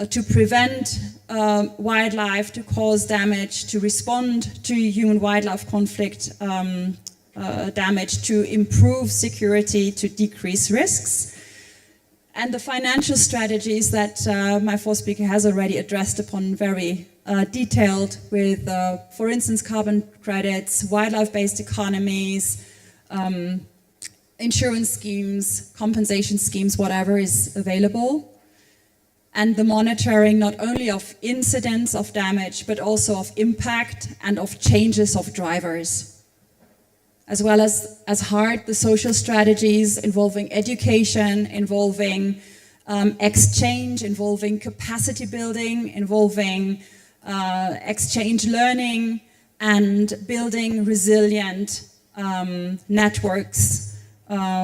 to prevent wildlife, to cause damage, to respond to human-wildlife conflict damage, to improve security, to decrease risks. And the financial strategies that my 4th speaker has already addressed upon very detailed with, for instance, carbon credits, wildlife-based economies, insurance schemes, compensation schemes, whatever is available. And the monitoring not only of incidents of damage, but also of impact and of changes of drivers. As well as hard, the social strategies involving education, involving exchange, involving capacity building, involving exchange learning, and building resilient networks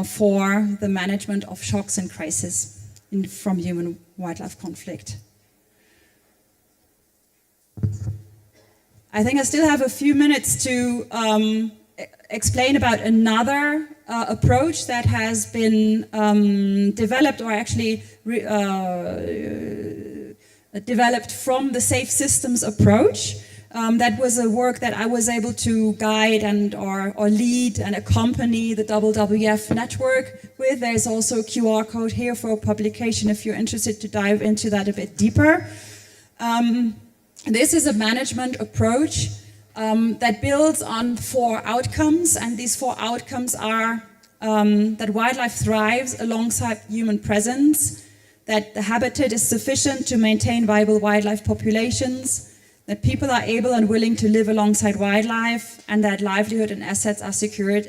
for the management of shocks and crises from human-wildlife conflict. I think I still have a few minutes to explain about another approach that has been developed, or actually developed from the Safe Systems approach. That was a work that I was able to guide and or lead and accompany the WWF network with. There's also a QR code here for publication if you're interested to dive into that a bit deeper. This is a management approach that builds on 4 outcomes, and these 4 outcomes are that wildlife thrives alongside human presence, that the habitat is sufficient to maintain viable wildlife populations, that people are able and willing to live alongside wildlife, and that livelihood and assets are secured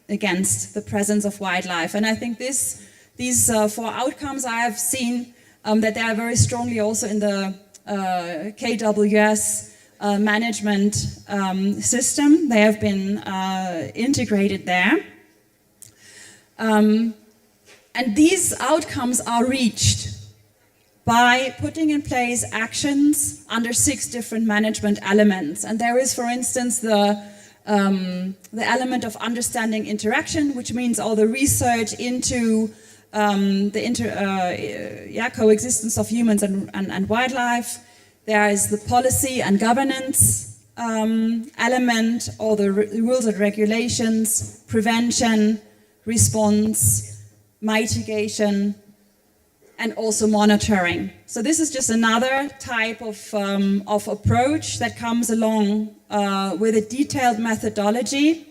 against the presence of wildlife. And I think these 4 outcomes I have seen that they are very strongly also in the KWS management system. They have been integrated there. And these outcomes are reached by putting in place actions under 6 different management elements. And there is, for instance, the element of understanding interaction, which means all the research into the coexistence of humans and wildlife. There is the policy and governance element, all the rules and regulations, prevention, response, mitigation, and also monitoring. So this is just another type of approach that comes along with a detailed methodology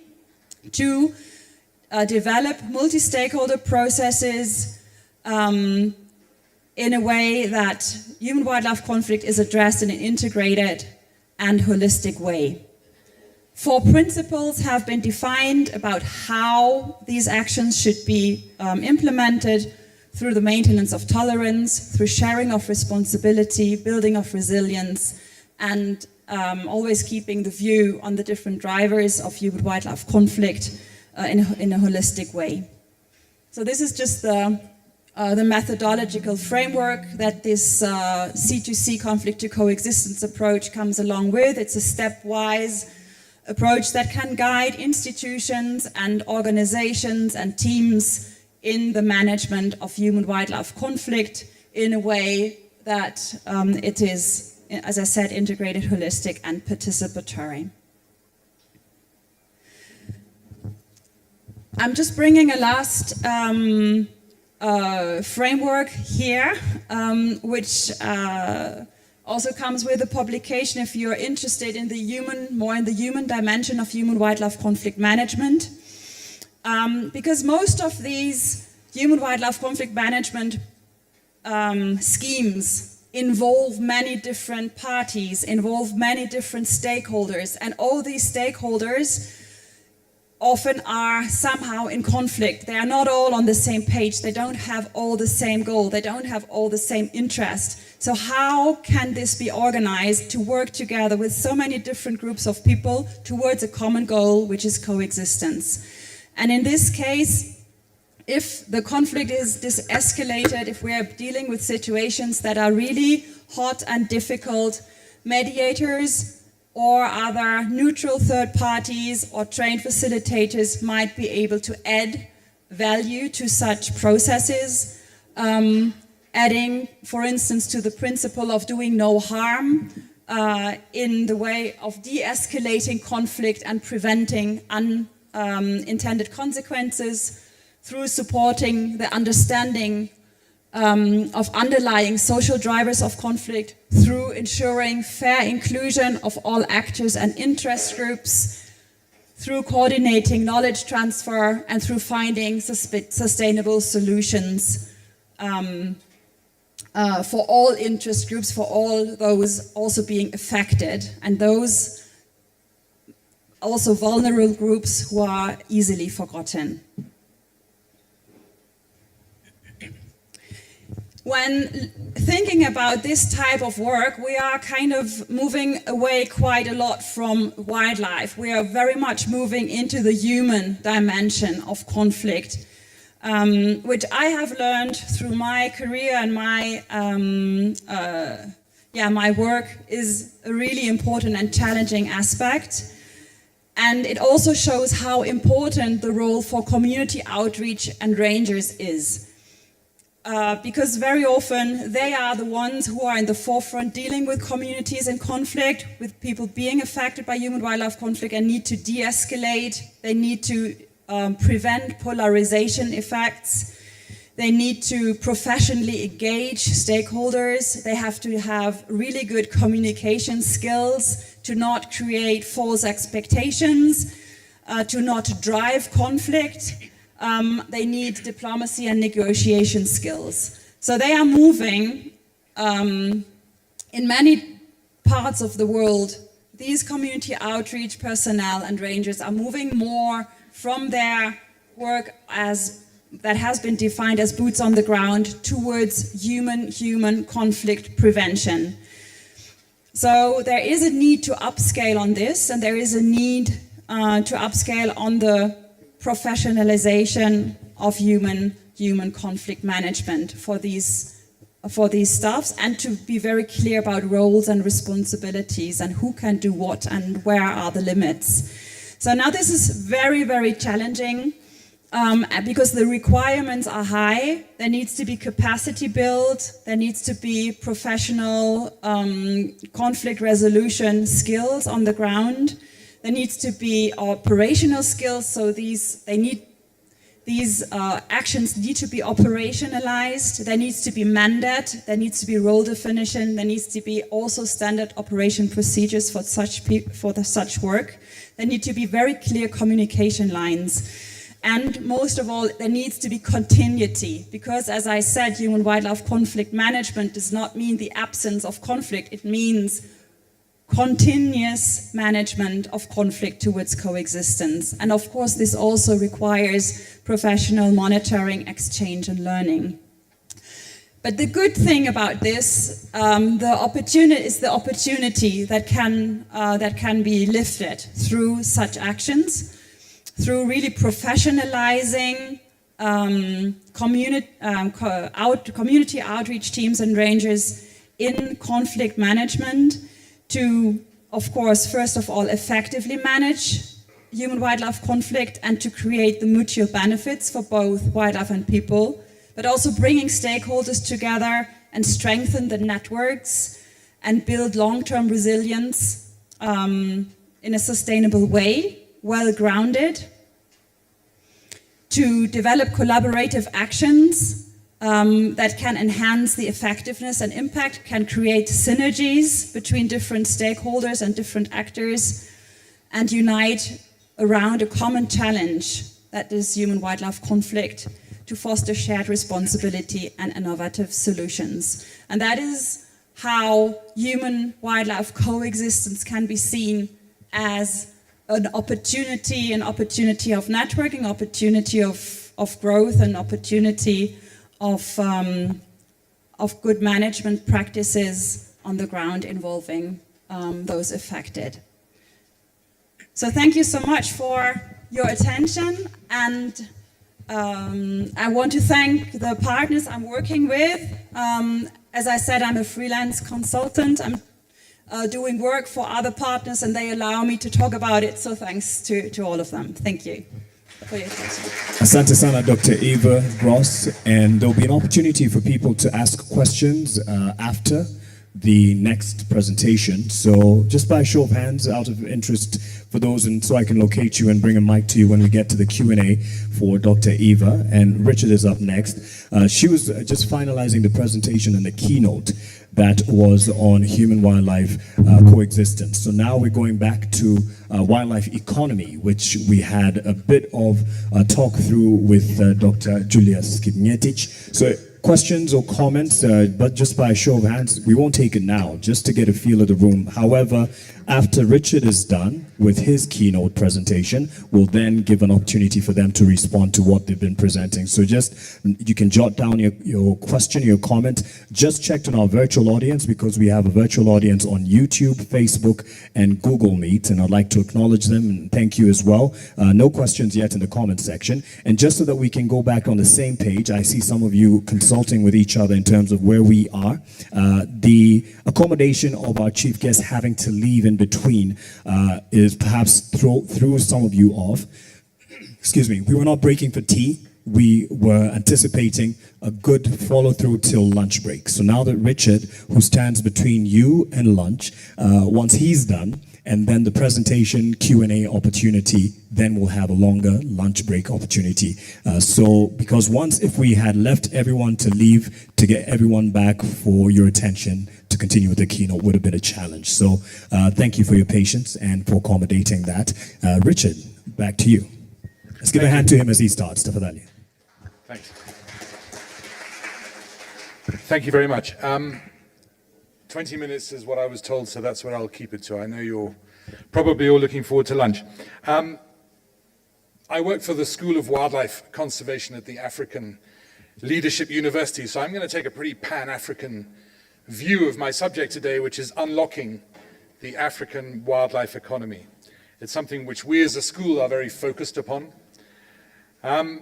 to develop multi-stakeholder processes in a way that human-wildlife conflict is addressed in an integrated and holistic way. 4 principles have been defined about how these actions should be implemented through the maintenance of tolerance, through sharing of responsibility, building of resilience, and always keeping the view on the different drivers of human-wildlife conflict in a holistic way. So this is just the methodological framework that this C2C, conflict to coexistence approach, comes along with. It's a stepwise approach that can guide institutions and organizations and teams in the management of human-wildlife conflict in a way that it is, as I said, integrated, holistic, and participatory. I'm just bringing a last framework here, which also comes with a publication if you're interested in more in the human dimension of human-wildlife conflict management. Because most of these human-wildlife conflict management schemes involve many different parties, involve many different stakeholders, and all these stakeholders often are somehow in conflict. They are not all on the same page. They don't have all the same goal. They don't have all the same interest. So how can this be organized to work together with so many different groups of people towards a common goal, which is coexistence? And in this case, if the conflict is escalated, if we are dealing with situations that are really hot and difficult, mediators or other neutral third parties or trained facilitators might be able to add value to such processes, adding, for instance, to the principle of doing no harm in the way of de-escalating conflict and preventing unintended consequences through supporting the understanding of underlying social drivers of conflict, through ensuring fair inclusion of all actors and interest groups, through coordinating knowledge transfer, and through finding sustainable solutions for all interest groups, for all those also being affected, and those also vulnerable groups who are easily forgotten. When thinking about this type of work, we are kind of moving away quite a lot from wildlife. We are very much moving into the human dimension of conflict, which I have learned through my career and my work is a really important and challenging aspect. And it also shows how important the role for community outreach and rangers is. Because very often they are the ones who are in the forefront dealing with communities in conflict, with people being affected by human-wildlife conflict and need to de-escalate. They need to prevent polarization effects. They need to professionally engage stakeholders. They have to have really good communication skills to not create false expectations, to not drive conflict. They need diplomacy and negotiation skills. So they are moving in many parts of the world. These community outreach personnel and rangers are moving more from their work that has been defined as boots on the ground towards human conflict prevention. So there is a need to upscale on this, and there is a need to upscale on the professionalization of human conflict management for these staffs, and to be very clear about roles and responsibilities and who can do what and where are the limits. So now this is very, very challenging because the requirements are high. There needs to be capacity built. There needs to be professional conflict resolution skills on the ground. There needs to be operational skills, so these actions need to be operationalized. There needs to be mandate, there needs to be role definition, there needs to be also standard operation procedures for such work. There need to be very clear communication lines. And most of all, there needs to be continuity, because as I said, human-wildlife conflict management does not mean the absence of conflict, it means continuous management of conflict towards coexistence. And of course, this also requires professional monitoring, exchange, and learning. But the good thing about this, is the opportunity that can be lifted through such actions, through really professionalizing community outreach teams and rangers in conflict management, to, of course, first of all, effectively manage human-wildlife conflict and to create the mutual benefits for both wildlife and people, but also bringing stakeholders together and strengthen the networks and build long-term resilience in a sustainable way, well-grounded, to develop collaborative actions that can enhance the effectiveness and impact, can create synergies between different stakeholders and different actors, and unite around a common challenge, that is human-wildlife conflict, to foster shared responsibility and innovative solutions. And that is how human-wildlife coexistence can be seen as an opportunity of networking, opportunity of growth, and opportunity of good management practices on the ground involving those affected. So thank you so much for your attention, and I want to thank the partners I'm working with. As I said, I'm a freelance consultant. I'm doing work for other partners and they allow me to talk about it. So thanks to all of them. Thank you for your attention. Asante sana, Dr. Eva Gross, and there'll be an opportunity for people to ask questions after the next presentation. So just by a show of hands, out of interest for those, and so I can locate you and bring a mic to you when we get to the Q&A for Dr. Eva, and Richard is up next. She was just finalizing the presentation and the keynote that was on human-wildlife coexistence. So now we're going back to wildlife economy, which we had a bit of talk through with Dr. Julius Kipngetich. So questions or comments, but just by a show of hands, we won't take it now, just to get a feel of the room. However, after Richard is done with his keynote presentation, we'll then give an opportunity for them to respond to what they've been presenting. So just, you can jot down your question, your comment. Just checked on our virtual audience, because we have a virtual audience on YouTube, Facebook, and Google Meet, and I'd like to acknowledge them and thank you as well. No questions yet in the comment section. And just so that we can go back on the same page, I see some of you consulting with each other in terms of where we are. The accommodation of our chief guest having to leave in between is perhaps threw some of you off. Excuse me, we were not breaking for tea. We were anticipating a good follow through till lunch break. So now that Richard, who stands between you and lunch, once he's done, and then the presentation Q&A opportunity, then we'll have a longer lunch break opportunity. So because once, if we had left everyone to leave to get everyone back for your attention to continue with the keynote, would have been a challenge. So thank you for your patience and for accommodating that. Richard, back to you. Let's give a hand to him as he starts. Tafadhali. Thanks. Thank you very much. 20 minutes is what I was told, so that's what I'll keep it to. I know you're probably all looking forward to lunch. I work for the School of Wildlife Conservation at the African Leadership University, so I'm going to take a pretty pan-African view of my subject today, which is unlocking the African wildlife economy. It's something which we as a school are very focused upon. There's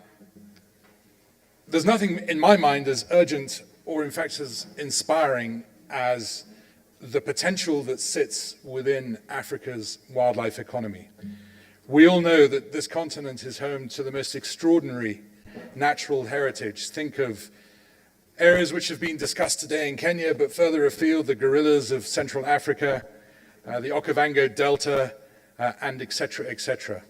nothing in my mind as urgent or in fact as inspiring as the potential that sits within Africa's wildlife economy. We all know that this continent is home to the most extraordinary natural heritage. Think of areas which have been discussed today in Kenya, but further afield, the gorillas of Central Africa, the Okavango Delta, and et cetera, et cetera.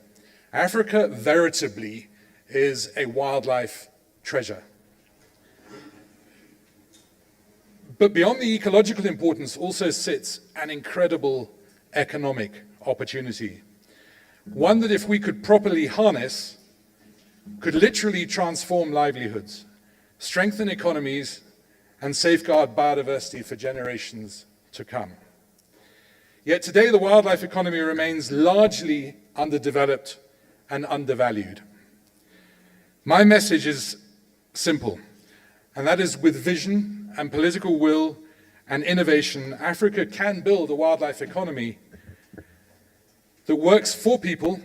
Africa veritably is a wildlife treasure. But beyond the ecological importance also sits an incredible economic opportunity. One that, if we could properly harness, could literally transform livelihoods, strengthen economies, and safeguard biodiversity for generations to come. Yet today the wildlife economy remains largely underdeveloped and undervalued. My message is simple, and that is, with vision and political will and innovation, Africa can build a wildlife economy that works for people,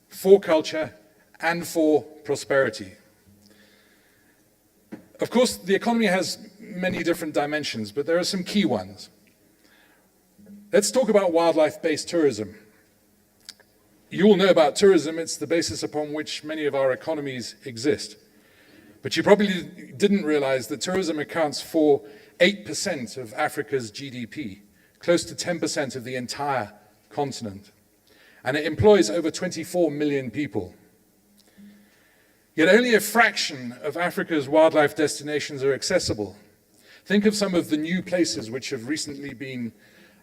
for culture, and for prosperity. Of course, the economy has many different dimensions, but there are some key ones. Let's talk about wildlife-based tourism. You all know about tourism. It's the basis upon which many of our economies exist. But you probably didn't realize that tourism accounts for 8% of Africa's GDP, close to 10% of the entire continent. And it employs over 24 million people. Yet only a fraction of Africa's wildlife destinations are accessible. Think of some of the new places which have recently been,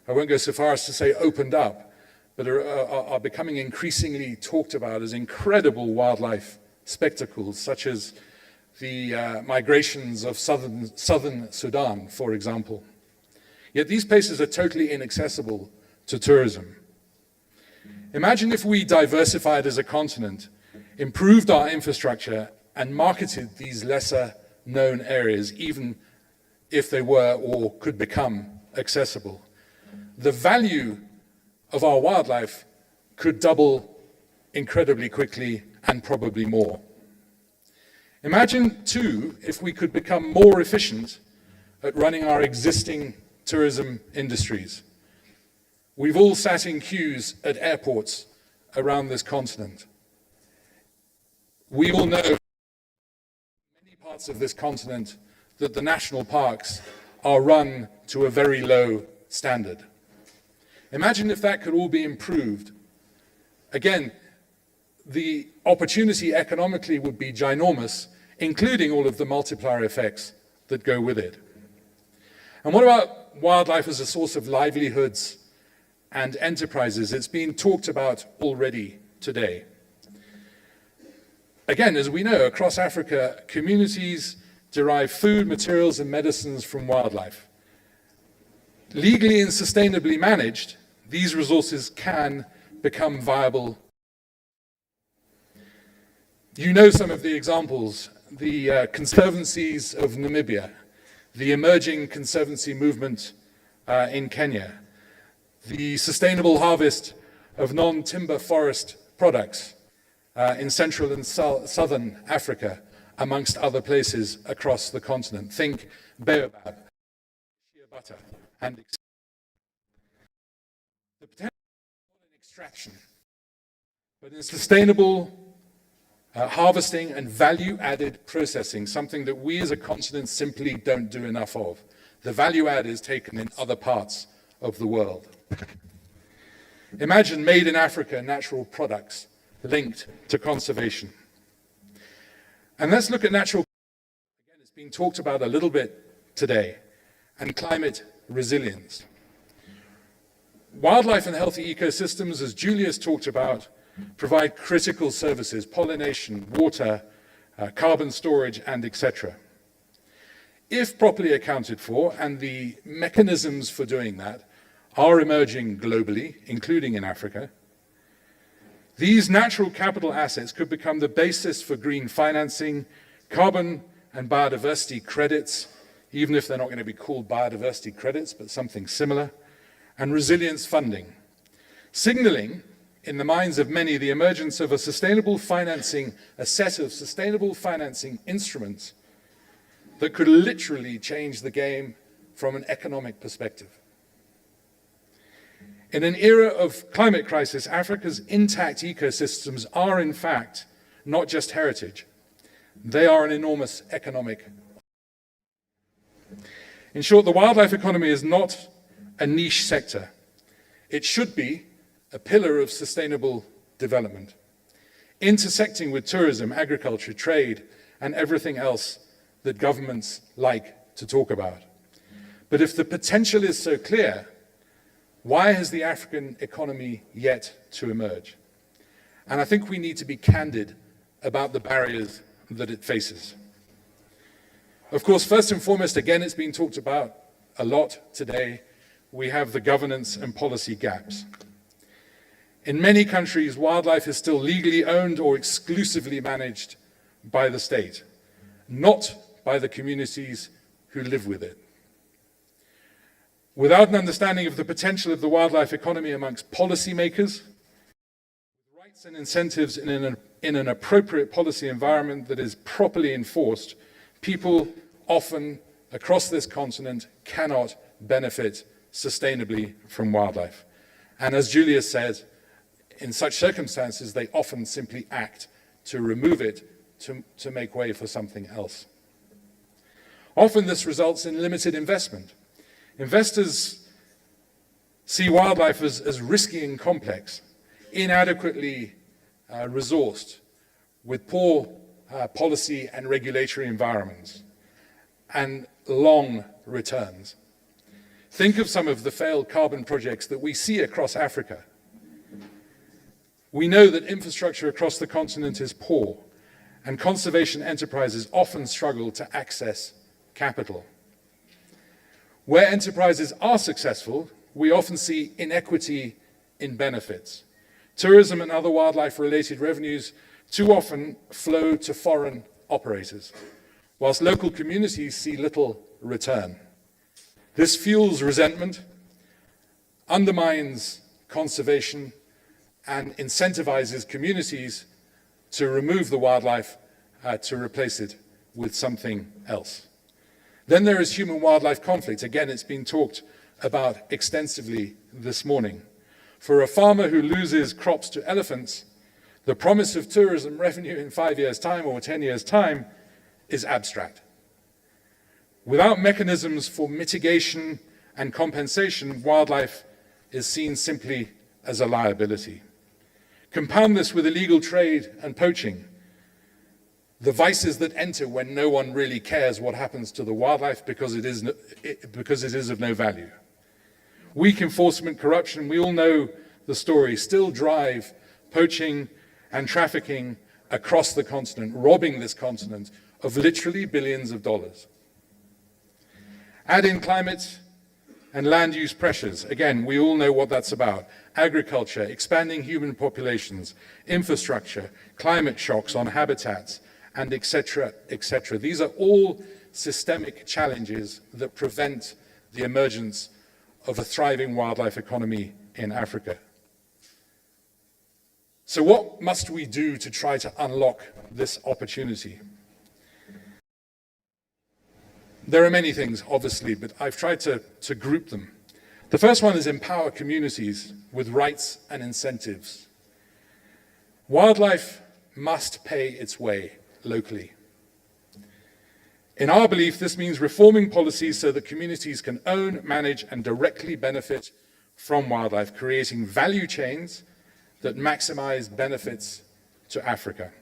I won't go so far as to say opened up, but are becoming increasingly talked about as incredible wildlife spectacles, such as the migrations of southern Sudan, for example. Yet these places are totally inaccessible to tourism. Imagine if we diversified as a continent, improved our infrastructure, and marketed these lesser known areas, even if they were or could become accessible. The value of our wildlife could double incredibly quickly, and probably more. Imagine, too, if we could become more efficient at running our existing tourism industries. We've all sat in queues at airports around this continent. We all know in many parts of this continent that the national parks are run to a very low standard. Imagine if that could all be improved. Again, the opportunity economically would be ginormous, including all of the multiplier effects that go with it. And what about wildlife as a source of livelihoods and enterprises? It's been talked about already today. Again, as we know, across Africa, communities derive food, materials, and medicines from wildlife. Legally and sustainably managed, these resources can become viable. You know some of the examples, the conservancies of Namibia, the emerging conservancy movement in Kenya, the sustainable harvest of non-timber forest products in Central and Southern Africa, amongst other places across the continent. Think baobab, shea butter, and the potential in extraction, but in sustainable harvesting and value-added processing, something that we as a continent simply don't do enough of. The value add is taken in other parts of the world. Imagine made in Africa natural products linked to conservation. And let's look at natural, again, it's been talked about a little bit today, and climate resilience. Wildlife and healthy ecosystems, as Julius talked about, provide critical services, pollination, water, carbon storage, and etc. If properly accounted for, and the mechanisms for doing that are emerging globally, including in Africa, these natural capital assets could become the basis for green financing, carbon and biodiversity credits, even if they're not going to be called biodiversity credits, but something similar, and resilience funding, signaling in the minds of many the emergence of a sustainable financing, a set of sustainable financing instruments that could literally change the game from an economic perspective. In an era of climate crisis, Africa's intact ecosystems are in fact not just heritage, they are an enormous economic. In short, the wildlife economy is not a niche sector. It should be a pillar of sustainable development, intersecting with tourism, agriculture, trade, and everything else that governments like to talk about. But if the potential is so clear, why has the African economy yet to emerge? And I think we need to be candid about the barriers that it faces. Of course, first and foremost, again, it's been talked about a lot today, we have the governance and policy gaps. In many countries, wildlife is still legally owned or exclusively managed by the state, not by the communities who live with it. Without an understanding of the potential of the wildlife economy amongst policymakers, rights and incentives in an appropriate policy environment that is properly enforced, people often across this continent cannot benefit sustainably from wildlife. And as Julius said, in such circumstances, they often simply act to remove it, to make way for something else. Often this results in limited investment. Investors see wildlife as risky and complex, inadequately resourced, with poor policy and regulatory environments, and long returns. Think of some of the failed carbon projects that we see across Africa. We know that infrastructure across the continent is poor, and conservation enterprises often struggle to access capital. Where enterprises are successful, we often see inequity in benefits. Tourism and other wildlife-related revenues too often flow to foreign operators, whilst local communities see little return. This fuels resentment, undermines conservation, and incentivizes communities to remove the wildlife to replace it with something else. Then there is human-wildlife conflict. Again, it's been talked about extensively this morning. For a farmer who loses crops to elephants, the promise of tourism revenue in 5 years' time or 10 years' time is abstract. Without mechanisms for mitigation and compensation, wildlife is seen simply as a liability. Compound this with illegal trade and poaching, the vices that enter when no one really cares what happens to the wildlife because it is of no value. Weak enforcement, corruption, we all know the story, still drive poaching and trafficking across the continent, robbing this continent of literally billions of dollars. Add in climate and land use pressures. Again, we all know what that's about. Agriculture, expanding human populations, infrastructure, climate shocks on habitats, and etc., etc. These are all systemic challenges that prevent the emergence of a thriving wildlife economy in Africa. So what must we do to try to unlock this opportunity? There are many things, obviously, but I've tried to group them. The first one is empower communities with rights and incentives. Wildlife must pay its way locally. In our belief, this means reforming policies so that communities can own, manage, and directly benefit from wildlife, creating value chains that maximize benefits to Africa.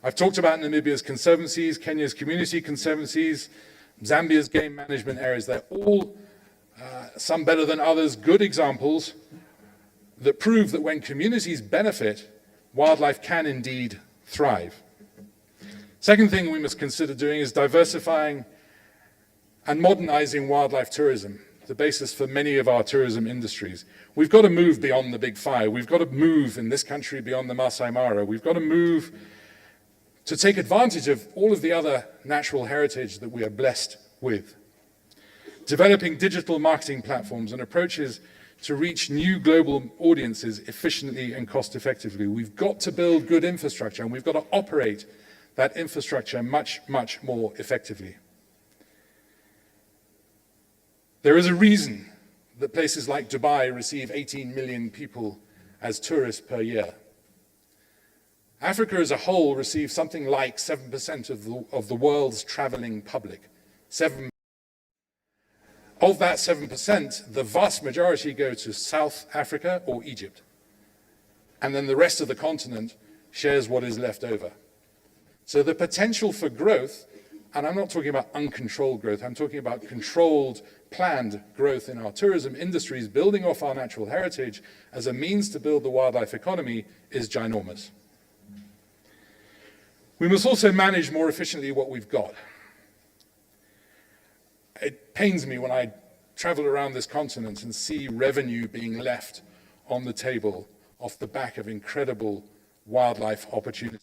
I've talked about Namibia's conservancies, Kenya's community conservancies, Zambia's game management areas. They're all, some better than others, good examples that prove that when communities benefit, wildlife can indeed thrive. Second thing we must consider doing is diversifying and modernizing wildlife tourism, the basis for many of our tourism industries. We've got to move beyond the big five. We've got to move in this country beyond the Masai Mara. We've got to move to take advantage of all of the other natural heritage that we are blessed with. Developing digital marketing platforms and approaches to reach new global audiences efficiently and cost effectively. We've got to build good infrastructure, and we've got to operate that infrastructure much, much more effectively. There is a reason that places like Dubai receive 18 million people as tourists per year. Africa as a whole receives something like 7% of the world's traveling public. Of that 7%, the vast majority go to South Africa or Egypt. And then the rest of the continent shares what is left over. So the potential for growth, and I'm not talking about uncontrolled growth, I'm talking about controlled, planned growth in our tourism industries, building off our natural heritage as a means to build the wildlife economy, is ginormous. We must also manage more efficiently what we've got. It pains me when I travel around this continent and see revenue being left on the table off the back of incredible wildlife opportunities.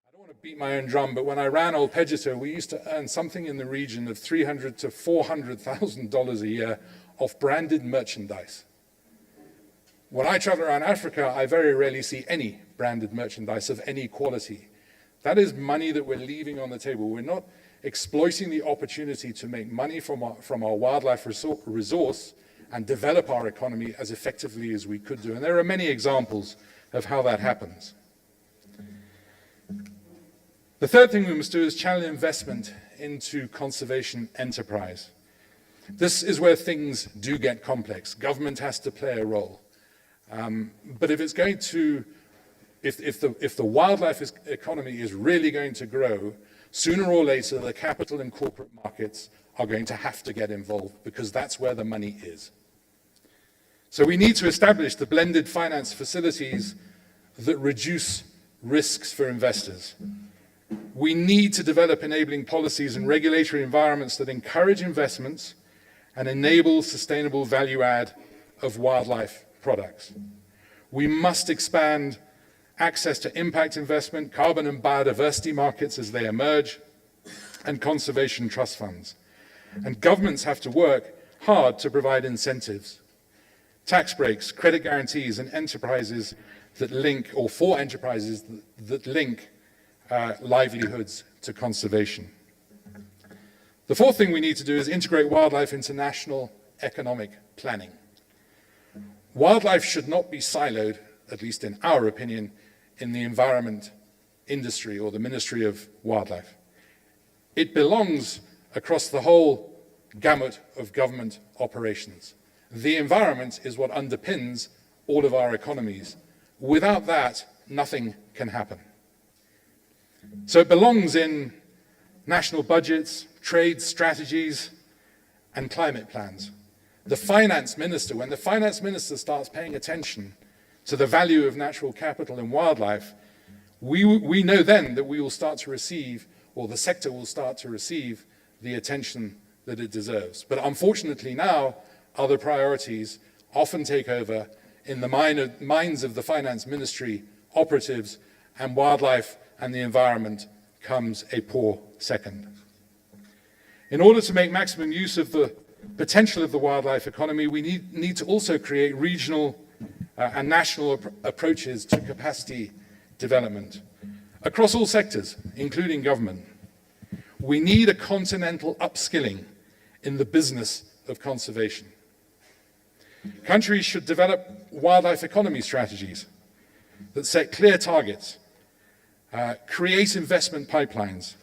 I don't want to beat my own drum, but when I ran Ol Pejito, we used to earn something in the region of $300,000 to $400,000 a year off branded merchandise. When I travel around Africa, I very rarely see any branded merchandise of any quality. That is money that we're leaving on the table. We're not exploiting the opportunity to make money from our wildlife resource and develop our economy as effectively as we could do. And there are many examples of how that happens. The third thing we must do is channel investment into conservation enterprise. This is where things do get complex. Government has to play a role. But if it's going to If the wildlife economy is really going to grow, sooner or later the capital and corporate markets are going to have to get involved because that's where the money is. So we need to establish the blended finance facilities that reduce risks for investors. We need to develop enabling policies and regulatory environments that encourage investments and enable sustainable value add of wildlife products. We must expand access to impact investment, carbon and biodiversity markets as they emerge, and conservation trust funds. And governments have to work hard to provide incentives, tax breaks, credit guarantees, and enterprises that link, or for enterprises that link livelihoods to conservation. The fourth thing we need to do is integrate wildlife into national economic planning. Wildlife should not be siloed, at least in our opinion, in the environment industry or the Ministry of Wildlife. It belongs across the whole gamut of government operations. The environment is what underpins all of our economies. Without that, nothing can happen. So it belongs in national budgets, trade strategies, and climate plans. The finance minister, when the finance minister starts paying attention to the value of natural capital and wildlife, we know then that we will start to receive, or the sector will start to receive, the attention that it deserves. But unfortunately now, other priorities often take over in the minds of the finance ministry operatives, and wildlife and the environment comes a poor second. In order to make maximum use of the potential of the wildlife economy, we need to also create regional and national approaches to capacity development across all sectors, including government. We need a continental upskilling in the business of conservation. Countries should develop wildlife economy strategies that set clear targets, create investment pipelines,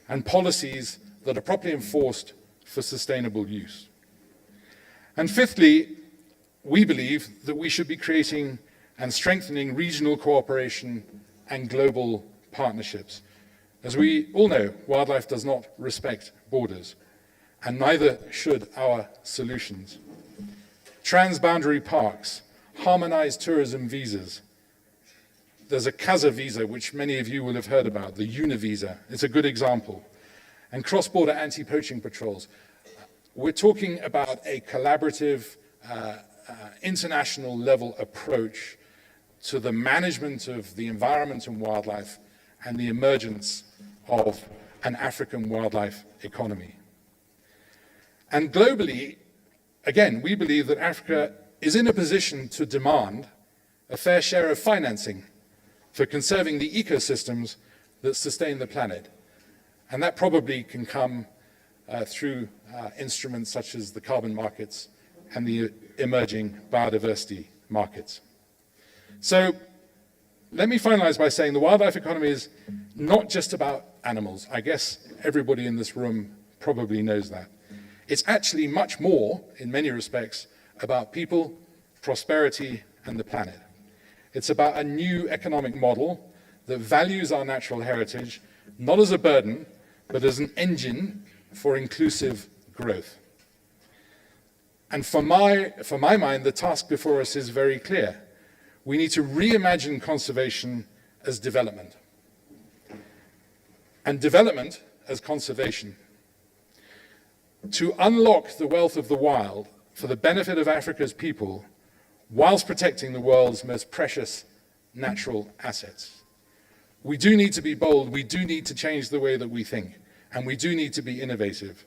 and policies that are properly enforced for sustainable use. And fifthly, we believe that we should be creating and strengthening regional cooperation and global partnerships. As we all know, wildlife does not respect borders, and neither should our solutions. Transboundary parks, harmonized tourism visas. There's a CASA visa, which many of you will have heard about, the Univisa. It's a good example. And cross-border anti-poaching patrols. We're talking about a collaborative, international level approach to the management of the environment and wildlife and the emergence of an African wildlife economy. And globally, again, we believe that Africa is in a position to demand a fair share of financing for conserving the ecosystems that sustain the planet. And that probably can come through instruments such as the carbon markets and the emerging biodiversity markets. So let me finalize by saying the wildlife economy is not just about animals. I guess everybody in this room probably knows that. It's actually much more, in many respects, about people, prosperity, and the planet. It's about a new economic model that values our natural heritage, not as a burden, but as an engine for inclusive growth. And for my mind, the task before us is very clear. We need to reimagine conservation as development, and development as conservation. To unlock the wealth of the wild for the benefit of Africa's people, whilst protecting the world's most precious natural assets. We do need to be bold, we do need to change the way that we think, and we do need to be innovative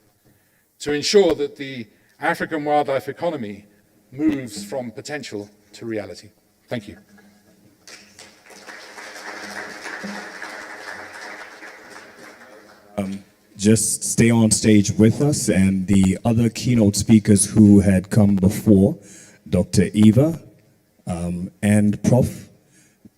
to ensure that the African wildlife economy moves from potential to reality. Thank you. Just stay on stage with us, and the other keynote speakers who had come before, Dr. Eva and Prof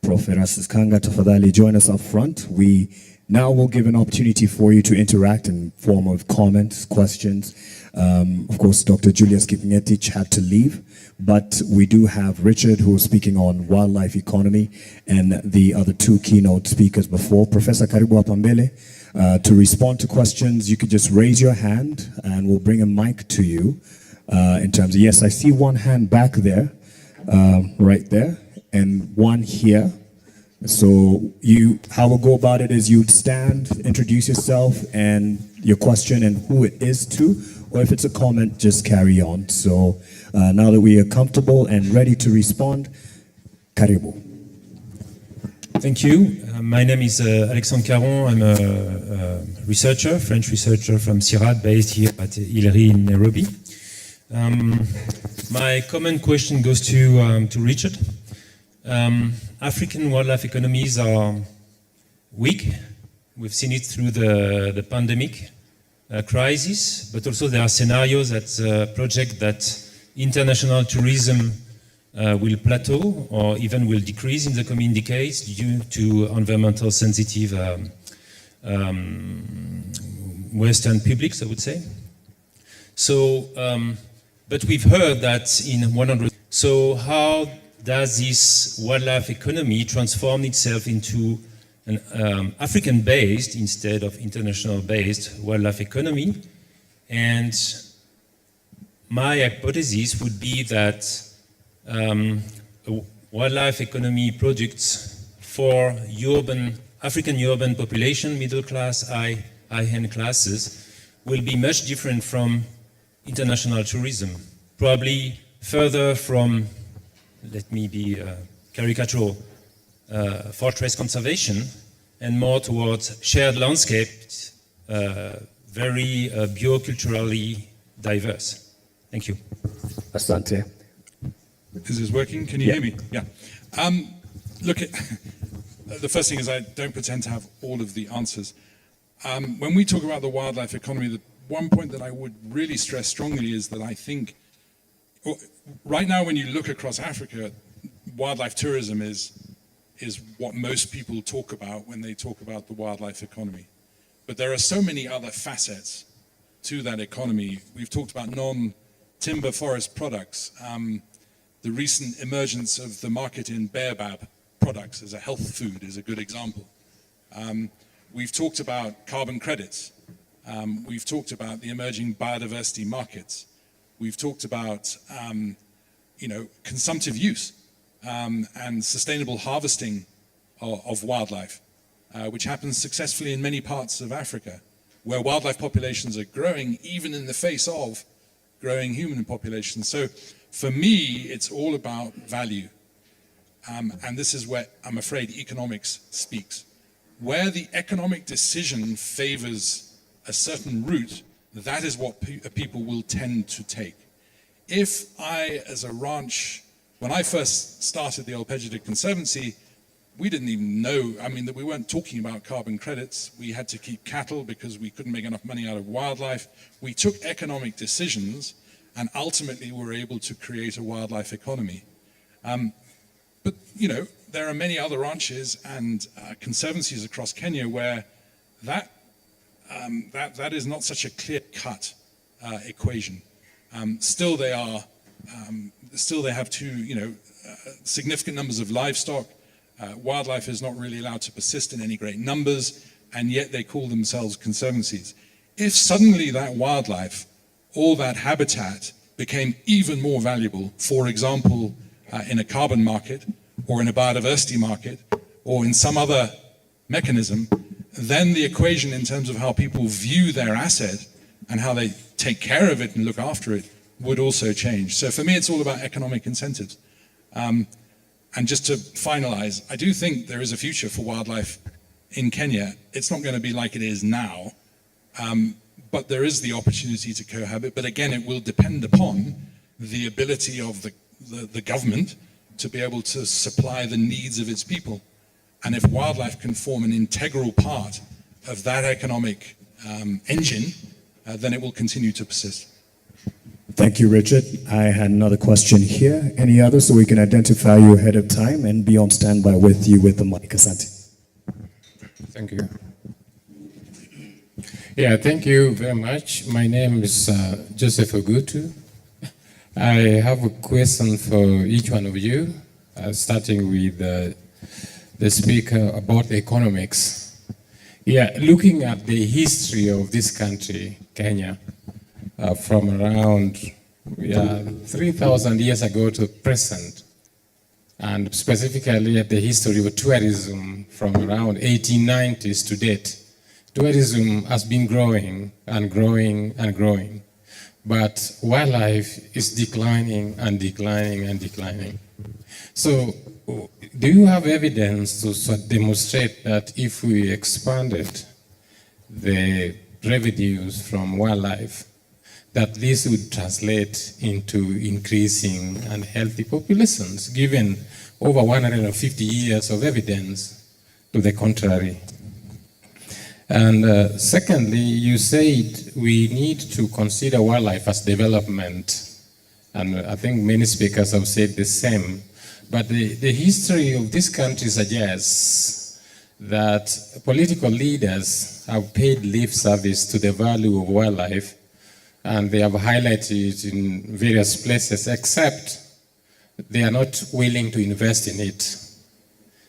Erastus Kanga, tafadhali join us up front. We now will give an opportunity for you to interact in form of comments, questions. Of course, Dr. Julius Kipngetich had to leave, but we do have Richard, who is speaking on wildlife economy, and the other two keynote speakers before. Professor Karibu Apambele, to respond to questions, you could just raise your hand and we'll bring a mic to you. In terms of, yes, I see one hand back there, right there, and one here. So how we'll go about it is you'd stand, introduce yourself and your question and who it is to, or if it's a comment, just carry on. So now that we are comfortable and ready to respond, Karibu. Thank you. My name is Alexandre Caron. I'm a researcher, French researcher from CIRAD, based here at ILRI in Nairobi. My common question goes to Richard. African wildlife economies are weak We've seen it through the pandemic crisis, but also there are scenarios that project that international tourism will plateau or even will decrease in the coming decades due to environmental sensitive Western publics, I would say. So, but we've heard that in 100. So how does this wildlife economy transform itself into an African-based instead of international-based wildlife economy? And my hypothesis would be that wildlife economy products for African urban population, middle class, high-end classes, will be much different from international tourism. Probably further from, let me be caricatural, fortress conservation, and more towards shared landscapes, very bioculturally diverse. Thank you. Asante. Is this working? Can you hear me? Yeah. Look, the first thing is I don't pretend to have all of the answers. When we talk about the wildlife economy, the one point that I would really stress strongly is that I think right now when you look across Africa, wildlife tourism is what most people talk about when they talk about the wildlife economy. But there are so many other facets to that economy. We've talked about non-timber forest products, the recent emergence of the market in baobab products as a health food is a good example. We've talked about carbon credits. We've talked about the emerging biodiversity markets. We've talked about consumptive use and sustainable harvesting of wildlife, which happens successfully in many parts of Africa, where wildlife populations are growing even in the face of growing human populations. So for me, it's all about value. And this is where I'm afraid economics speaks. Where the economic decision favors a certain route, that is what people will tend to take. If I, as a ranch, when I first started the El Pejidec Conservancy, we didn't even know, that we weren't talking about carbon credits. We had to keep cattle because we couldn't make enough money out of wildlife. We took economic decisions and ultimately were able to create a wildlife economy. But, there are many other ranches and conservancies across Kenya where that is not such a clear-cut equation. Still they have significant numbers of livestock. Wildlife is not really allowed to persist in any great numbers, and yet they call themselves conservancies. If suddenly that wildlife, all that habitat, became even more valuable, for example, in a carbon market, or in a biodiversity market, or in some other mechanism, then the equation in terms of how people view their asset and how they take care of it and look after it would also change. So for me, it's all about economic incentives. And just to finalize, I do think there is a future for wildlife in Kenya. It's not going to be like it is now, but there is the opportunity to cohabit. But again, it will depend upon the ability of the government to be able to supply the needs of its people. And if wildlife can form an integral part of that economic engine, then it will continue to persist. Thank you, Richard. I had another question here. Any others, so we can identify you ahead of time and be on standby with you with the mic. Asante. Thank you. Yeah, thank you very much. My name is Joseph Ogutu. I have a question for each one of you, starting with the speaker about economics. Yeah, looking at the history of this country, Kenya, from around 3,000 years ago to present, and specifically at the history of tourism from around 1890s to date. Tourism has been growing and growing and growing, but wildlife is declining and declining and declining. So do you have evidence to demonstrate that if we expanded the revenues from wildlife, that this would translate into increasing and healthy populations, given over 150 years of evidence to the contrary? And secondly, you said we need to consider wildlife as development. And I think many speakers have said the same. But the history of this country suggests that political leaders have paid lip service to the value of wildlife, and they have highlighted it in various places, except they are not willing to invest in it.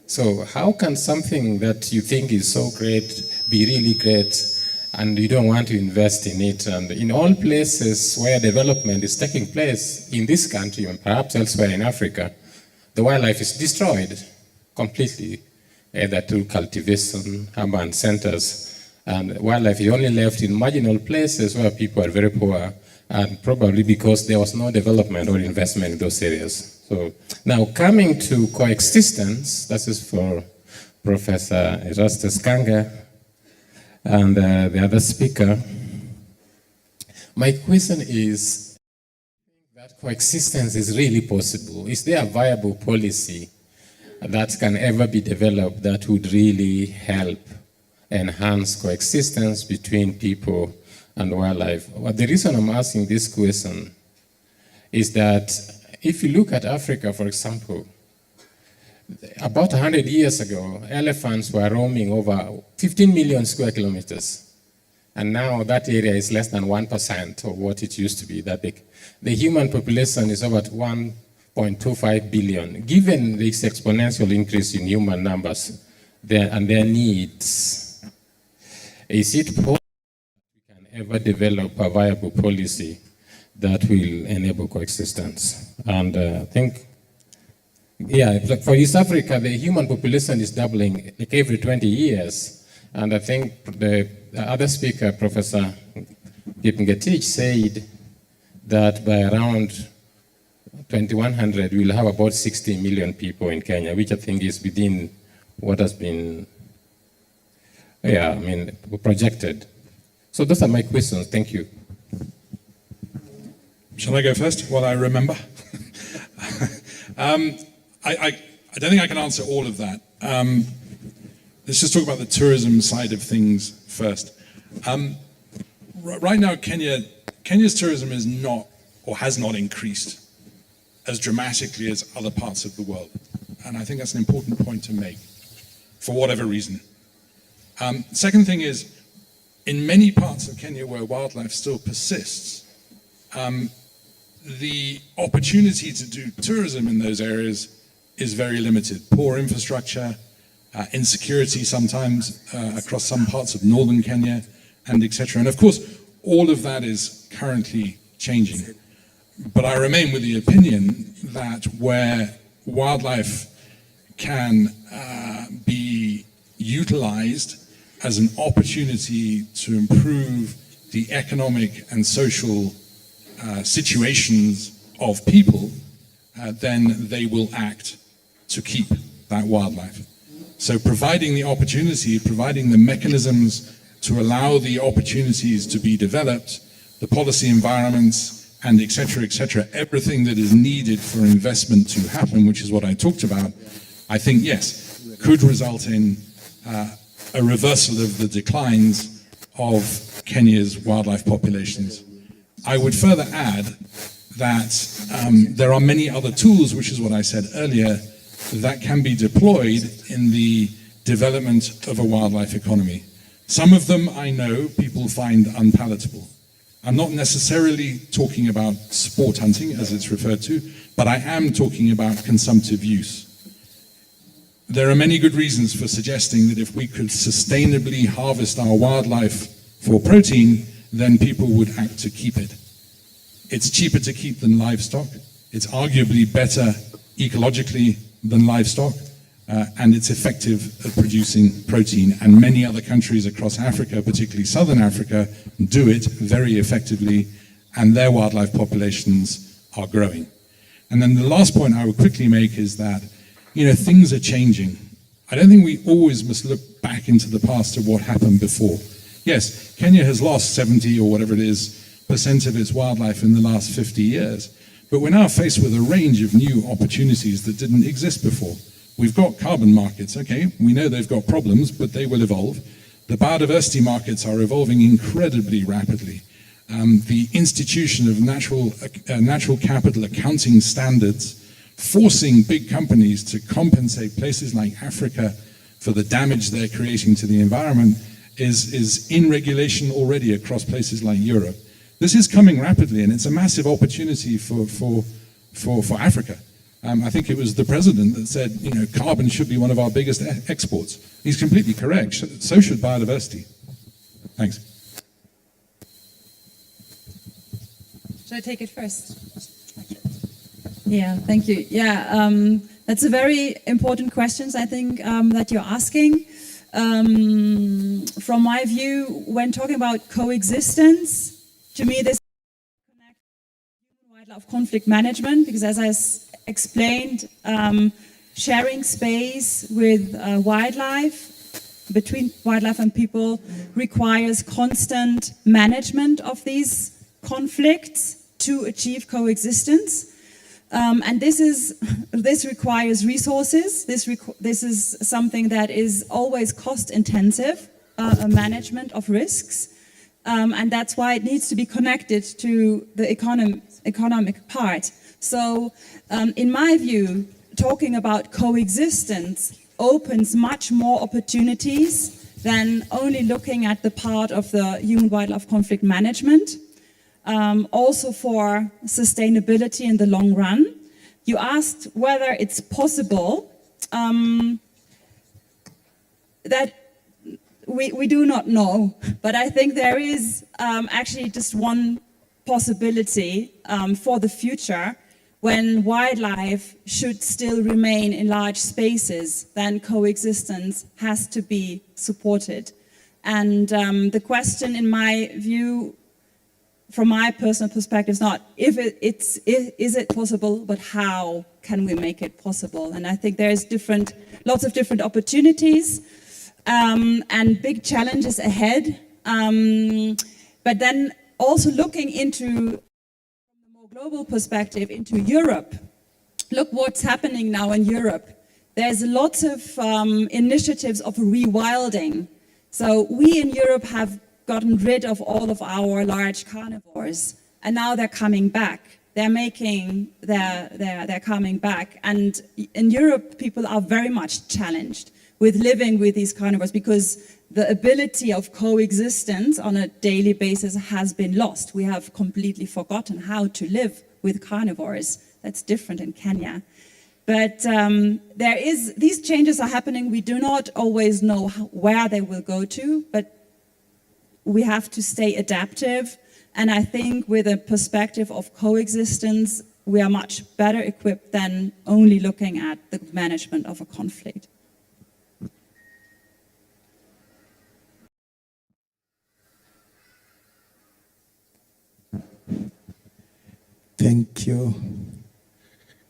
So how can something that you think is so great be really great and you don't want to invest in it? And in all places where development is taking place in this country and perhaps elsewhere in Africa, the wildlife is destroyed completely, either through cultivation, urban centers, and wildlife is only left in marginal places where people are very poor, and probably because there was no development or investment in those areas. So now coming to coexistence, this is for Professor Erastus Kanga and the other speaker. My question is, that coexistence is really possible. Is there a viable policy that can ever be developed that would really help enhance coexistence between people and wildlife? Well, the reason I'm asking this question is that if you look at Africa, for example, about 100 years ago, elephants were roaming over 15 million square kilometers. And now that area is less than 1% of what it used to be, that big. The human population is about 1.25 billion. Given this exponential increase in human numbers and their needs, is it possible we can ever develop a viable policy that will enable coexistence? And I think, yeah, for East Africa, the human population is doubling like every 20 years. And I think the other speaker, Professor Kipngetich, said that by around 2100, we'll have about 60 million people in Kenya, which I think is within what has been, projected. So those are my questions. Thank you. Shall I go first while I remember? I don't think I can answer all of that. Let's just talk about the tourism side of things first. Right now, Kenya's tourism is not, or has not increased as dramatically as other parts of the world. And I think that's an important point to make, for whatever reason. Second thing is, in many parts of Kenya where wildlife still persists, the opportunity to do tourism in those areas is very limited. Poor infrastructure, insecurity sometimes across some parts of northern Kenya, and etc. And of course, all of that is currently changing. But I remain with the opinion that where wildlife can be utilized as an opportunity to improve the economic and social situations of people, then they will act to keep that wildlife. So providing the opportunity, providing the mechanisms to allow the opportunities to be developed, the policy environments, and et cetera, everything that is needed for investment to happen, which is what I talked about, I think, yes, could result in a reversal of the declines of Kenya's wildlife populations. I would further add that there are many other tools, which is what I said earlier, that can be deployed in the development of a wildlife economy. Some of them I know people find unpalatable. I'm not necessarily talking about sport hunting, as it's referred to, but I am talking about consumptive use. There are many good reasons for suggesting that if we could sustainably harvest our wildlife for protein, then people would act to keep it. It's cheaper to keep than livestock. It's arguably better ecologically than livestock, and it's effective at producing protein. And many other countries across Africa, particularly Southern Africa, do it very effectively, and their wildlife populations are growing. And then the last point I would quickly make is that, things are changing. I don't think we always must look back into the past to what happened before. Yes, Kenya has lost 70 or whatever it is % of its wildlife in the last 50 years, but we're now faced with a range of new opportunities that didn't exist before. We've got carbon markets, okay, we know they've got problems, but they will evolve. The biodiversity markets are evolving incredibly rapidly. The institution of natural capital accounting standards forcing big companies to compensate places like Africa for the damage they're creating to the environment is in regulation already across places like Europe. This is coming rapidly, and it's a massive opportunity for Africa. I think it was the president that said, you know, carbon should be one of our biggest exports. He's completely correct. So should biodiversity. Thanks. Should I take it first? Yeah, thank you. Yeah, that's a very important question, I think, that you're asking. From my view, when talking about coexistence, to me, this connects human wildlife conflict management, because as I explained, sharing space with wildlife, between wildlife and people, requires constant management of these conflicts to achieve coexistence. And this requires resources. This is something that is always cost intensive, management of risks. And that's why it needs to be connected to the economic part. So in my view, talking about coexistence opens much more opportunities than only looking at the part of the human-wildlife conflict management. Also for sustainability in the long run. You asked whether it's possible. That we do not know, but I think there is actually just one possibility for the future. When wildlife should still remain in large spaces, then coexistence has to be supported. And the question, in my view, from my personal perspective, is not is it possible, but how can we make it possible? And I think there's lots of different opportunities and big challenges ahead. But then also looking into, from a more global perspective, into Europe. Look what's happening now in Europe. There's lots of initiatives of rewilding. So we in Europe have gotten rid of all of our large carnivores, and now they're coming back. They're coming back. And in Europe, people are very much challenged with living with these carnivores because the ability of coexistence on a daily basis has been lost. We have completely forgotten how to live with carnivores. That's different in Kenya. But these changes are happening. We do not always know where they will go to, but we have to stay adaptive. And I think with a perspective of coexistence, we are much better equipped than only looking at the management of a conflict. Thank you.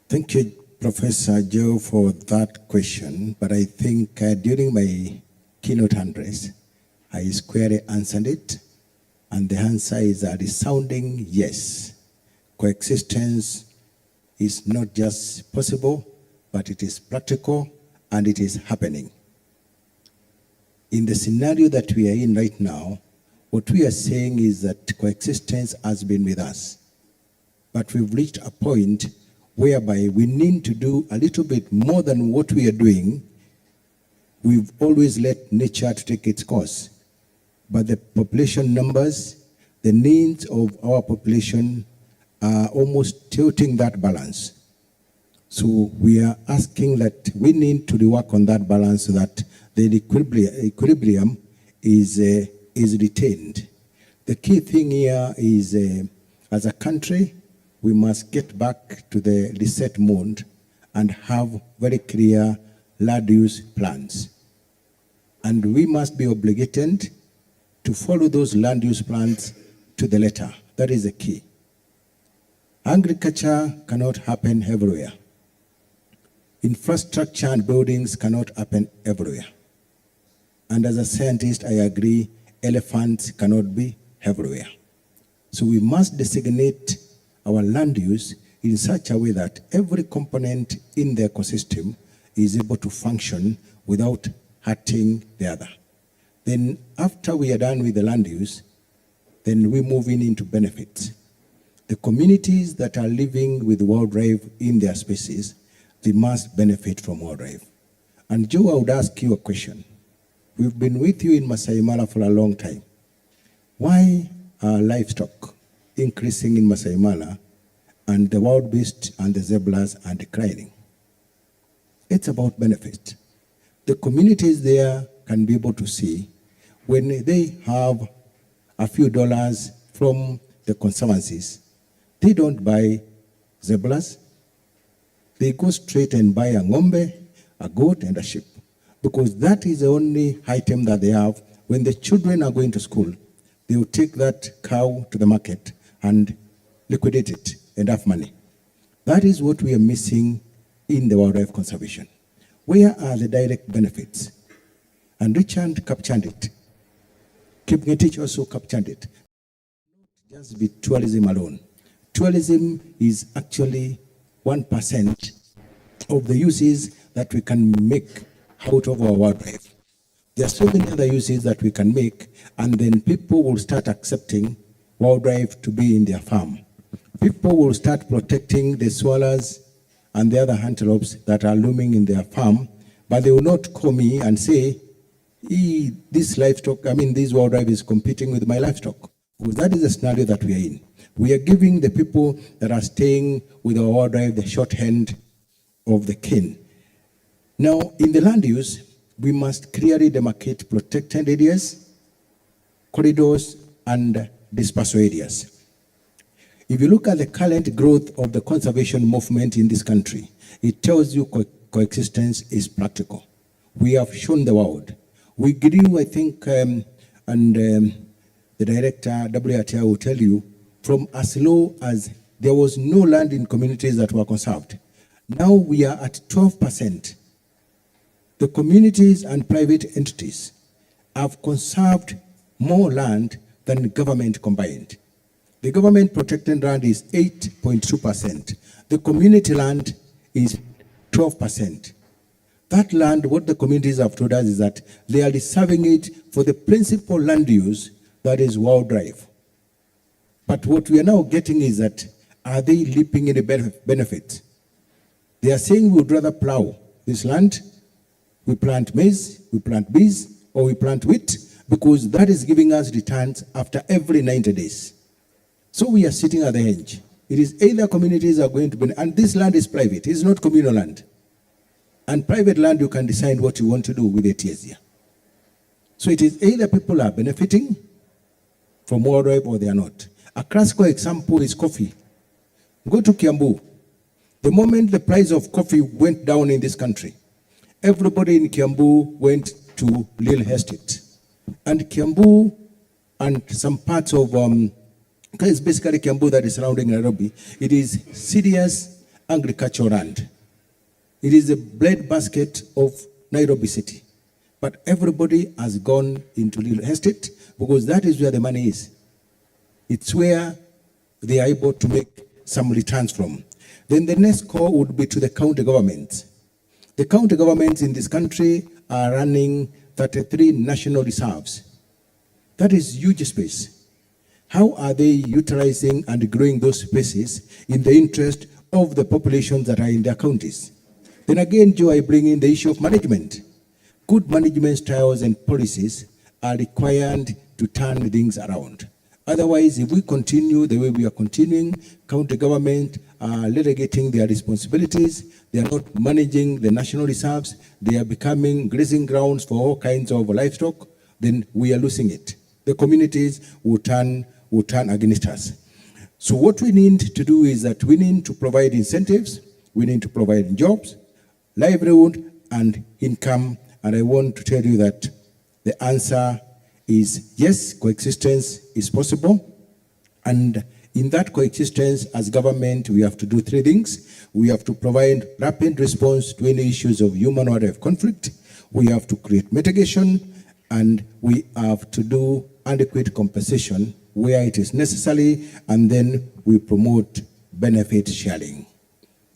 Thank you, Professor Joe, for that question. But I think during my keynote address, I squarely answered it. And the answer is a resounding yes. Coexistence is not just possible, but it is practical and it is happening. In the scenario that we are in right now, what we are saying is that coexistence has been with us. But we've reached a point whereby we need to do a little bit more than what we are doing. We've always let nature to take its course. But the population numbers, the needs of our population are almost tilting that balance. So we are asking that we need to work on that balance so that the equilibrium is retained. The key thing here is, as a country, we must get back to the reset mode and have very clear land use plans. And we must be obligated to follow those land use plans to the letter. That is the key. Agriculture cannot happen everywhere. Infrastructure and buildings cannot happen everywhere. And as a scientist, I agree, elephants cannot be everywhere. So we must designate our land use in such a way that every component in the ecosystem is able to function without hurting the other. Then after we are done with the land use, then we move into benefits. The communities that are living with wildlife in their spaces, they must benefit from wildlife. And Joe, I would ask you a question. We've been with you in Masai Mara for a long time. Why are livestock increasing in Masai Mara and the wild beasts and the zebras are declining? It's about benefit. The communities there can be able to see when they have a few dollars from the conservancies, they don't buy zebras. They go straight and buy a ng'ombe, a goat, and a sheep, because that is the only item that they have. When the children are going to school, they will take that cow to the market and liquidate it and have money. That is what we are missing in the wildlife conservation. Where are the direct benefits? And Richard captured it. Kipngetich also captured it. Not just be tourism alone. Tourism is actually 1% of the uses that we can make out of our wildlife. There are so many other uses that we can make, and then people will start accepting wildlife to be in their farm. People will start protecting the swallows and the other antelopes that are looming in their farm, but they will not call me and say, this wildlife is competing with my livestock. Because that is the scenario that we are in. We are giving the people that are staying with our wildlife the short end of the cane. Now, in the land use, we must clearly demarcate protected areas, corridors, and dispersal areas. If you look at the current growth of the conservation movement in this country, it tells you coexistence is practical. We have shown the world. We grew, I think, the director, WRTI, will tell you, from as low as there was no land in communities that were conserved. Now we are at 12%. The communities and private entities have conserved more land than government combined. The government protected land is 8.2%. The community land is 12%. That land, what the communities have told us is that they are reserving it for the principal land use, that is wildlife. But what we are now getting is that, are they leaping in the benefit? They are saying we would rather plow this land, we plant maize, we plant bees, or we plant wheat, because that is giving us returns after every 90 days. So we are sitting at the edge. It is either communities are going to be, and this land is private, it's not communal land. And private land, you can decide what you want to do with it here. So it is either people are benefiting from wildlife or they are not. A classical example is coffee. Go to Kiambu. The moment the price of coffee went down in this country, everybody in Kiambu went to Lil Estate. And Kiambu and some parts of, it's basically Kiambu that is surrounding Nairobi, it is serious agricultural land. It is the bread basket of Nairobi city. But everybody has gone into Lil Estate because that is where the money is. It's where they are able to make some returns from. Then the next call would be to the county governments. The county governments in this country are running 33 national reserves. That is huge space. How are they utilizing and growing those spaces in the interest of the populations that are in their counties? Then again, Joe, I bring in the issue of management. Good management styles and policies are required to turn things around. Otherwise, if we continue the way we are continuing, county government are relegating their responsibilities, they are not managing the national reserves, they are becoming grazing grounds for all kinds of livestock, then we are losing it. The communities will turn against us. So what we need to do is that we need to provide incentives, we need to provide jobs, livelihood, and income. And I want to tell you that the answer is yes, coexistence is possible. And in that coexistence, as government, we have to do three things. We have to provide rapid response to any issues of human-wildlife conflict. We have to create mitigation, and we have to do adequate compensation where it is necessary, and then we promote benefit sharing.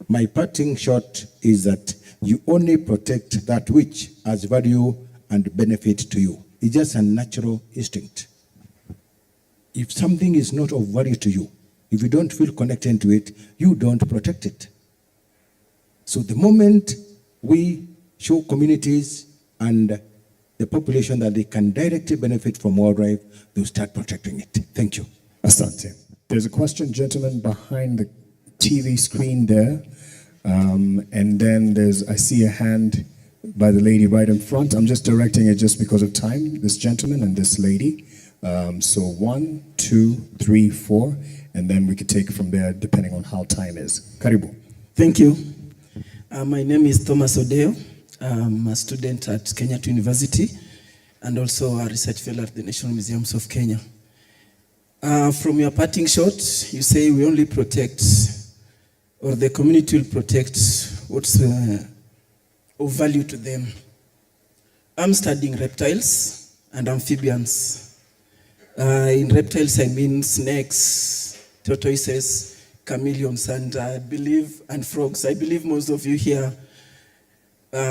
My parting shot is that you only protect that which has value and benefit to you. It's just a natural instinct. If something is not of value to you, if you don't feel connected to it, you don't protect it. So the moment we show communities and the population that they can directly benefit from wildlife, they'll start protecting it. Thank you. Asante. There's a question, gentleman, behind the TV screen there. And then I see a hand by the lady right in front. I'm just directing it just because of time, this gentleman and this lady. So 1, 2, 3, 4, and then we could take it from there depending on how time is. Karibu. Thank you. My name is Thomas Odeo. I'm a student at Kenyatta University and also a research fellow at the National Museums of Kenya. From your parting shot, you say we only protect, or the community will protect what's of value to them. I'm studying reptiles and amphibians. In reptiles, I mean snakes, tortoises, chameleons, and and frogs. I believe most of you here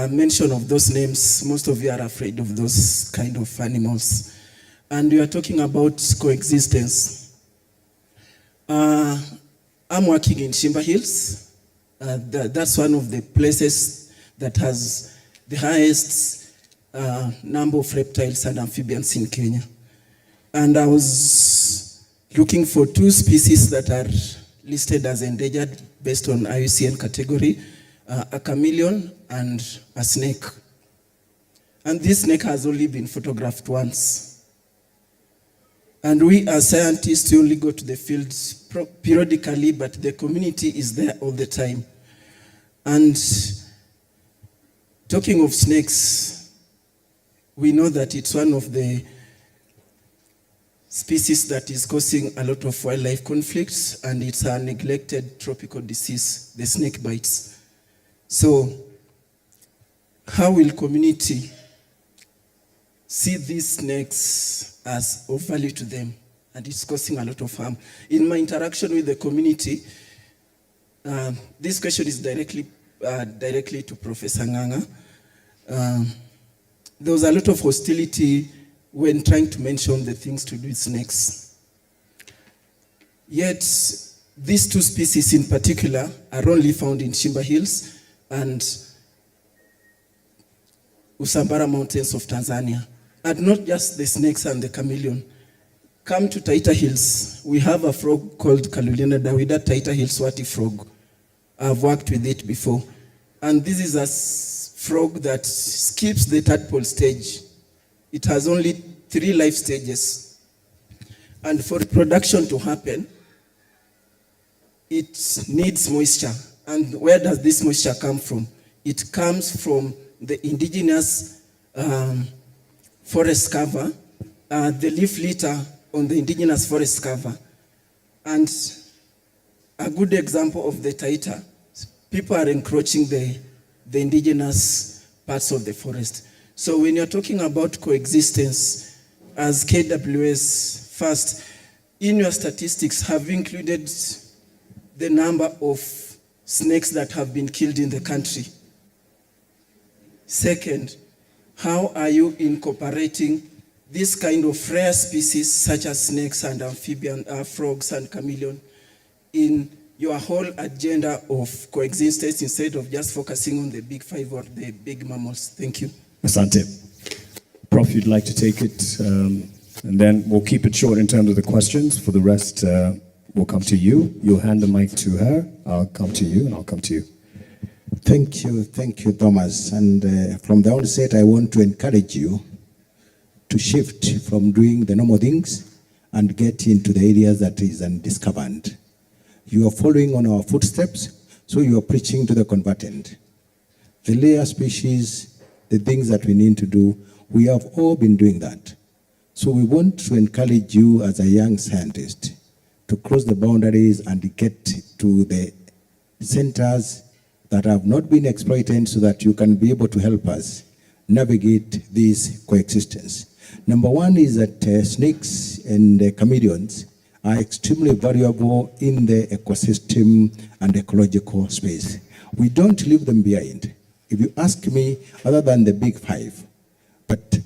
mention of those names. Most of you are afraid of those kind of animals. And we are talking about coexistence. I'm working in Shimba Hills. That's one of the places that has the highest number of reptiles and amphibians in Kenya. And I was looking for 2 species that are listed as endangered based on IUCN category, a chameleon and a snake. And this snake has only been photographed once. And we as scientists only go to the fields periodically, but the community is there all the time. And talking of snakes, we know that it's one of the species that is causing a lot of wildlife conflicts, and it's a neglected tropical disease, the snake bites. So how will community see these snakes as of value to them? And it's causing a lot of harm. In my interaction with the community, this question is directly to Professor Ng'ang'a. There was a lot of hostility when trying to mention the things to do with snakes. Yet, these 2 species in particular are only found in Shimba Hills and Usambara Mountains of Tanzania. And not just the snakes and the chameleon. Come to Taita Hills. We have a frog called Carolina dawida, Taita Hills Swati frog. I've worked with it before. And this is a frog that skips the tadpole stage. It has only 3 life stages. And for reproduction to happen, it needs moisture. And where does this moisture come from? It comes from the indigenous forest cover, the leaf litter on the indigenous forest cover. And a good example of the Taita, people are encroaching the indigenous parts of the forest. So when you're talking about coexistence, as KWS first, in your statistics, have included the number of snakes that have been killed in the country? Second, how are you incorporating this kind of rare species such as snakes and amphibian, frogs and chameleon in your whole agenda of coexistence instead of just focusing on the big 5 or the big mammals? Thank you. Asante. Prof, you'd like to take it, and then we'll keep it short in terms of the questions. For the rest, we'll come to you. You'll hand the mic to her. I'll come to you, and I'll come to you. Thank you, Thomas. And from the onset, I want to encourage you to shift from doing the normal things and get into the areas that is undiscovered. You are following on our footsteps, so you are preaching to the converted. The layer species, the things that we need to do, we have all been doing that. So we want to encourage you as a young scientist to cross the boundaries and get to the centers that have not been exploited so that you can be able to help us navigate this coexistence. Number one is that snakes and chameleons are extremely valuable in the ecosystem and ecological space. We don't leave them behind. If you ask me, other than the big 5, but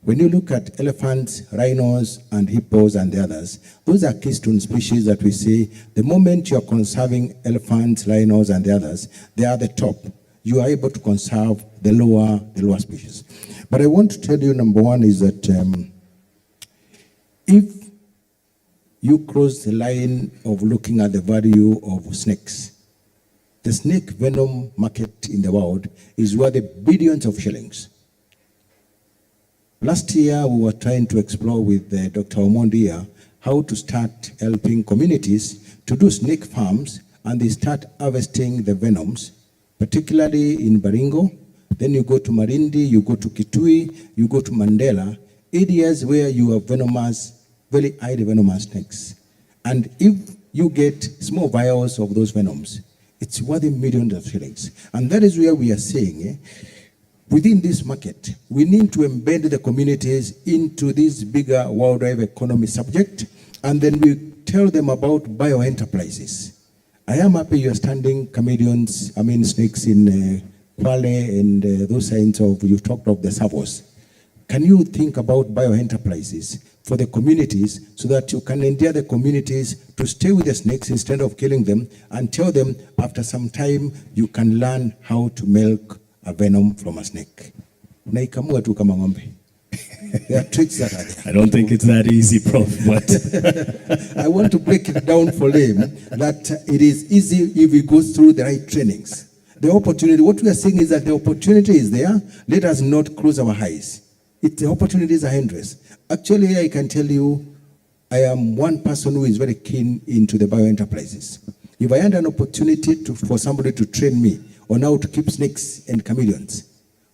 when When you look at elephants, rhinos, and hippos and the others, those are keystone species that we say the moment you are conserving elephants, rhinos, and the others, they are the top. You are able to conserve the lower species. But I want to tell you, number one is that if you cross the line of looking at the value of snakes, the snake venom market in the world is worth billions of shillings. Last year, we were trying to explore with Dr. Omondi here how to start helping communities to do snake farms, and they start harvesting the venoms, particularly in Baringo. Then you go to Marindi, you go to Kitui, you go to Mandela, areas where you have venomous, very highly venomous snakes. And if you get small vials of those venoms, it's worth millions of shillings. And that is where we are saying, within this market, we need to embed the communities into this bigger wildlife economy subject, and then we tell them about bioenterprises. I am happy you're standing snakes in Kwale and those kinds of, you talked of the servos. Can you think about bioenterprises for the communities so that you can endear the communities to stay with the snakes instead of killing them, and tell them after some time you can learn how to milk a venom from a snake? Naikamua tu kama ng'ombe. There are tricks that are there. I don't think it's that easy, Prof, but I want to break it down for them that it is easy if we go through the right trainings. The opportunity, what we are saying is that the opportunity is there. Let us not close our eyes. The opportunities are endless. Actually, I can tell you, I am one person who is very keen into the bioenterprises. If I had an opportunity for somebody to train me on how to keep snakes and chameleons,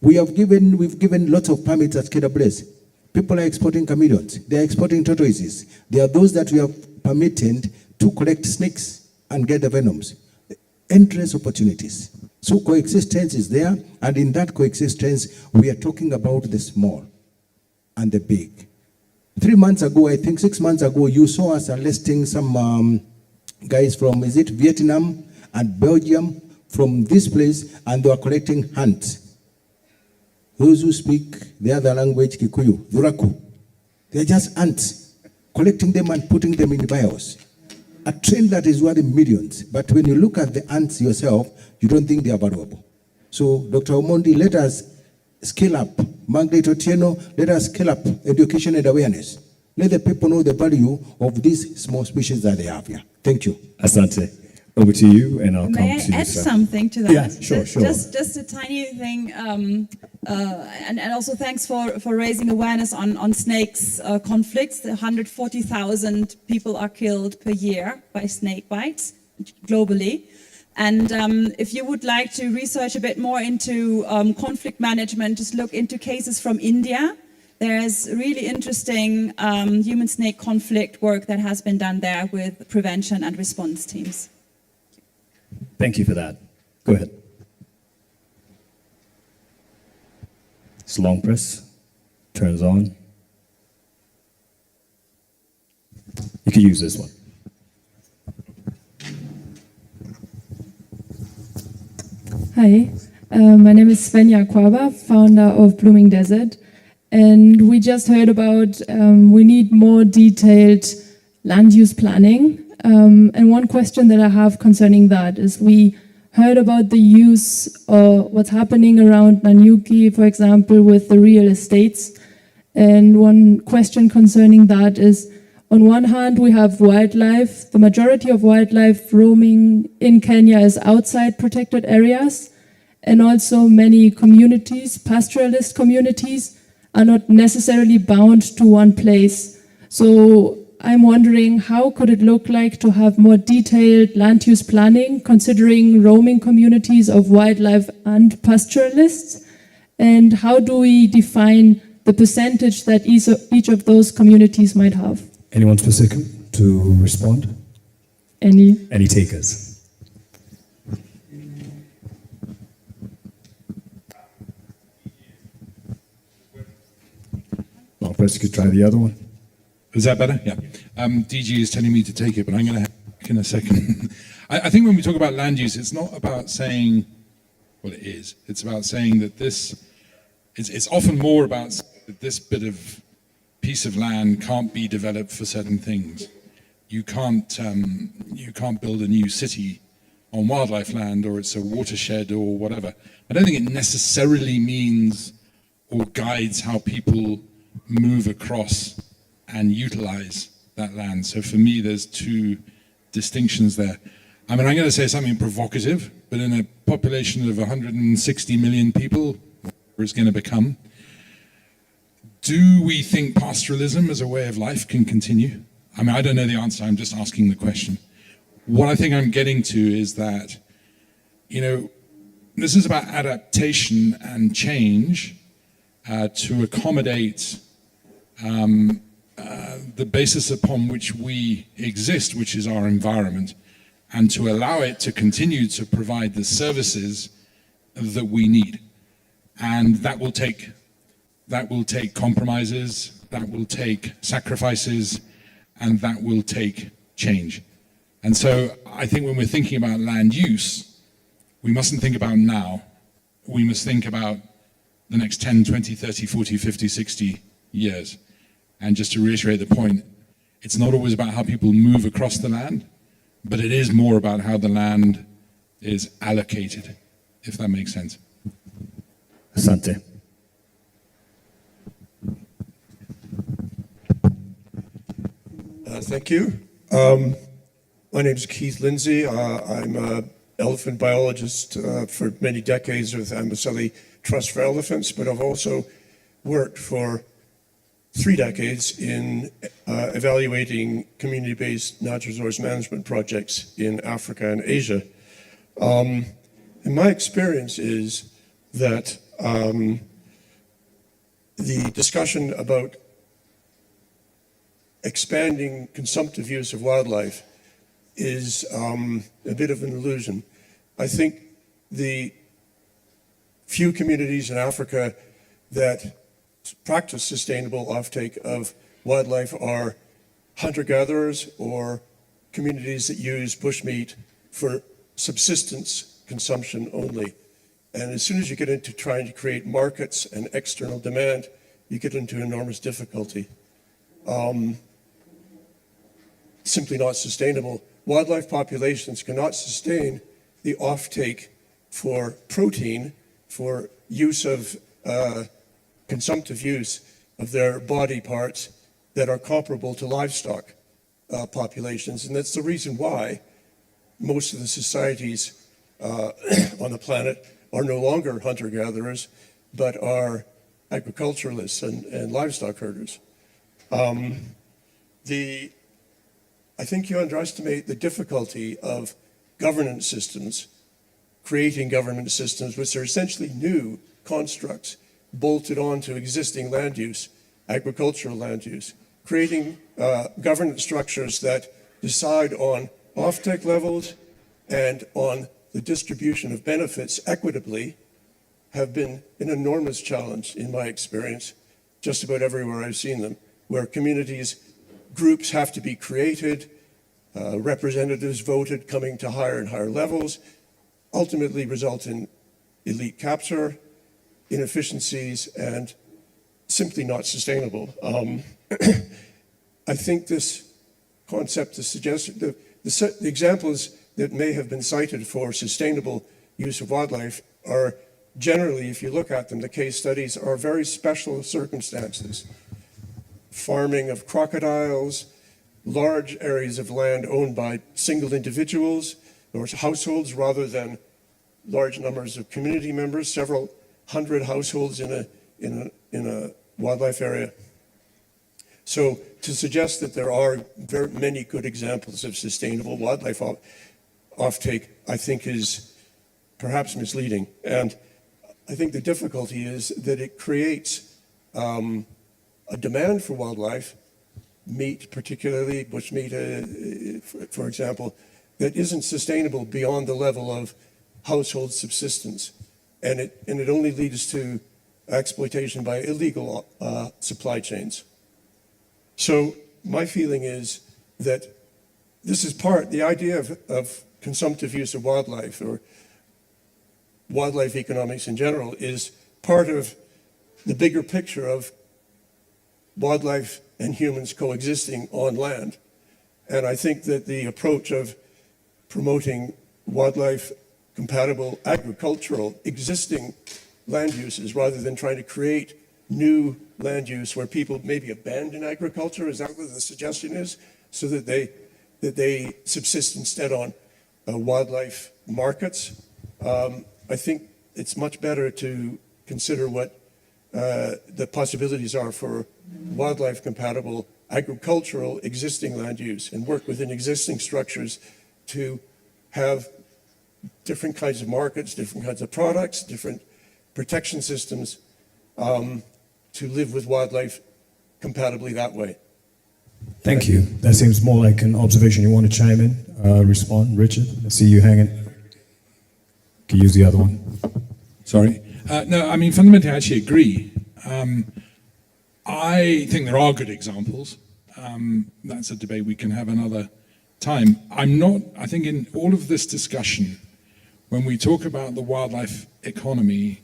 we've given lots of permits at KWS. People are exporting chameleons. They are exporting tortoises. There are those that we have permitted to collect snakes and get the venoms. Endless opportunities. So coexistence is there, and in that coexistence, we are talking about the small and the big. 3 months ago, I think 6 months ago, you saw us listing some guys from, is it Vietnam and Belgium, from this place, and they are collecting ants. Those who speak the other language, Kikuyu, Vuraku, they are just ants, collecting them and putting them in vials. A trend that is worth millions. But when you look at the ants yourself, you don't think they are valuable. So, Dr. Omondi, let us scale up. Margaret Otieno, let us scale up education and awareness. Let the people know the value of these small species that they have here. Thank you. Asante. Over to you, and I'll come to you. May I add something to that? Yeah, sure. Just a tiny thing, and also thanks for raising awareness on snakes conflicts. 140,000 people are killed per year by snake bites globally. And if you would like to research a bit more into conflict management, just look into cases from India. There's really interesting human-snake conflict work that has been done there with prevention and response teams. Thank you for that. Go ahead. It's long press. Turns on. You can use this one. Hi, my name is Svenja Kwaba, founder of Blooming Desert. And we just heard about we need more detailed land use planning. And one question that I have concerning that is we heard about the use of what's happening around Nanyuki, for example, with the real estates. And one question concerning that is, on one hand, we have wildlife. The majority of wildlife roaming in Kenya is outside protected areas. And also many communities, pastoralist communities, are not necessarily bound to one place. So I'm wondering, how could it look like to have more detailed land use planning, considering roaming communities of wildlife and pastoralists? And how do we define the percentage that each of those communities might have? Anyone specific to respond? Any takers? Long press, you could try the other one. Is that better? Yeah. DG is telling me to take it, but I'm going to in a second. I think when we talk about land use, it's not about saying, well, it is. It's about saying that it's often more about that this bit of piece of land can't be developed for certain things. You can't build a new city on wildlife land, or it's a watershed or whatever. I don't think it necessarily means or guides how people move across and utilize that land. So for me, there's two distinctions there. I mean, I'm going to say something provocative, but in a population of 160 million people, or it's going to become, do we think pastoralism as a way of life can continue? I mean, I don't know the answer, I'm just asking the question. What I think I'm getting to is that, you know, this is about adaptation and change to accommodate the basis upon which we exist, which is our environment, and to allow it to continue to provide the services that we need. And that will take compromises, that will take sacrifices, and that will take change. And so I think when we're thinking about land use, we mustn't think about now. We must think about the next 10, 20, 30, 40, 50, 60 years. And just to reiterate the point, it's not always about how people move across the land, but it is more about how the land is allocated, if that makes sense. Asante. Thank you. My name is Keith Lindsay. I'm an elephant biologist for many decades with Amboseli Trust for Elephants, but I've also worked for 3 decades in evaluating community-based natural resource management projects in Africa and Asia. And my experience is that the discussion about expanding consumptive use of wildlife is a bit of an illusion. I think the few communities in Africa that practice sustainable offtake of wildlife are hunter-gatherers or communities that use bushmeat for subsistence consumption only. And as soon as you get into trying to create markets and external demand, you get into enormous difficulty. Simply not sustainable. Wildlife populations cannot sustain the offtake for protein, for use of consumptive use of their body parts that are comparable to livestock populations. And that's the reason why most of the societies on the planet are no longer hunter-gatherers, but are agriculturalists and livestock herders. I think you underestimate the difficulty of governance systems, creating governance systems which are essentially new constructs bolted onto existing land use, agricultural land use, creating governance structures that decide on offtake levels and on the distribution of benefits equitably have been an enormous challenge in my experience, just about everywhere I've seen them, where communities, groups have to be created, representatives voted coming to higher and higher levels, ultimately result in elite capture, inefficiencies, and simply not sustainable. I think this concept is suggested, the examples that may have been cited for sustainable use of wildlife are generally, if you look at them, the case studies are very special circumstances. Farming of crocodiles, large areas of land owned by single individuals or households rather than large numbers of community members, several hundred households in a wildlife area. So to suggest that there are very many good examples of sustainable wildlife offtake, I think is perhaps misleading. And I think the difficulty is that it creates a demand for wildlife, meat particularly, bushmeat, for example, that isn't sustainable beyond the level of household subsistence. And it only leads to exploitation by illegal supply chains. So my feeling is that this is the idea of consumptive use of wildlife or wildlife economics in general is part of the bigger picture of wildlife and humans coexisting on land. And I think that the approach of promoting wildlife compatible agricultural existing land uses rather than trying to create new land use where people maybe abandon agriculture, is that what the suggestion is? So that they subsist instead on wildlife markets. I think it's much better to consider what the possibilities are for wildlife compatible agricultural existing land use and work within existing structures to have different kinds of markets, different kinds of products, different protection systems to live with wildlife compatibly that way. Thank you. That seems more like an observation. You want to chime in, respond? Richard, I see you hanging. Can you use the other one? Sorry. No, I mean, fundamentally, I actually agree. I think there are good examples. That's a debate we can have another time. I think in all of this discussion, when we talk about the wildlife economy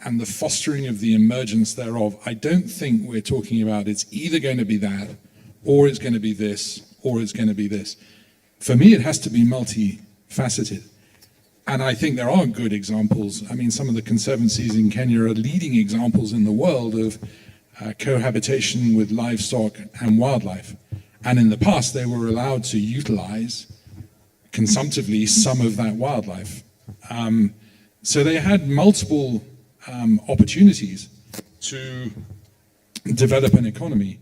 and the fostering of the emergence thereof, I don't think we're talking about it's either going to be that, or it's going to be this, or it's going to be this. For me, it has to be multifaceted. And I think there are good examples. I mean, some of the conservancies in Kenya are leading examples in the world of cohabitation with livestock and wildlife. And in the past, they were allowed to utilize consumptively some of that wildlife. So they had multiple opportunities to develop an economy.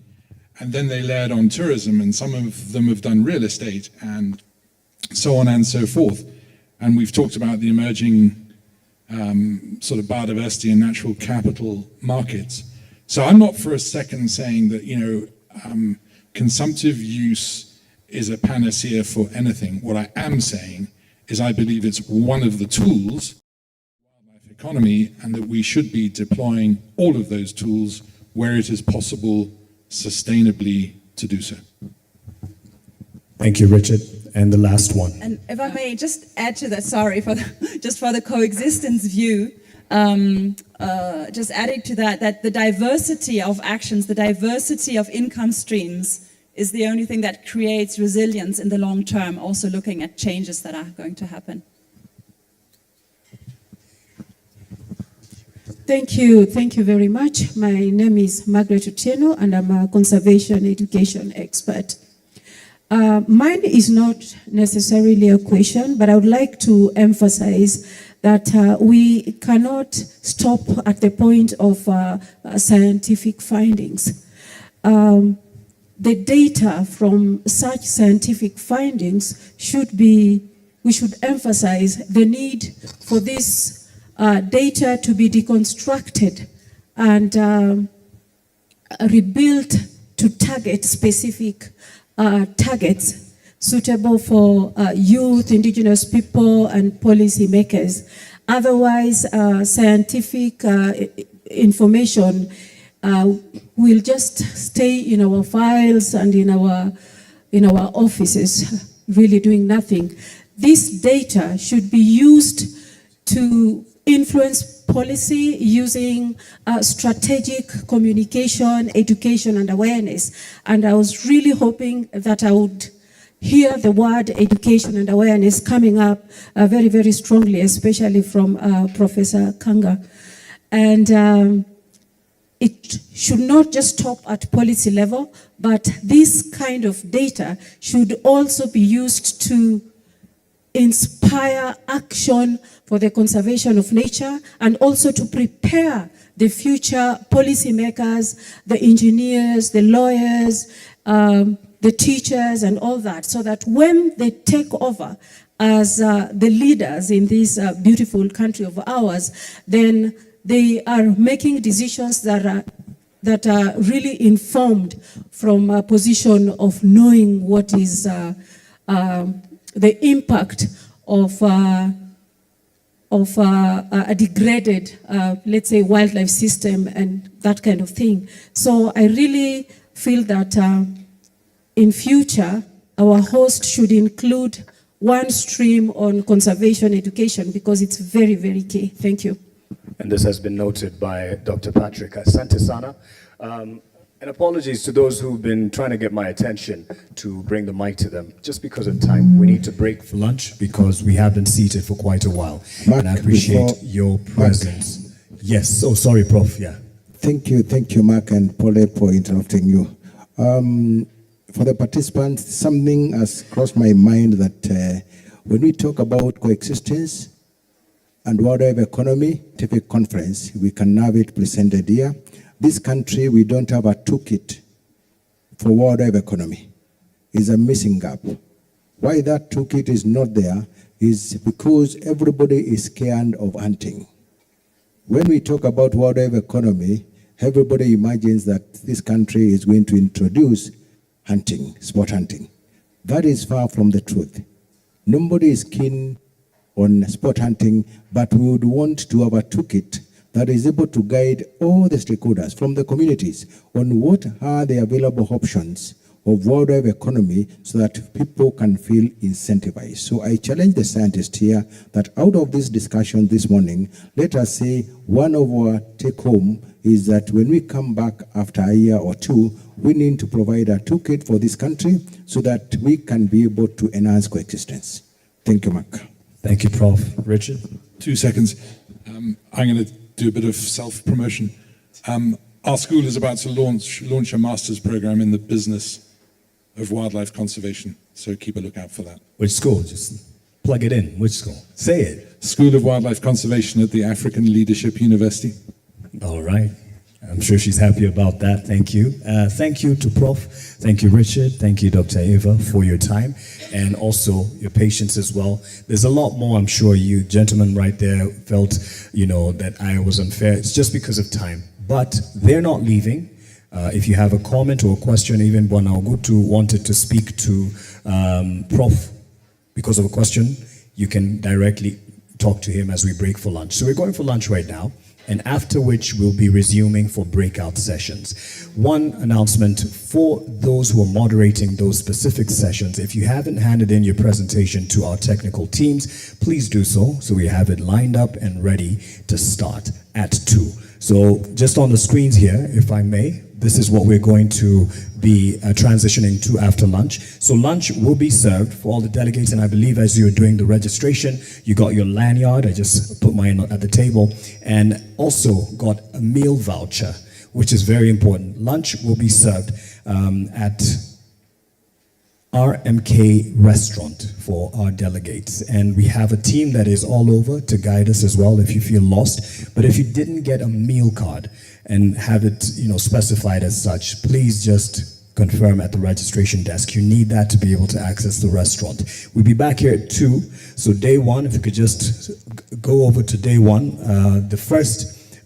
And then they layered on tourism, and some of them have done real estate and so on and so forth. And we've talked about the emerging sort of biodiversity and natural capital markets. So I'm not for a second saying that, consumptive use is a panacea for anything. What I am saying is I believe it's one of the tools of the wildlife economy, and that we should be deploying all of those tools where it is possible sustainably to do so. Thank you, Richard. And the last one. And if I may just add to that, sorry, for the coexistence view, just adding to that the diversity of actions, the diversity of income streams is the only thing that creates resilience in the long term, also looking at changes that are going to happen. Thank you very much. My name is Margaret Otieno, and I'm a conservation education expert. Mine is not necessarily a question, but I would like to emphasize that we cannot stop at the point of scientific findings. The data from such scientific findings we should emphasize the need for this data to be deconstructed and rebuilt to target specific targets suitable for youth, indigenous people, and policymakers. Otherwise, scientific information will just stay in our files and in our offices, really doing nothing. This data should be used to influence policy using strategic communication, education, and awareness. And I was really hoping that I would hear the word education and awareness coming up very, very strongly, especially from Professor Kanga. And it should not just stop at policy level, but this kind of data should also be used to inspire action for the conservation of nature, and also to prepare the future policymakers, the engineers, the lawyers, the teachers, and all that, so that when they take over as the leaders in this beautiful country of ours, then they are making decisions that are really informed from a position of knowing what is the impact of a degraded, let's say, wildlife system and that kind of thing. So I really feel that in future, our host should include one stream on conservation education, because it's very, very key. Thank you. And this has been noted by Dr. Patrick Asante Sana. And apologies to those who've been trying to get my attention to bring the mic to them. Just because of time, we need to break for lunch because we have been seated for quite a while. Mark, and I appreciate before- your presence. Yes. Oh, sorry, Prof. Yeah. Thank you, Mark and Paule, for interrupting you. For the participants, something has crossed my mind that when we talk about coexistence and wildlife economy, TIPIC conference, we can have it presented here. This country, we don't have a toolkit for wildlife economy. It's a missing gap. Why that toolkit is not there is because everybody is scared of hunting. When we talk about wildlife economy, everybody imagines that this country is going to introduce hunting, sport hunting. That is far from the truth. Nobody is keen on sport hunting, but we would want to have a toolkit that is able to guide all the stakeholders from the communities on what are the available options of wildlife economy so that people can feel incentivized. So I challenge the scientists here that out of this discussion this morning, let us say one of our take home is that when we come back after a year or two, we need to provide a toolkit for this country so that we can be able to enhance coexistence. Thank you, Mark. Thank you, Prof. Richard? 2 seconds. I'm going to do a bit of self-promotion. Our school is about to launch a master's program in the business of wildlife conservation, so keep a lookout for that. Which school? Just plug it in. Which school? Say it. School of Wildlife Conservation at the African Leadership University. All right. I'm sure she's happy about that. Thank you. Thank you to Prof. Thank you, Richard. Thank you, Dr. Eva, for your time and also your patience as well. There's a lot more. I'm sure you gentlemen right there felt, that I was unfair. It's just because of time. But they're not leaving. If you have a comment or a question, even Bwana Ogutu wanted to speak to Prof. because of a question, you can directly talk to him as we break for lunch. So we're going for lunch right now, and after which we'll be resuming for breakout sessions. One announcement for those who are moderating those specific sessions: if you haven't handed in your presentation to our technical teams, please do so we have it lined up and ready to start at 2. So just on the screens here, if I may, this is what we're going to be transitioning to after lunch. So lunch will be served for all the delegates, and I believe as you're doing the registration, you got your lanyard. I just put mine at the table, and also got a meal voucher, which is very important. Lunch will be served at RMK Restaurant for our delegates, and we have a team that is all over to guide us as well if you feel lost. But if you didn't get a meal card and have it specified as such, please just confirm at the registration desk. You need that to be able to access the restaurant. We'll be back here at 2. So day 1, if you could just go over to day 1. The first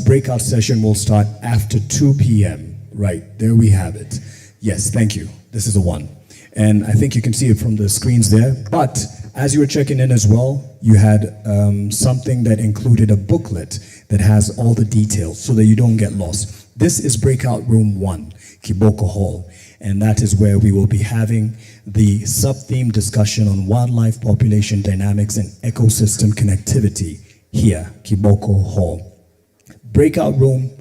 breakout session will start after 2 p.m. Right, there we have it. Yes, thank you. This is a 1. And I think you can see it from the screens there. But as you were checking in as well, you had something that included a booklet that has all the details so that you don't get lost. This is breakout room 1, Kiboko Hall. And that is where we will be having the sub-theme discussion on wildlife population dynamics and ecosystem connectivity here, Kiboko Hall. Breakout room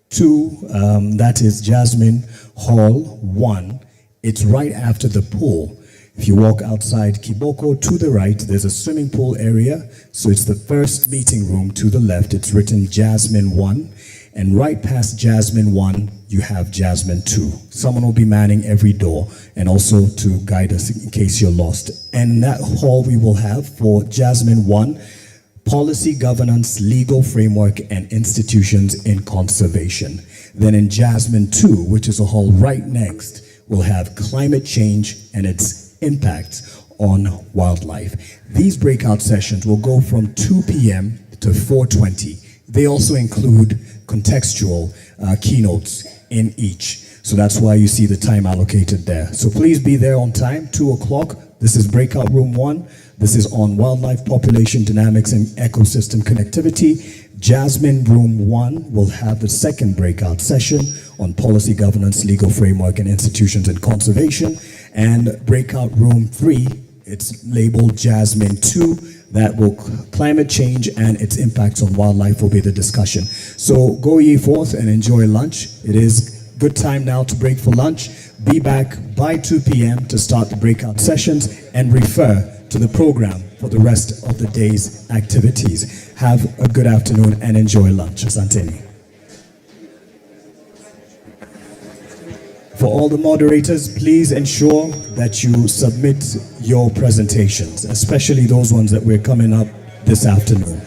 2, that is Jasmine Hall 1. It's right after the pool. If you walk outside Kiboko to the right, there's a swimming pool area. So it's the first meeting room to the left. It's written Jasmine 1. And right past Jasmine 1, you have Jasmine 2. Someone will be manning every door and also to guide us in case you're lost. And in that hall we will have for Jasmine 1, policy, governance, legal framework, and institutions in conservation. Then in Jasmine 2, which is a hall right next, we'll have climate change and its impact on wildlife. These breakout sessions will go from 2 p.m. to 4:20. They also include contextual keynotes in each. So that's why you see the time allocated there. So please be there on time, 2 o'clock. This is breakout room 1. This is on wildlife population dynamics and ecosystem connectivity. Jasmine room 1 will have the second breakout session on policy, governance, legal framework, and institutions in conservation. And breakout room 3, it's labeled Jasmine 2. That will climate change and its impacts on wildlife will be the discussion. So go ye forth and enjoy lunch. It is Good time now to break for lunch. Be back by 2 p.m. to start the breakout sessions and refer to the program for the rest of the day's activities. Have a good afternoon and enjoy lunch. Asanteni. For all the moderators, please ensure that you submit your presentations, especially those ones that we're coming up this afternoon.